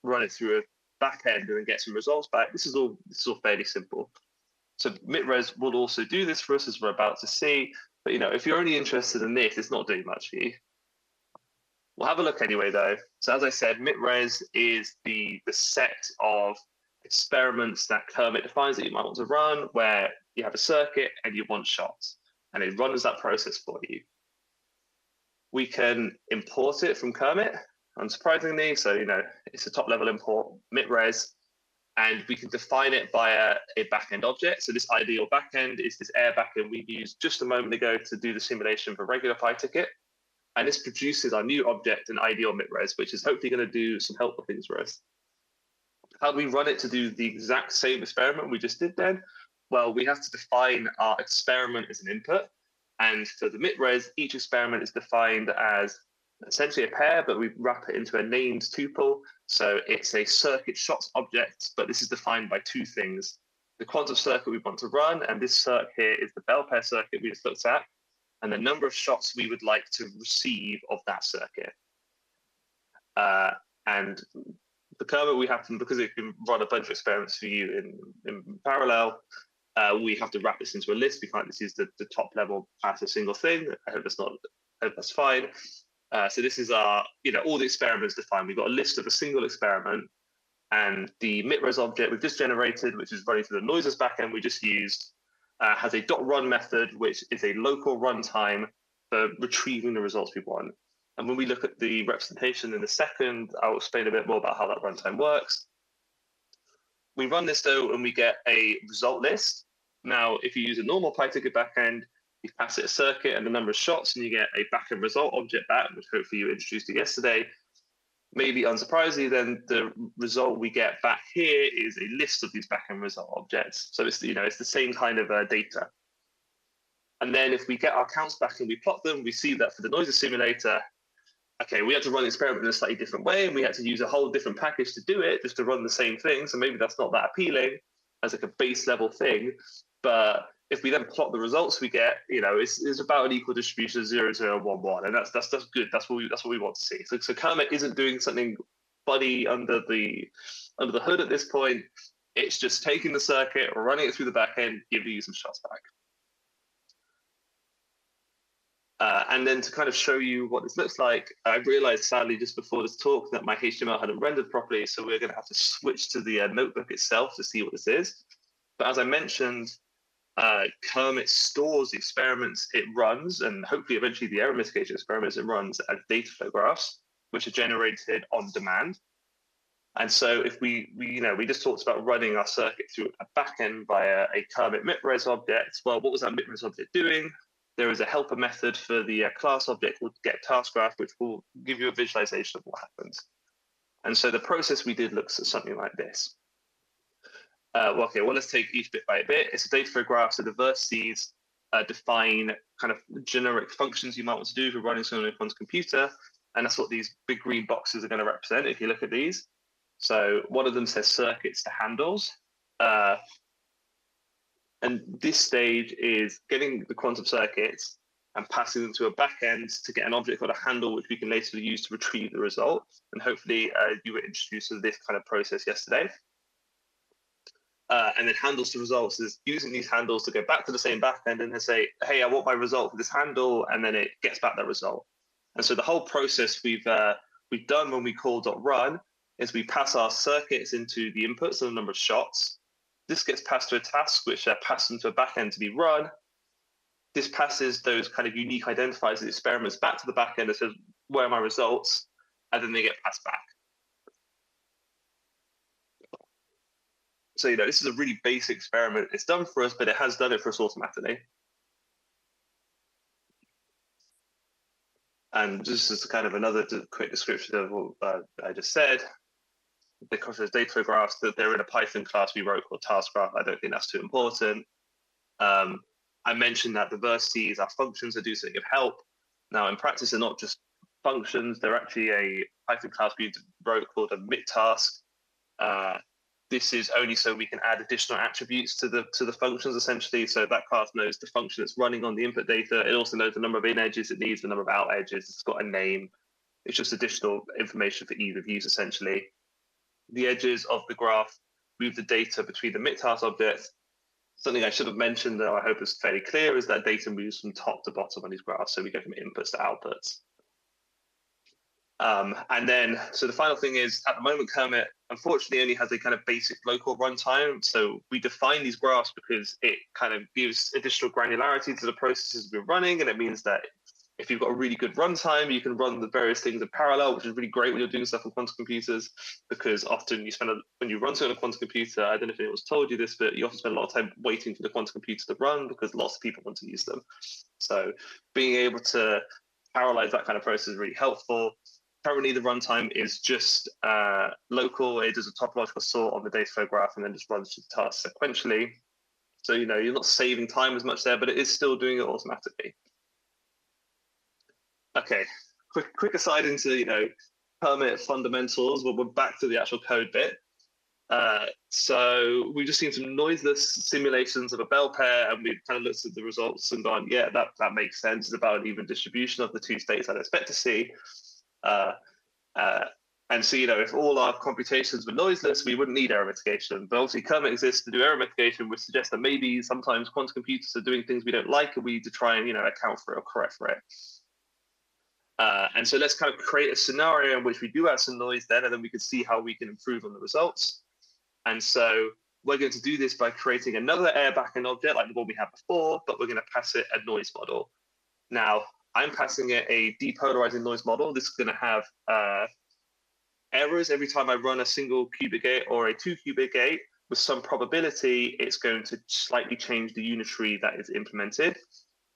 run it through a backend and get some results back, this is all fairly simple. So MITRES will also do this for us, as we're about to see. But you know, if you're only interested in this, it's not doing much for you. We'll have a look anyway, though. So as I said, MITRES is the set of experiments that Kermit defines that you might want to run, where you have a circuit and you want shots, and it runs that process for you. We can import it from Kermit, unsurprisingly. So, you know, it's a top level import, MITRES, and we can define it via a backend object. So this ideal backend is this air backend we used just a moment ago to do the simulation for regular PyTicket. And this produces our new object, an ideal MITRES, which is hopefully going to do some helpful things for us. How do we run it to do the exact same experiment we just did then? Well, we have to define our experiment as an input. And for the MITRES, each experiment is defined as essentially a pair, but we wrap it into a named tuple. So it's a circuit shots object, but this is defined by two things: the quantum circuit we want to run, and this circuit here is the bell pair circuit we just looked at, and the number of shots we would like to receive of that circuit. And the Kermit we have to, because it can run a bunch of experiments for you in parallel, we have to wrap this into a list. We can't just use the top level as a single thing. I hope that's fine. So this is our, you know, all the experiments defined. We've got a list of a single experiment, and the MITRES object we've just generated, which is running through the noiseless backend we just used, has a .run method, which is a local runtime for retrieving the results we want. And when we look at the representation in a second, I'll explain a bit more about how that runtime works. We run this though, and we get a result list. Now, if you use a normal PyTicket backend, you pass it a circuit and the number of shots, and you get a backend result object back, which hopefully you introduced to yesterday. Maybe unsurprisingly, then the result we get back here is a list of these backend result objects. So it's, you know, it's the same kind of data. And then if we get our counts back and we plot them, we see that for the noisy simulator, okay, we had to run the experiment in a slightly different way, and we had to use a whole different package to do it, just to run the same thing. So maybe that's not that appealing as like a base level thing. But if we then plot the results we get, you know, it's about an equal distribution of 0, 0, 1, 1, and that's good. That's what we want to see. So Kermit isn't doing something funny under the hood at this point. It's just taking the circuit, running it through the back end, giving you some shots back. And then to kind of show you what this looks like, I realized sadly just before this talk that my HTML hadn't rendered properly, so we're going to have to switch to the notebook itself to see what this is. But as I mentioned, Kermit stores the experiments it runs, and hopefully eventually the error mitigation experiments it runs as data flow graphs, which are generated on demand. And so if we just talked about running our circuit through a backend via a Kermit MITRES object. Well, what was that MITRES object doing? There is a helper method for the class object called getTaskGraph, which will give you a visualization of what happens. And so the process we did looks at something like this. Okay, well, let's take each bit by bit. It's a data flow graph, so the vertices define kind of generic functions you might want to do if you're running something on one's computer. And that's what these big green boxes are going to represent if you look at these. So one of them says circuits to handles. And this stage is getting the quantum circuits and passing them to a backend to get an object called a handle, which we can later use to retrieve the result. And hopefully you were introduced to this kind of process yesterday. And then handles to results is using these handles to go back to the same backend and then say, hey, I want my result for this handle, and then it gets back that result. And so the whole process we've done when we call .run is we pass our circuits into the inputs, so the number of shots. This gets passed to a task, which passes into a backend to be run. This passes those kind of unique identifiers of the experiments back to the backend that says, where are my results? And then they get passed back. So, this is a really basic experiment. It's done for us, but it has done it for us automatically. And just as kind of another quick description of what I just said, because there's data graphs that they're in a Python class we wrote called task graph. I don't think that's too important. I mentioned that diversity is our functions that do something of help. Now, in practice, they're not just functions. They're actually a Python class we wrote called a MIT task. This is only so we can add additional attributes to the functions, essentially. So that class knows the function that's running on the input data. It also knows the number of in edges it needs, the number of out edges. It's got a name. It's just additional information for ease of use, essentially. The edges of the graph move the data between the MIT task objects. Something I should have mentioned, though I hope is fairly clear, is that data moves from top to bottom on these graphs. So we go from inputs to outputs. And then, so the final thing is, at the moment, Kermit unfortunately only has a kind of basic local runtime. So we define these graphs because it kind of gives additional granularity to the processes we're running. And it means that if you've got a really good runtime, you can run the various things in parallel, which is really great when you're doing stuff on quantum computers, because often you spend, when you run something on a quantum computer, I don't know if anyone's told you this, but you often spend a lot of time waiting for the quantum computer to run because lots of people want to use them. So being able to parallelize that kind of process is really helpful. Currently, the runtime is just local. It does a topological sort on the data flow graph and then just runs the tasks sequentially. So, you're not saving time as much there, but it is still doing it automatically. Okay, quick aside into, Permit fundamentals. We're back to the actual code bit. So we've just seen some noiseless simulations of a bell pair, and we've kind of looked at the results and gone, yeah, that makes sense. It's about an even distribution of the two states I'd expect to see. And so, if all our computations were noiseless, we wouldn't need error mitigation. But obviously, Kermit exists to do error mitigation, which suggests that maybe sometimes quantum computers are doing things we don't like, and we need to try and, account for it or correct for it. And so let's kind of create a scenario in which we do add some noise then, and then we can see how we can improve on the results. And so we're going to do this by creating another air backend object like the one we had before, but we're going to pass it a noise model. Now, I'm passing it a depolarizing noise model. This is going to have errors every time I run a single qubit gate or a 2-qubit gate. With some probability, it's going to slightly change the unitary that is implemented.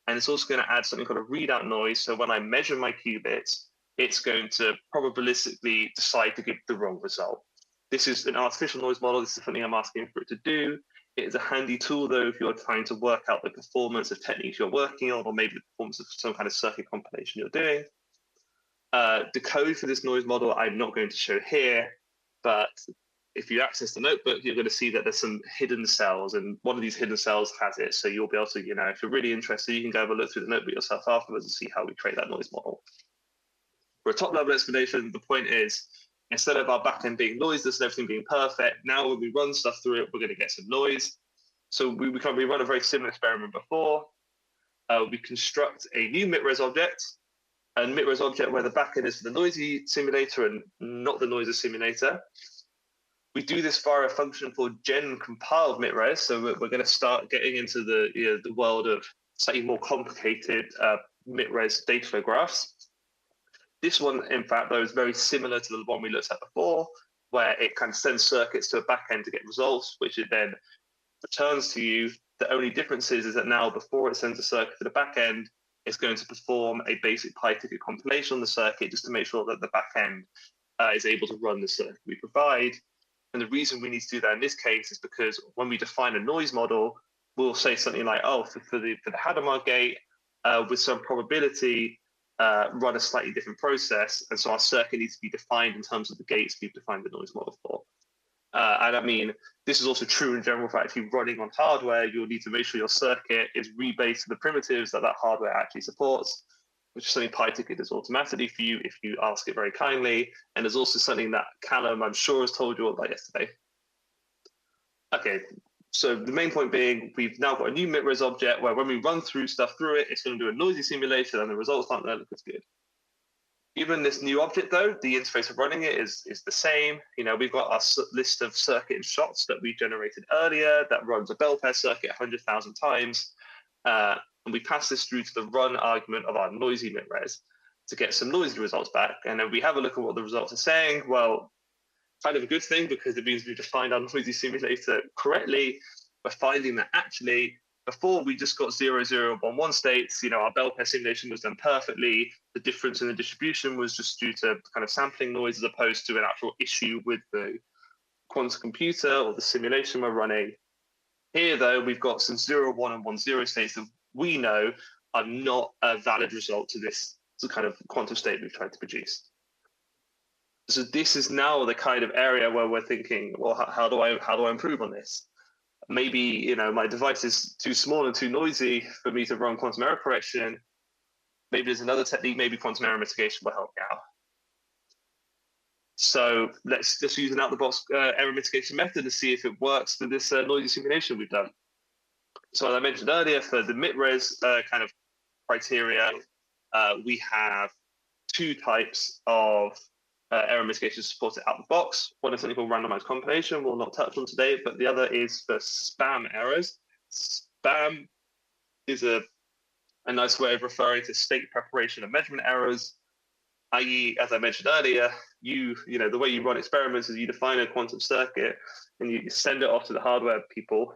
And it's also going to add something called a readout noise. So when I measure my qubits, it's going to probabilistically decide to give the wrong result. This is an artificial noise model. This is something I'm asking for it to do. It is a handy tool, though, if you're trying to work out the performance of techniques you're working on, or maybe the performance of some kind of circuit compilation you're doing. The code for this noise model I'm not going to show here, but if you access the notebook, you're going to see that there's some hidden cells, and one of these hidden cells has it. So you'll be able to, if you're really interested, you can go have a look through the notebook yourself afterwards and see how we create that noise model. For a top-level explanation, the point is, instead of our backend being noiseless and everything being perfect, now when we run stuff through it, we're going to get some noise. So we run a very similar experiment before. We construct a new MITRES object, a MITRES object where the backend is for the noisy simulator and not the noisy simulator. We do this via a function called gen compiled MITRES. So we're going to start getting into the world of slightly more complicated MITRES data flow graphs. This one, in fact, though, is very similar to the one we looked at before, where it kind of sends circuits to a backend to get results, which it then returns to you. The only difference is that now, before it sends a circuit to the backend, it's going to perform a basic Python compilation on the circuit just to make sure that the backend is able to run the circuit we provide. And the reason we need to do that in this case is because when we define a noise model, we'll say something like, oh, for the Hadamard gate, with some probability, run a slightly different process. And so our circuit needs to be defined in terms of the gates we've defined the noise model for. And I mean, this is also true in general for actually running on hardware. You'll need to make sure your circuit is rebased to the primitives that that hardware actually supports, which is something PyTicket does automatically for you if you ask it very kindly. And there's also something that Callum, I'm sure, has told you all about yesterday. Okay, so the main point being, we've now got a new MITRES object where when we run through stuff through it, it's going to do a noisy simulation and the results aren't going to look as good. Given this new object, though, the interface of running it is the same. You know, we've got our list of circuit and shots that we generated earlier that runs a bell pair circuit 100,000 times. And we pass this through to the run argument of our noisy MITRES to get some noisy results back. And then we have a look at what the results are saying. Well, kind of a good thing because it means we defined our noisy simulator correctly. We're finding that actually, before we just got 0, 0, 1, 1 states, you know, our bell pair simulation was done perfectly. The difference in the distribution was just due to kind of sampling noise as opposed to an actual issue with the quantum computer or the simulation we're running. Here, though, we've got some 0, 1, and 1, 0 states that we know are not a valid result to this kind of quantum state we've tried to produce. So this is now the kind of area where we're thinking, well, how do I improve on this? Maybe, you know, my device is too small and too noisy for me to run quantum error correction. Maybe there's another technique, maybe quantum error mitigation will help me out. So let's just use an out-the-box error mitigation method to see if it works for this noisy simulation we've done. So as I mentioned earlier, for the MITRES kind of criteria, we have two types of error mitigation supported out the box. One is something called randomized compilation, we'll not touch on today, but the other is for spam errors. Spam is a nice way of referring to state preparation and measurement errors, i.e., as I mentioned earlier, you know, the way you run experiments is you define a quantum circuit and you send it off to the hardware people.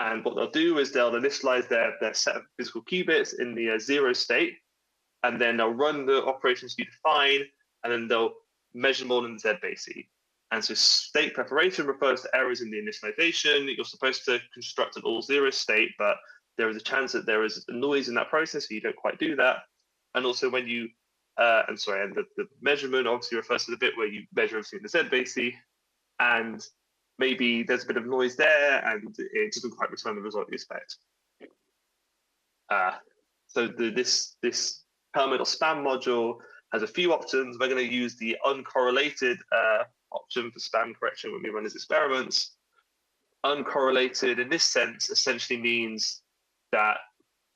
And what they'll do is they'll initialize their set of physical qubits in the 0 state, and then they'll run the operations you define, and then they'll measure more than Z-base. And so state preparation refers to errors in the initialization. You're supposed to construct an all-0 state, but there is a chance that there is a noise in that process, so you don't quite do that. And also when you, and the measurement obviously refers to the bit where you measure everything in the Z-base, and maybe there's a bit of noise there, and it doesn't quite return the result you expect. So this permit or spam module has a few options. We're going to use the uncorrelated option for spam correction when we run these experiments. Uncorrelated in this sense essentially means that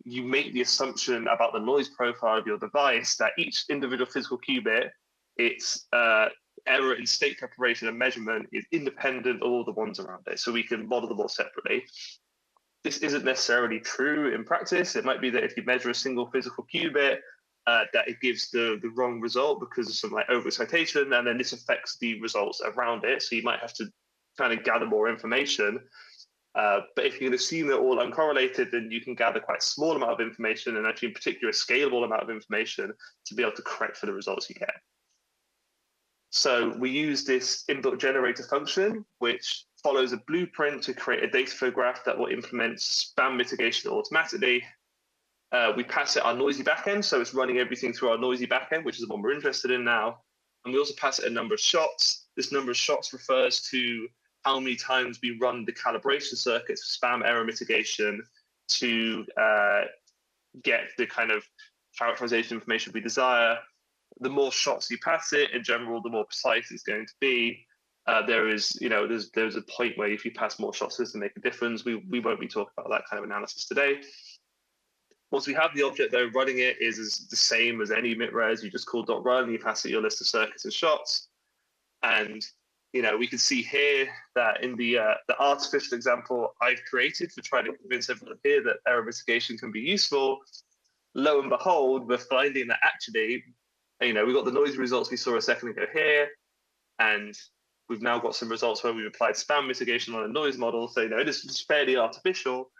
you make the assumption about the noise profile of your device that each individual physical qubit, its error in state preparation and measurement is independent of all the ones around it. So we can model them all separately. This isn't necessarily true in practice. It might be that if you measure a single physical qubit, that it gives the wrong result because of some like overexcitation, and then this affects the results around it. So you might have to kind of gather more information. But if you can assume they're all uncorrelated, then you can gather quite a small amount of information, and actually in particular a scalable amount of information to be able to correct for the results you get. So we use this inbuilt generator function, which follows a blueprint to create a data flow graph that will implement spam mitigation automatically. We pass it our noisy backend, so it's running everything through our noisy backend, which is the one we're interested in now. And we also pass it a number of shots. This number of shots refers to how many times we run the calibration circuits for spam error mitigation to get the kind of characterization information we desire. The more shots you pass it, in general, the more precise it's going to be. There's a point where if you pass more shots, it doesn't make a difference. We won't be talking about that kind of analysis today. Once we have the object, though, running it is the same as any MITRES. You just call .run, and you pass it your list of circuits and shots. And we can see here that in the artificial example I've created for trying to convince everyone here that error mitigation can be useful, lo and behold, we're finding that actually, we've got the noisy results we saw a second ago here, and we've now got some results where we've applied spam mitigation on a noise model. So it is fairly artificial,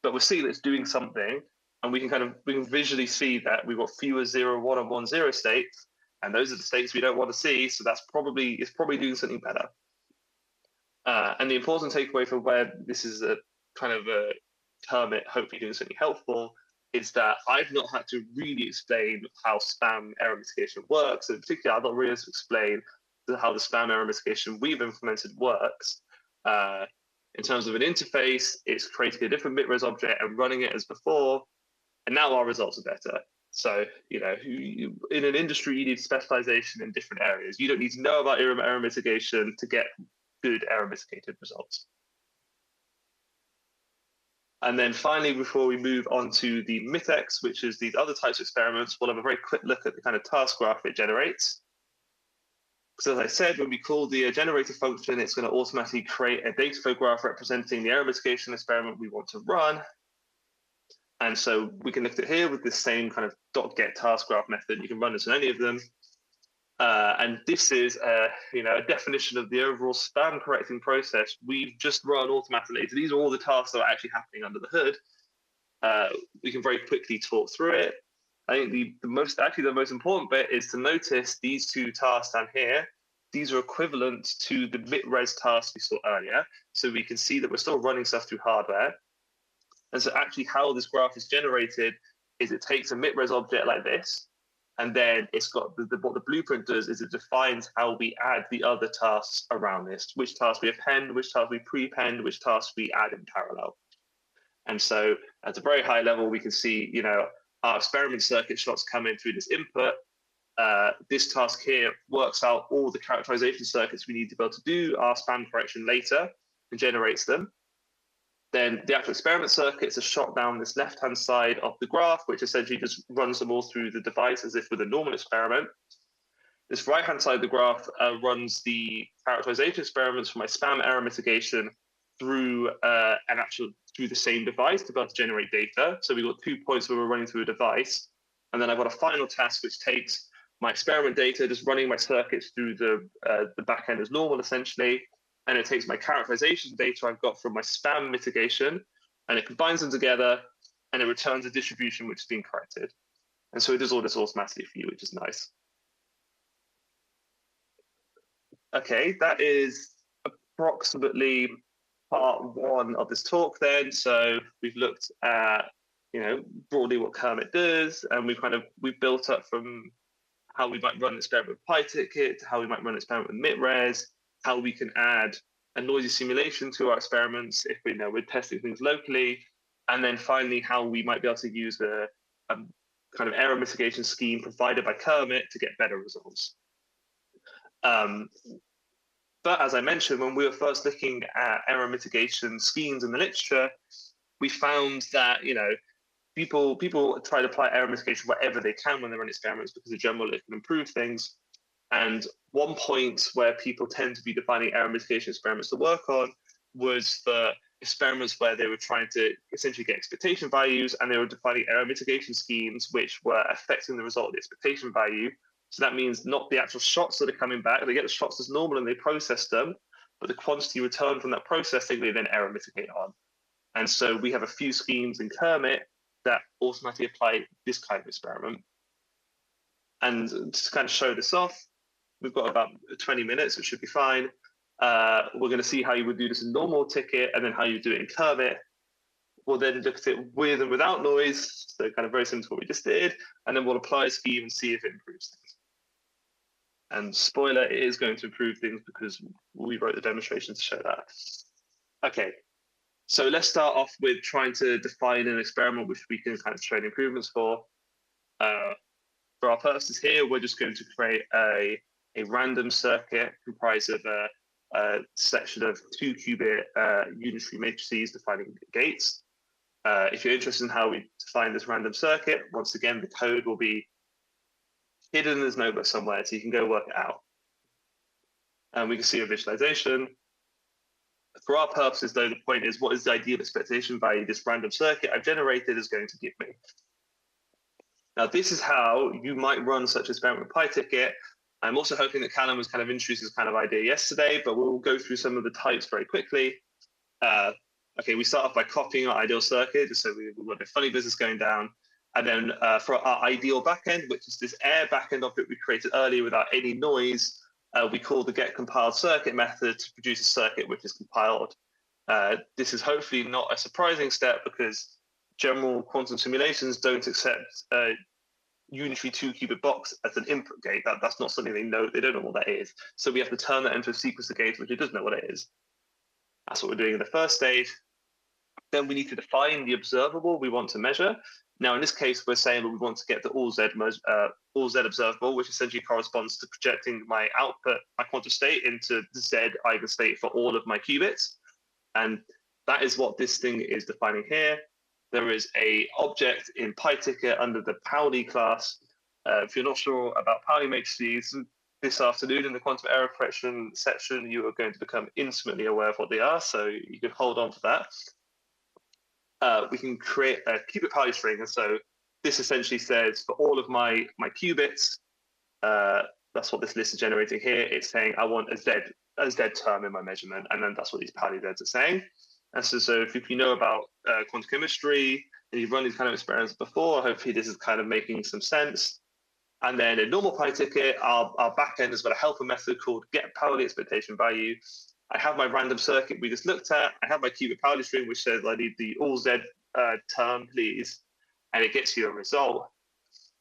but we're seeing it's doing something. And we can visually see that we've got fewer 0, 1, and 1, 0 states, and those are the states we don't want to see. So it's probably doing something better. And the important takeaway for where this is a kind of a term it hopefully doing something helpful is that I've not had to really explain how spam error mitigation works. And in particular, I've not really had to explain how the spam error mitigation we've implemented works. In terms of an interface, it's creating a different bitres object and running it as before, and now our results are better. So, you know, in an industry, you need specialization in different areas. You don't need to know about error mitigation to get good error mitigated results. And then finally, before we move on to the MITEX, which is these other types of experiments, we'll have a very quick look at the kind of task graph it generates. So as I said, when we call the generator function, it's going to automatically create a data flow graph representing the error mitigation experiment we want to run. And so we can look at it here with this same kind of .get task graph method. You can run this on any of them. And this is a definition of the overall spam correcting process we've just run automatically. So these are all the tasks that are actually happening under the hood. We can very quickly talk through it. I think the most important bit is to notice these two tasks down here. These are equivalent to the MITRES tasks we saw earlier. So we can see that we're still running stuff through hardware. And so actually how this graph is generated is it takes a MITRES object like this, and then it's got what the blueprint does is it defines how we add the other tasks around this, which tasks we append, which tasks we prepend, which tasks we add in parallel. And so at a very high level, we can see, our experiment circuit shots come in through this input. This task here works out all the characterization circuits we need to be able to do our spam correction later and generates them. Then the actual experiment circuits are shot down this left-hand side of the graph, which essentially just runs them all through the device as if with a normal experiment. This right-hand side of the graph runs the characterization experiments for my spam error mitigation through through the same device to be able to generate data. So we've got 2 points where we're running through a device. And then I've got a final task which takes my experiment data, just running my circuits through the back end as normal, essentially. And it takes my characterization data I've got from my spam mitigation, and it combines them together, and it returns a distribution which has been corrected. And so it does all this automatically for you, which is nice. Okay, that is approximately part one of this talk then. So we've looked at, broadly what Kermit does, and we've built up from how we might run an experiment with PyTicket to how we might run an experiment with MITRES, how we can add a noisy simulation to our experiments if we're testing things locally, and then finally how we might be able to use a kind of error mitigation scheme provided by Kermit to get better results. But as I mentioned, when we were first looking at error mitigation schemes in the literature, we found that people try to apply error mitigation wherever they can when they run experiments because in general it can improve things. And one point where people tend to be defining error mitigation experiments to work on was for experiments where they were trying to essentially get expectation values, and they were defining error mitigation schemes which were affecting the result of the expectation value. So that means not the actual shots that are coming back. They get the shots as normal and they process them, but the quantity returned from that processing they then error mitigate on. And so we have a few schemes in Kermit that automatically apply this kind of experiment. And to kind of show this off, we've got about 20 minutes, which should be fine. We're going to see how you would do this in normal ticket and then how you do it in Kermit. We'll then look at it with and without noise, so kind of very similar to what we just did, and then we'll apply a scheme and see if it improves things. And spoiler, it is going to improve things because we wrote the demonstration to show that. Okay, so let's start off with trying to define an experiment which we can kind of train improvements for. For our purposes here, we're just going to create a random circuit comprised of a section of 2-qubit unitary matrices defining gates. If you're interested in how we define this random circuit, once again, the code will be hidden in this notebook somewhere, so you can go work it out. And we can see a visualization. For our purposes, though, the point is, what is the ideal expectation value this random circuit I've generated is going to give me? Now, this is how you might run such an experiment with PyTicket. I'm also hoping that Callum was kind of introduced this kind of idea yesterday, but we'll go through some of the types very quickly. Okay, we start off by copying our ideal circuit, just so we've got a funny business going down. And then for our ideal backend, which is this air backend object we created earlier without any noise, we call the getCompiledCircuit method to produce a circuit which is compiled. This is hopefully not a surprising step because general quantum simulations don't accept unitary 2-qubit box as an input gate. That's not something they know. They don't know what that is. So we have to turn that into a sequence of gates, which it doesn't know what it is. That's what we're doing in the first stage. Then we need to define the observable we want to measure. Now, in this case, we're saying that we want to get the all Z observable, which essentially corresponds to projecting my output, my quantum state, into the Z eigenstate for all of my qubits. And that is what this thing is defining here. There is a object in PyTicket under the Pauli class. If you're not sure about Pauli matrices, this afternoon in the quantum error correction section, you are going to become intimately aware of what they are, so you can hold on to that. We can create a qubit Pauli string, and so this essentially says for all of my qubits, that's what this list is generating here. It's saying I want a Z term in my measurement, and then that's what these Pauli Zs are saying. And so if you know about quantum chemistry and you've run these kind of experiments before, hopefully this is kind of making some sense. And then in normal PyTicket, our backend has got a helper method called get Pauli expectation value. I have my random circuit we just looked at. I have my qubit Pauli string, which says I need the all Z term, please, and it gets you a result.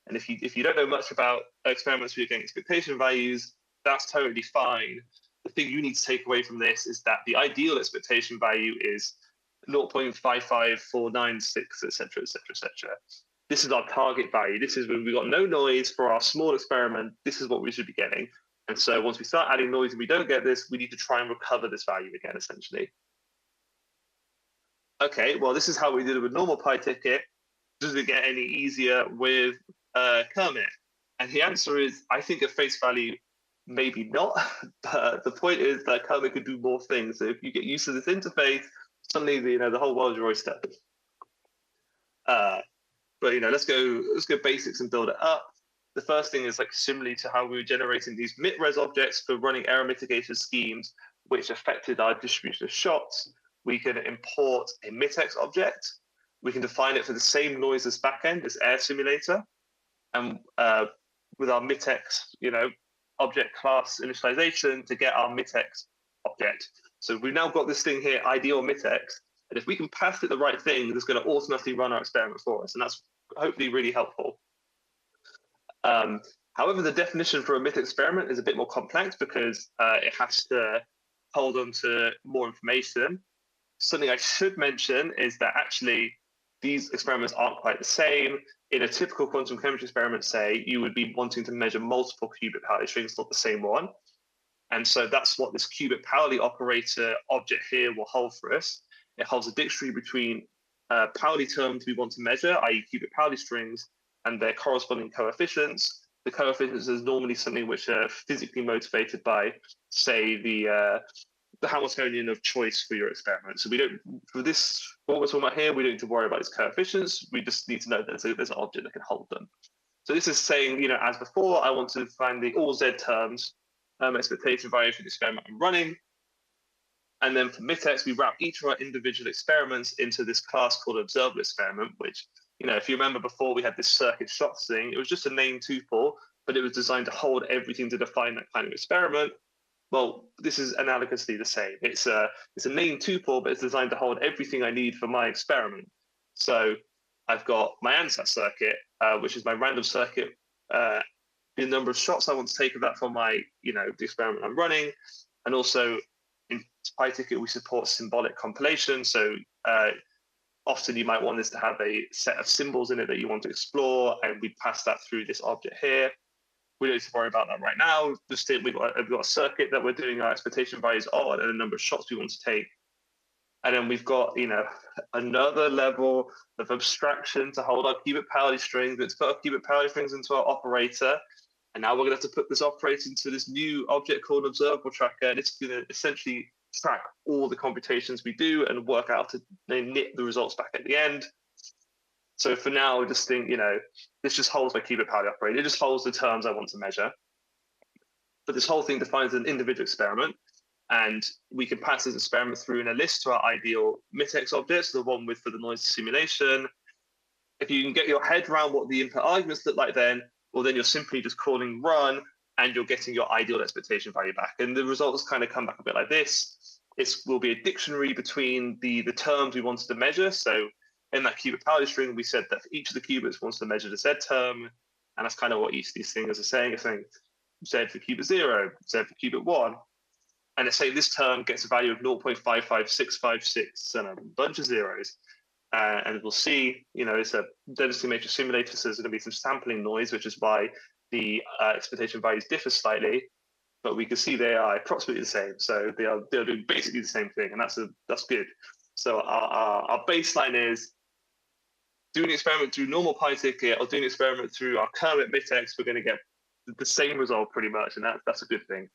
And if you don't know much about experiments where you're getting expectation values, that's totally fine. The thing you need to take away from this is that the ideal expectation value is 0.55496, etc., etc., etc. This is our target value. This is when we've got no noise for our small experiment. This is what we should be getting. And so once we start adding noise and we don't get this, we need to try and recover this value again, essentially. Okay, well, this is how we did it with normal PyTicket. Does it get any easier with Kermit? And the answer is, I think at face value, maybe not. But the point is that Kermit could do more things. So if you get used to this interface, suddenly the whole world's your oyster. But let's go basics and build it up. The first thing is like similarly to how we were generating these MIT-res objects for running error mitigation schemes, which affected our distribution of shots. We can import a MIT-X object. We can define it for the same noise as backend, this air simulator. And with our MIT-X, object class initialization to get our MIT-X object. So we've now got this thing here, ideal MIT-X. And if we can pass it the right thing, it's going to automatically run our experiment for us. And that's hopefully really helpful. However, the definition for a MIT experiment is a bit more complex because it has to hold on to more information. Something I should mention is that actually these experiments aren't quite the same. In a typical quantum chemistry experiment, say, you would be wanting to measure multiple qubit Pauli strings, not the same one. And so that's what this qubit Pauli operator object here will hold for us. It holds a dictionary between Pauli terms we want to measure, i.e. qubit Pauli strings, and their corresponding coefficients. The coefficients is normally something which are physically motivated by, say, the Hamiltonian of choice for your experiment. So we don't, for this, what we're talking about here, we don't need to worry about these coefficients. We just need to know that there's an object that can hold them. So this is saying, as before, I want to find the all Z terms, expectation value for the experiment I'm running. And then for MIT-X, we wrap each of our individual experiments into this class called observable experiment, which, if you remember before we had this circuit shots thing, it was just a named tuple, but it was designed to hold everything to define that kind of experiment. Well, this is analogously the same. It's a named tuple, but it's designed to hold everything I need for my experiment. So I've got my ansatz circuit, which is my random circuit, the number of shots I want to take of that for my, the experiment I'm running. And also in PyTicket, we support symbolic compilation. So often you might want this to have a set of symbols in it that you want to explore, and we pass that through this object here. We don't need to worry about that right now. Just we've got a circuit that we're doing our expectation values on and a number of shots we want to take. And then we've got, another level of abstraction to hold our qubit Pauli strings. Let's put our qubit Pauli strings into our operator. And now we're going to have to put this operator into this new object called observable tracker. And it's going to essentially track all the computations we do and work out to knit the results back at the end. So for now, just think, this just holds my qubit Pauli operator. It just holds the terms I want to measure. But this whole thing defines an individual experiment. And we can pass this experiment through in a list to our ideal MIT-X objects, the one for the noise simulation. If you can get your head around what the input arguments look like then you're simply just calling run and you're getting your ideal expectation value back. And the results kind of come back a bit like this. It will be a dictionary between the terms we wanted to measure. So in that qubit Pauli string, we said that for each of the qubits we wanted to measure the Z term. And that's kind of what each of these things are saying. It's saying Z for qubit 0, Z for qubit 1. And it's saying this term gets a value of 0.55656 and a bunch of zeros. And we'll see, it's a density matrix simulator, so there's going to be some sampling noise, which is why the expectation values differ slightly. But we can see they are approximately the same. So they're doing basically the same thing, and that's good. So our baseline is doing an experiment through normal PyTicket or doing an experiment through our Kermit MITEX, we're going to get the same result pretty much, and that's a good thing.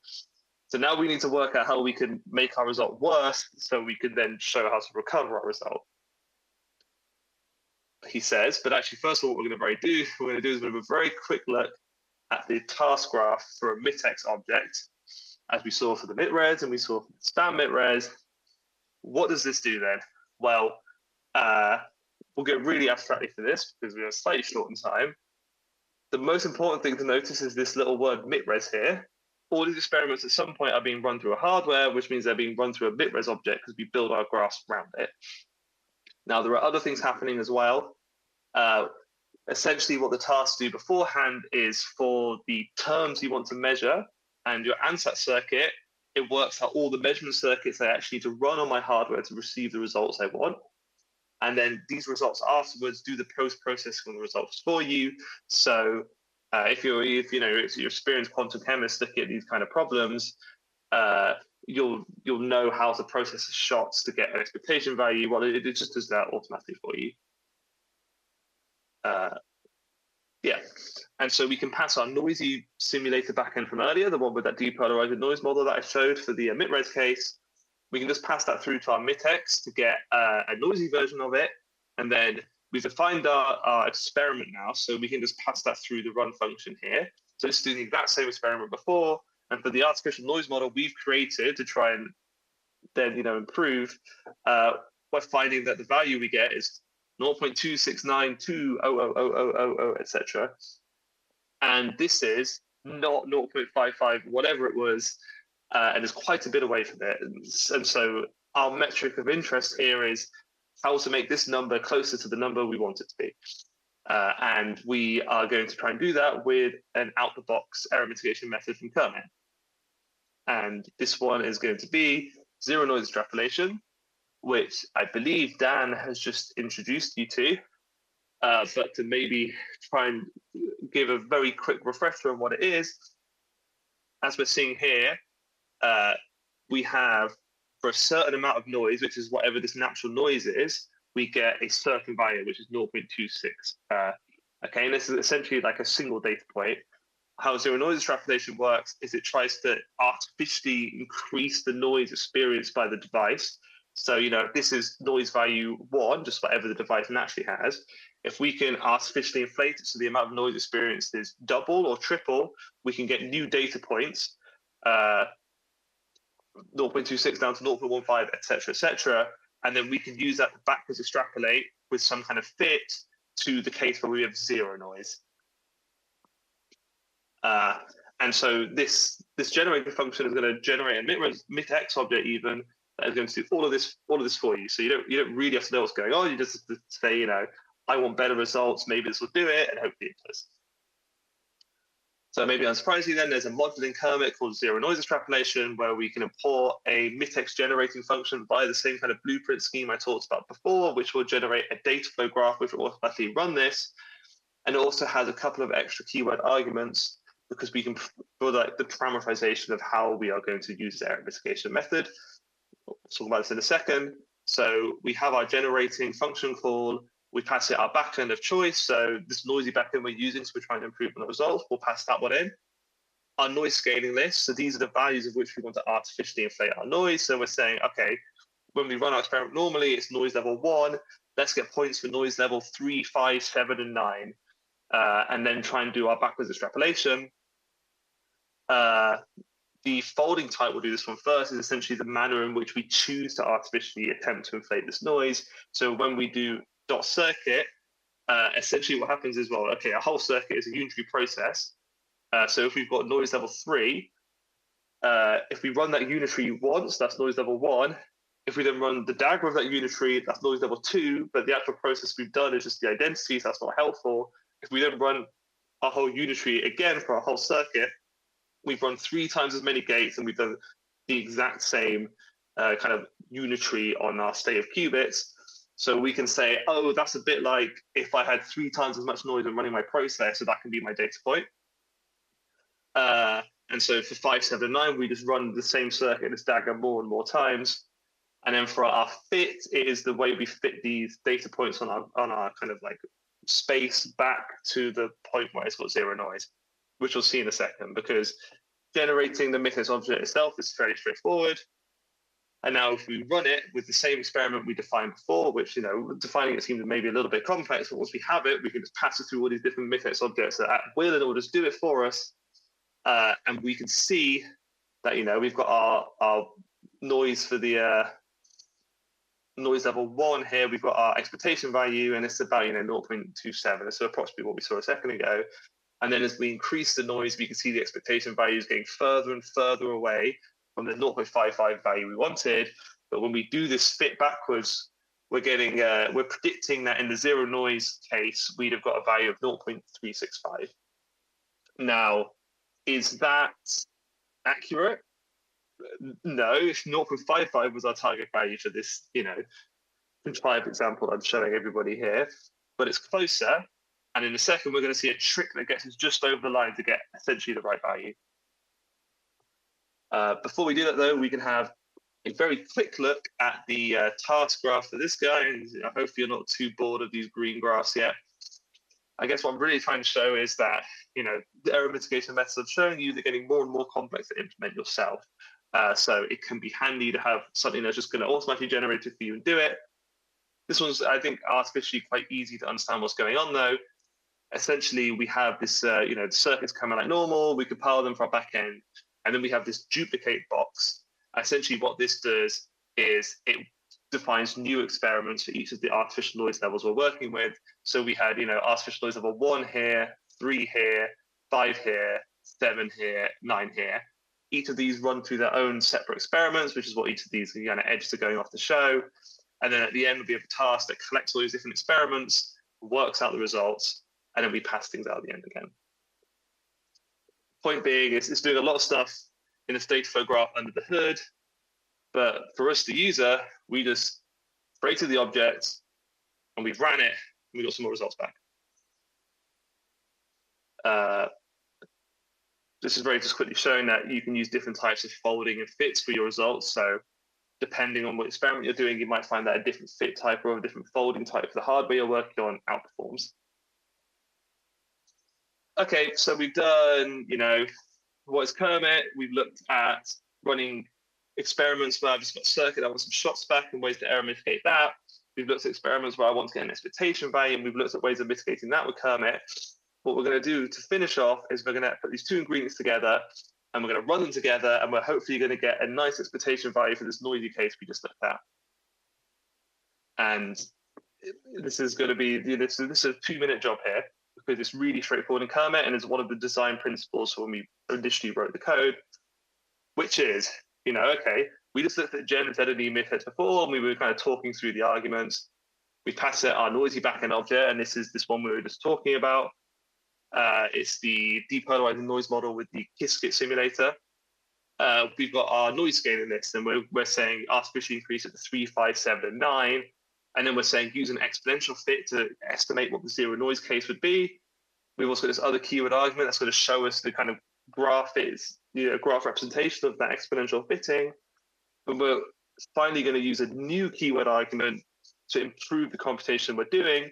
So now we need to work out how we can make our result worse so we can then show how to recover our result. He says, but actually first of all, what we're going to do is we're going to have a very quick look at the task graph for a MITEX object, as we saw for the MITRES and we saw for the SPAN MITRES. What does this do then? Well, we'll get really abstractly for this because we are slightly short in time. The most important thing to notice is this little word MITRES here. All these experiments at some point are being run through a hardware, which means they're being run through a MITRES object because we build our graphs around it. Now, there are other things happening as well. Essentially, what the tasks do beforehand is for the terms you want to measure and your ANSAT circuit, it works out all the measurement circuits I actually need to run on my hardware to receive the results I want. And then these results afterwards do the post-processing of the results for you. So if you're experienced quantum chemist looking at these kind of problems, you'll know how to process the shots to get an expectation value. Well, it just does that automatically for you. Yeah, and so we can pass our noisy simulator backend from earlier, the one with that depolarized noise model that I showed for the MITRES case. We can just pass that through to our MITEX to get a noisy version of it. And then we've defined our experiment now, so we can just pass that through the run function here. So it's doing the exact same experiment before. And for the artificial noise model we've created to try and then improve, we're finding that the value we get is 0.269200000, etc. And this is not 0.55, whatever it was, and it's quite a bit away from it. And so our metric of interest here is how to make this number closer to the number we want it to be. And we are going to try and do that with an out-the-box error mitigation method from Kermit. And this one is going to be zero noise extrapolation, which I believe Dan has just introduced you to. But to maybe try and give a very quick refresher on what it is, as we're seeing here, we have, for a certain amount of noise, which is whatever this natural noise is, we get a certain value, which is 0.26. Okay, and this is essentially like a single data point. How zero noise extrapolation works is it tries to artificially increase the noise experienced by the device. So, if this is noise value 1, just whatever the device naturally has, if we can artificially inflate it so the amount of noise experienced is double or triple, we can get new data points, 0.26 down to 0.15, etc., and then we can use that to backwards extrapolate with some kind of fit to the case where we have zero noise. And so this generator function is going to generate a MITEX object even that is going to do all of this for you. So you don't really have to know what's going on. You just have to say, I want better results. Maybe this will do it, and hopefully it does. So maybe unsurprisingly, then there's a module in Kermit called zero noise extrapolation, where we can import a MITEX generating function via the same kind of blueprint scheme I talked about before, which will generate a data flow graph which will automatically run this, and it also has a couple of extra keyword arguments because we can for the parameterization of how we are going to use the error mitigation method. We'll talk about this in a second. So we have our generating function call. We pass it our backend of choice. So this noisy backend we're using, so we're trying to improve on the results. We'll pass that one in. Our noise scaling list. So these are the values of which we want to artificially inflate our noise. So we're saying, okay, when we run our experiment normally, it's noise level 1. Let's get points for noise level 3, 5, 7, and 9. And then try and do our backwards extrapolation. The folding type, we'll do this one first, is essentially the manner in which we choose to artificially attempt to inflate this noise. So when we do dot circuit, essentially what happens is, well, okay, a whole circuit is a unitary process. So if we've got noise level 3, if we run that unitary once, that's noise level 1. If we then run the diagram of that unitary, that's noise level 2, but the actual process we've done is just the identity, so that's not helpful. If we then run our whole unitary again for our whole circuit, we've run 3 times as many gates, and we've done the exact same kind of unitary on our state of qubits. So we can say, oh, that's a bit like if I had 3 times as much noise when running my process, so that can be my data point. And so for 5, 7, and 9, we just run the same circuit in this diagram more and more times. And then for our fit, it is the way we fit these data points on our kind of like space back to the point where it's got 0 noise, which we'll see in a second, because generating the MITRES object itself is fairly straightforward. And now if we run it with the same experiment we defined before, which, you know, defining it seems maybe a little bit complex, but once we have it, we can just pass it through all these different MITRES objects at will, and it will just do it for us. And we can see that, you know, we've got our noise for the noise level 1 here. We've got our expectation value, and it's about, you know, 0.27. So approximately what we saw a second ago. And then as we increase the noise, we can see the expectation value is getting further and further away from the 0.55 value we wanted. But when we do this fit backwards, we're getting we're predicting that in the 0 noise case, we'd have got a value of 0.365. Now, is that accurate? No, if 0.55 was our target value for this, you know, 5 example I'm showing everybody here, but it's closer. And in a second, we're going to see a trick that gets us just over the line to get essentially the right value. Before we do that, though, we can have a very quick look at the task graph for this guy. And hopefully you're not too bored of these green graphs yet. I guess what I'm really trying to show is that, you know, the error mitigation methods I'm showing you, they're getting more and more complex to implement yourself. So it can be handy to have something that's just going to automatically generate it for you and do it. This one's, I think, artificially quite easy to understand what's going on, though. Essentially, we have this, you know, the circuits coming like normal. We compile them for our backend, and then we have this duplicate box. Essentially, what this does is it defines new experiments for each of the artificial noise levels we're working with. So we had, you know, artificial noise level 1 here, 3 here, 5 here, 7 here, 9 here. Each of these run through their own separate experiments, which is what each of these kind of edges are going off to show. And then at the end, we have a task that collects all these different experiments, works out the results, and then we pass things out at the end again. Point being, it's doing a lot of stuff in this data flow graph under the hood. But for us, the user, we just created the object and we ran it and we got some more results back. This is very just quickly showing that you can use different types of folding and fits for your results. So depending on what experiment you're doing, you might find that a different fit type or a different folding type for the hardware you're working on outperforms. Okay, so we've done, you know, what is Kermit? We've looked at running experiments where I've just got a circuit, I want some shots back and ways to error mitigate that. We've looked at experiments where I want to get an expectation value, and we've looked at ways of mitigating that with Kermit. What we're going to do to finish off is we're going to put these 2 ingredients together, and we're going to run them together, and we're hopefully going to get a nice expectation value for this noisy case we just looked at. And this is going to be, this is a 2-minute job here, because it's really straightforward in Kermit, and it's one of the design principles for when we initially wrote the code, which is, you know, okay, we just looked at gen and ZNE methods before, and we were kind of talking through the arguments. We pass it our noisy backend object, and this is this one we were just talking about. It's the depolarizing noise model with the Qiskit simulator. We've got our noise scale in this, and we're saying artificially increase it to 3, 5, 7, and 9. And then we're saying use an exponential fit to estimate what the 0 noise case would be. We've also got this other keyword argument that's going to show us the kind of graph is, you know, graph representation of that exponential fitting. But we're finally going to use a new keyword argument to improve the computation we're doing,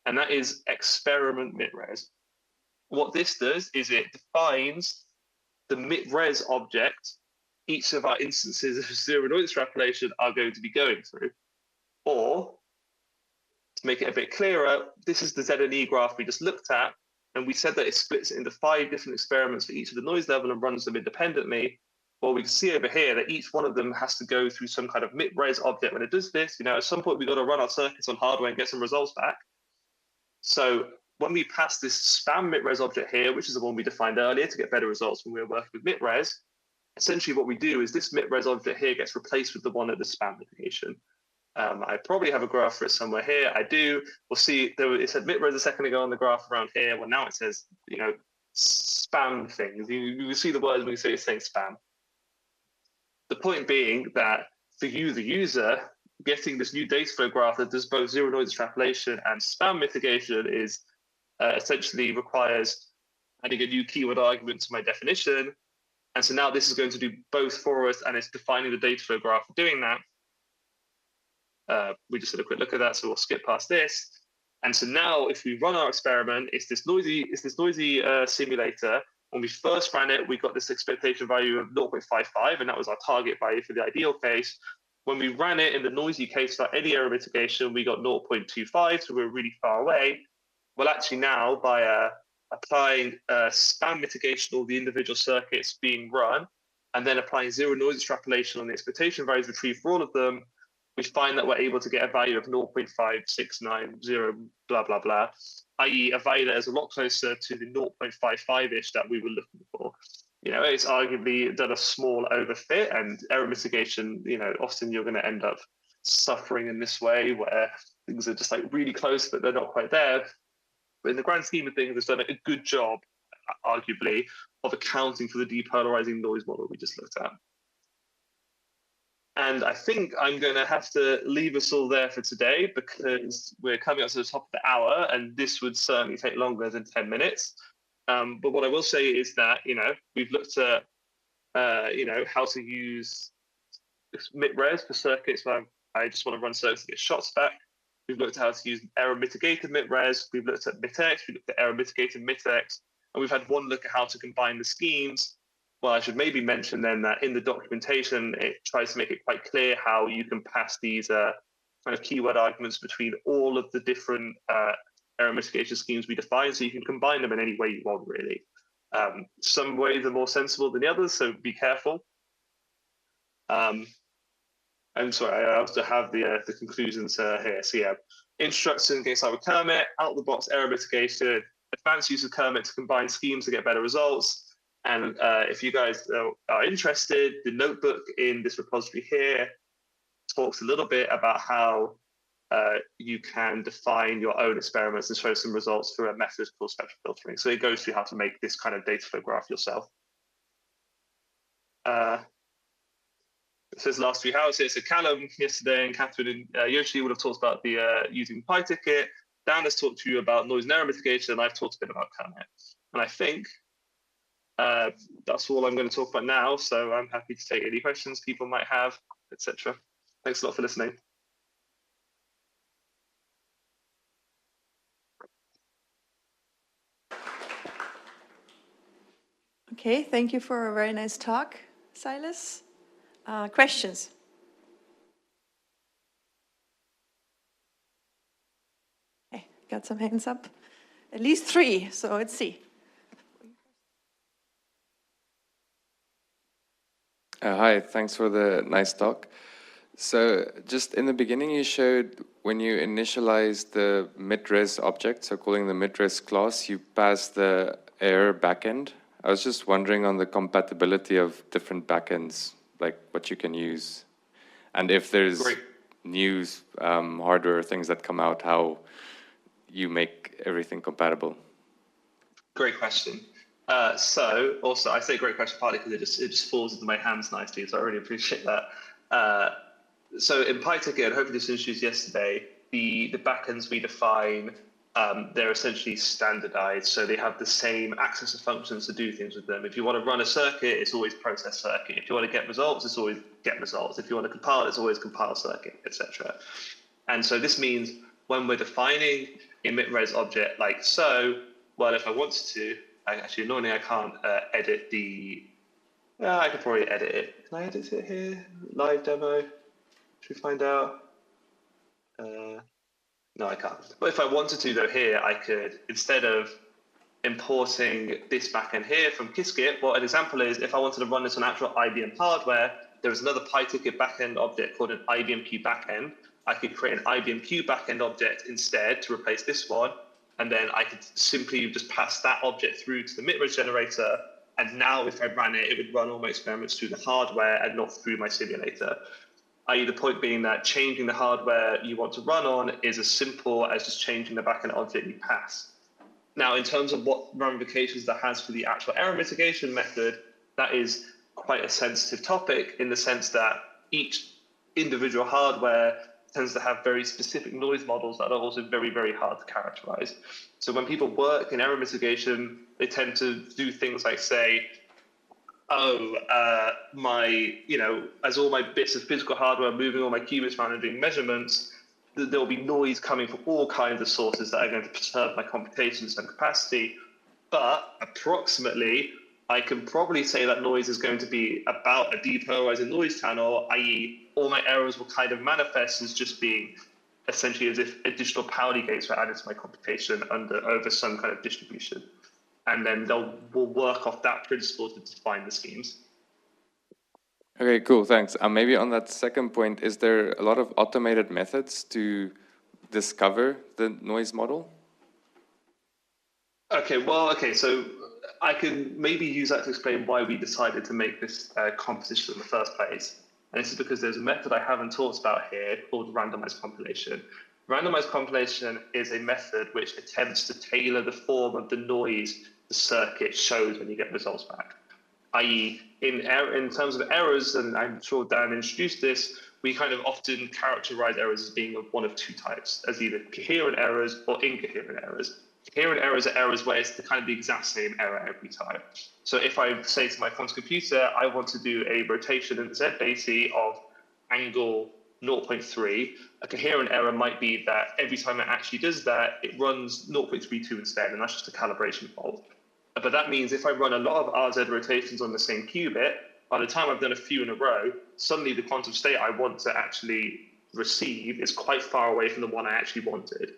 and that is experiment MITRES. What this does is it defines the MITRES object each of our instances of 0 noise extrapolation are going to be going through. Or, to make it a bit clearer, this is the ZNE graph we just looked at, and we said that it splits it into 5 different experiments for each of the noise level and runs them independently. Well, we can see over here that each one of them has to go through some kind of MITRES object when it does this. You know, at some point we've got to run our circuits on hardware and get some results back. So when we pass this spam MITRES object here, which is the one we defined earlier to get better results when we were working with MITRES, essentially what we do is this MITRES object here gets replaced with the one at the spam mitigation. I probably have a graph for it somewhere here. I do. We'll see. It said MITRES a second ago on the graph around here. Well, now it says, you know, spam things. You see the words when you say it's saying spam. The point being that for you, the user, getting this new data flow graph that does both zero noise extrapolation and spam mitigation is essentially requires adding a new keyword argument to my definition. And so now this is going to do both for us, and it's defining the data flow graph for doing that. We just had a quick look at that, so we'll skip past this. And so now if we run our experiment, it's this noisy simulator. When we first ran it, we got this expectation value of 0.55, and that was our target value for the ideal case. When we ran it in the noisy case without any error mitigation, we got 0.25, so we're really far away. Well, actually now, by applying spam mitigation, all the individual circuits being run, and then applying zero noise extrapolation on the expectation values retrieved for all of them, we find that we're able to get a value of 0.5690, blah, blah, blah, i.e. a value that is a lot closer to the 0.55-ish that we were looking for. You know, it's arguably done a small overfit, and error mitigation, you know, often you're going to end up suffering in this way where things are just like really close, but they're not quite there. But in the grand scheme of things, it's done a good job, arguably, of accounting for the depolarizing noise model we just looked at. And I think I'm going to have to leave us all there for today because we're coming up to the top of the hour, and this would certainly take longer than 10 minutes. But what I will say is that, you know, we've looked at, you know, how to use MITRES for circuits where I just want to run circuits to get shots back. We've looked at how to use error mitigated MITRES. We've looked at MITX. We've looked at error mitigated MITX. And we've had one look at how to combine the schemes. Well, I should maybe mention then that in the documentation, it tries to make it quite clear how you can pass these kind of keyword arguments between all of the different error mitigation schemes we define, so you can combine them in any way you want, really. Some ways are more sensible than the others, so be careful. I'm sorry, I also have the conclusions here. So yeah, instructions against with Kermit, out-of-the-box error mitigation, advanced use of Kermit to combine schemes to get better results. And if you guys are interested, the notebook in this repository here talks a little bit about how you can define your own experiments and show some results through a method called spectral filtering. So it goes through how to make this kind of data flow graph yourself. It says last 3 hours here. So Callum yesterday and Catherine and Yoshi would have talked about the using PyTicket. Dan has talked to you about noise and error mitigation, and I've talked a bit about Kermit. And I think that's all I'm going to talk about now. So I'm happy to take any questions people might have, etc. Thanks a lot for listening. Okay, thank you for a very nice talk, Silas. Questions? Okay, got some hands up. At least 3, so let's see. Hi, thanks for the nice talk. So just in the beginning, you showed when you initialize the MITRES object, so calling the MITRES class, you pass the error backend. I was just wondering on the compatibility of different backends, like what you can use, and if there's new hardware things that come out, how you make everything compatible. Great question. So also, I say great question partly because it just falls into my hands nicely, so I really appreciate that. So in PyTicket, hopefully this was introduced yesterday, the backends we define, they're essentially standardized, so they have the same access to functions to do things with them. If you want to run a circuit, it's always process circuit. If you want to get results, it's always get results. If you want to compile, it's always compile circuit, etc. And so this means when we're defining a MITRES object like so, well, if I wanted to, actually, annoyingly, I can't edit the. I could probably edit it. Can I edit it here? Live demo. Should we find out? No, I can't. But if I wanted to, though, here, I could, instead of importing this backend here from Qiskit, what an example is, if I wanted to run this on actual IBM hardware, there is another PyTicket backend object called an IBMQ backend. I could create an IBMQ backend object instead to replace this one. And then I could simply just pass that object through to the MITRES generator. And now if I ran it, it would run all my experiments through the hardware and not through my simulator. i.e. the point being that changing the hardware you want to run on is as simple as just changing the backend object you pass. Now, in terms of what ramifications that has for the actual error mitigation method, that is quite a sensitive topic in the sense that each individual hardware tends to have very specific noise models that are also very, very hard to characterize. So when people work in error mitigation, they tend to do things like say, as all my bits of physical hardware moving all my qubits around and doing measurements, there will be noise coming from all kinds of sources that are going to perturb my computations and capacity. But approximately, I can probably say that noise is going to be about a depolarizing noise channel, i.e. all my errors will kind of manifest as just being essentially as if additional Pauli gates were added to my computation over some kind of distribution. And then we'll work off that principle to define the schemes. Okay, cool, thanks. Maybe on that second point, is there a lot of automated methods to discover the noise model? Okay, so I could maybe use that to explain why we decided to make this composition in the first place. And this is because there's a method I haven't talked about here called randomized compilation. Randomized compilation is a method which attempts to tailor the form of the noise the circuit shows when you get results back. I.e., in terms of errors, and I'm sure Dan introduced this, we kind of often characterize errors as being of one of two types, as either coherent errors or incoherent errors. Coherent errors are errors where it's kind of the exact same error every time. So if I say to my quantum computer, I want to do a rotation in the Z basis of angle 0.3, a coherent error might be that every time it actually does that, it runs 0.32 instead, and that's just a calibration fault. But that means if I run a lot of RZ rotations on the same qubit, by the time I've done a few in a row, suddenly the quantum state I want to actually receive is quite far away from the one I actually wanted.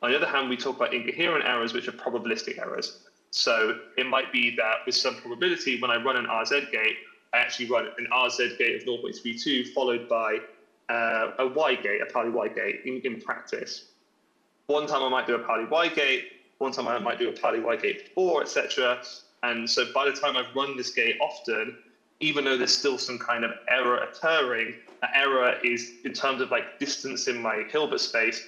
On the other hand, we talk about incoherent errors, which are probabilistic errors. So it might be that with some probability, when I run an RZ gate, I actually run an RZ gate of 0.32 followed by a Y gate, a Pauli Y gate in practice. One time I might do a Pauli Y gate, one time I might do a Pauli Y gate before, etc. And so by the time I've run this gate often, even though there's still some kind of error occurring, that error is, in terms of like distance in my Hilbert space,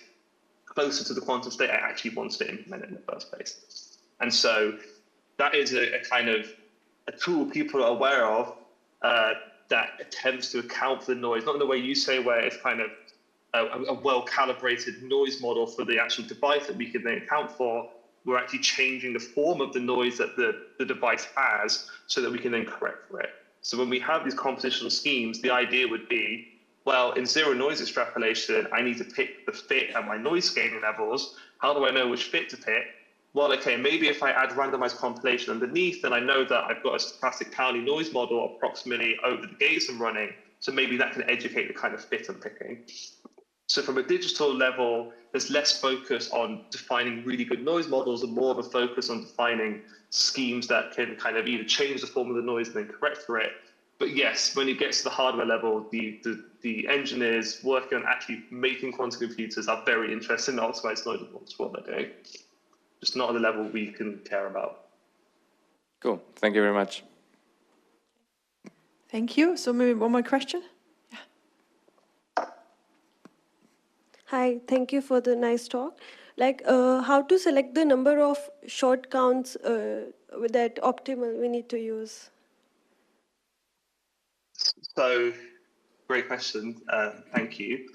closer to the quantum state I actually wanted to implement it in the first place. And so that is a kind of a tool people are aware of that attempts to account for the noise, not in the way you say where it's kind of a well-calibrated noise model for the actual device that we can then account for. We're actually changing the form of the noise that the device has so that we can then correct for it. So when we have these compositional schemes, the idea would be, well, in zero noise extrapolation, I need to pick the fit at my noise scaling levels. How do I know which fit to pick? Well, okay, maybe if I add randomized compilation underneath, then I know that I've got a stochastic Pauli noise model approximately over the gates I'm running. So maybe that can educate the kind of fit I'm picking. So from a digital level, there's less focus on defining really good noise models and more of a focus on defining schemes that can kind of either change the form of the noise and then correct for it. But yes, when it gets to the hardware level, the engineers working on actually making quantum computers are very interested in optimized noise models for what they're doing. Just not at the level we can care about. Cool, thank you very much. Thank you. So maybe one more question? Hi, thank you for the nice talk. Like, how to select the number of short counts that optimal we need to use? So, great question. Thank you.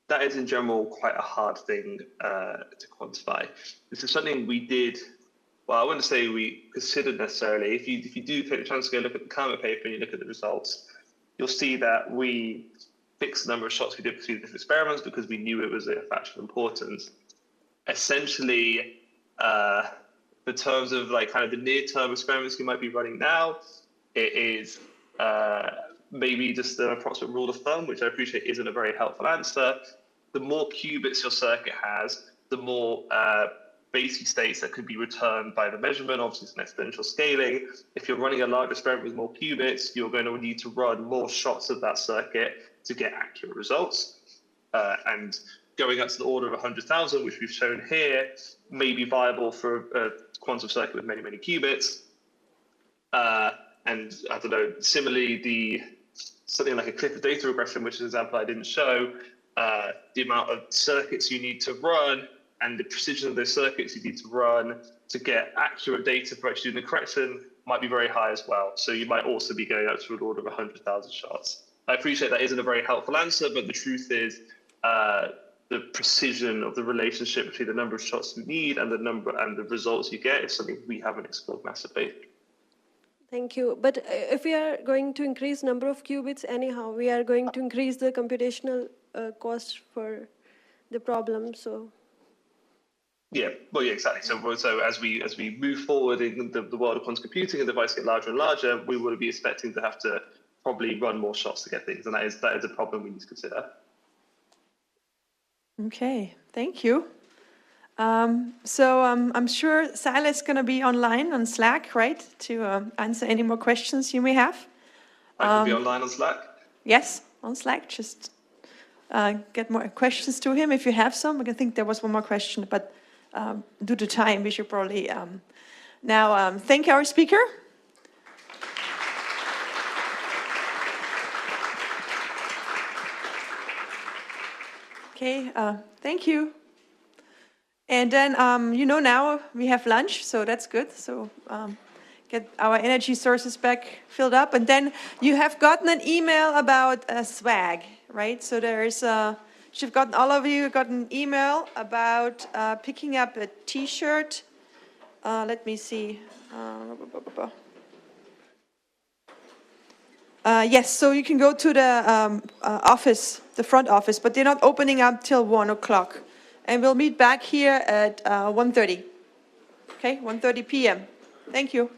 That is in general quite a hard thing to quantify. This is something we did. Well, I wouldn't say we considered necessarily. If you do take the chance to go look at the Karma paper and you look at the results, you'll see that we fixed the number of shots we did between different experiments because we knew it was a factor of importance. Essentially, in terms of like kind of the near-term experiments you might be running now, it is maybe just an approximate rule of thumb, which I appreciate isn't a very helpful answer. The more qubits your circuit has, the more basic states that could be returned by the measurement. Obviously, it's an exponential scaling. If you're running a large experiment with more qubits, you're going to need to run more shots of that circuit to get accurate results. And going up to the order of 100,000, which we've shown here, may be viable for a quantum circuit with many, many qubits. And I don't know, similarly, something like a Clifford data regression, which is an example I didn't show, the amount of circuits you need to run and the precision of those circuits you need to run to get accurate data for actually doing the correction might be very high as well. So you might also be going up to an order of 100,000 shots. I appreciate that isn't a very helpful answer, but the truth is the precision of the relationship between the number of shots you need and the number and the results you get is something we haven't explored massively. Thank you. But if we are going to increase number of qubits anyhow, we are going to increase the computational cost for the problem. So. Yeah, well, yeah, exactly. So as we move forward in the world of quantum computing and the devices get larger and larger, we will be expecting to have to probably run more shots to get things, and that is a problem we need to consider. Okay, thank you. I'm sure Silas is going to be online on Slack, right, to answer any more questions you may have. I can be online on Slack? Yes, on Slack. Just get more questions to him if you have some. I think there was one more question, but due to time, we should probably now thank our speaker. Okay, thank you. And then, now we have lunch, so that's good. So get our energy sources back filled up. And then you have gotten an email about swag, right? So all of you got an email about picking up a T-shirt. Let me see. Yes, so you can go to the office, the front office, but they're not opening up till 1 o'clock. And we'll meet back here at 1:30. Okay, 1:30 p.m. Thank you.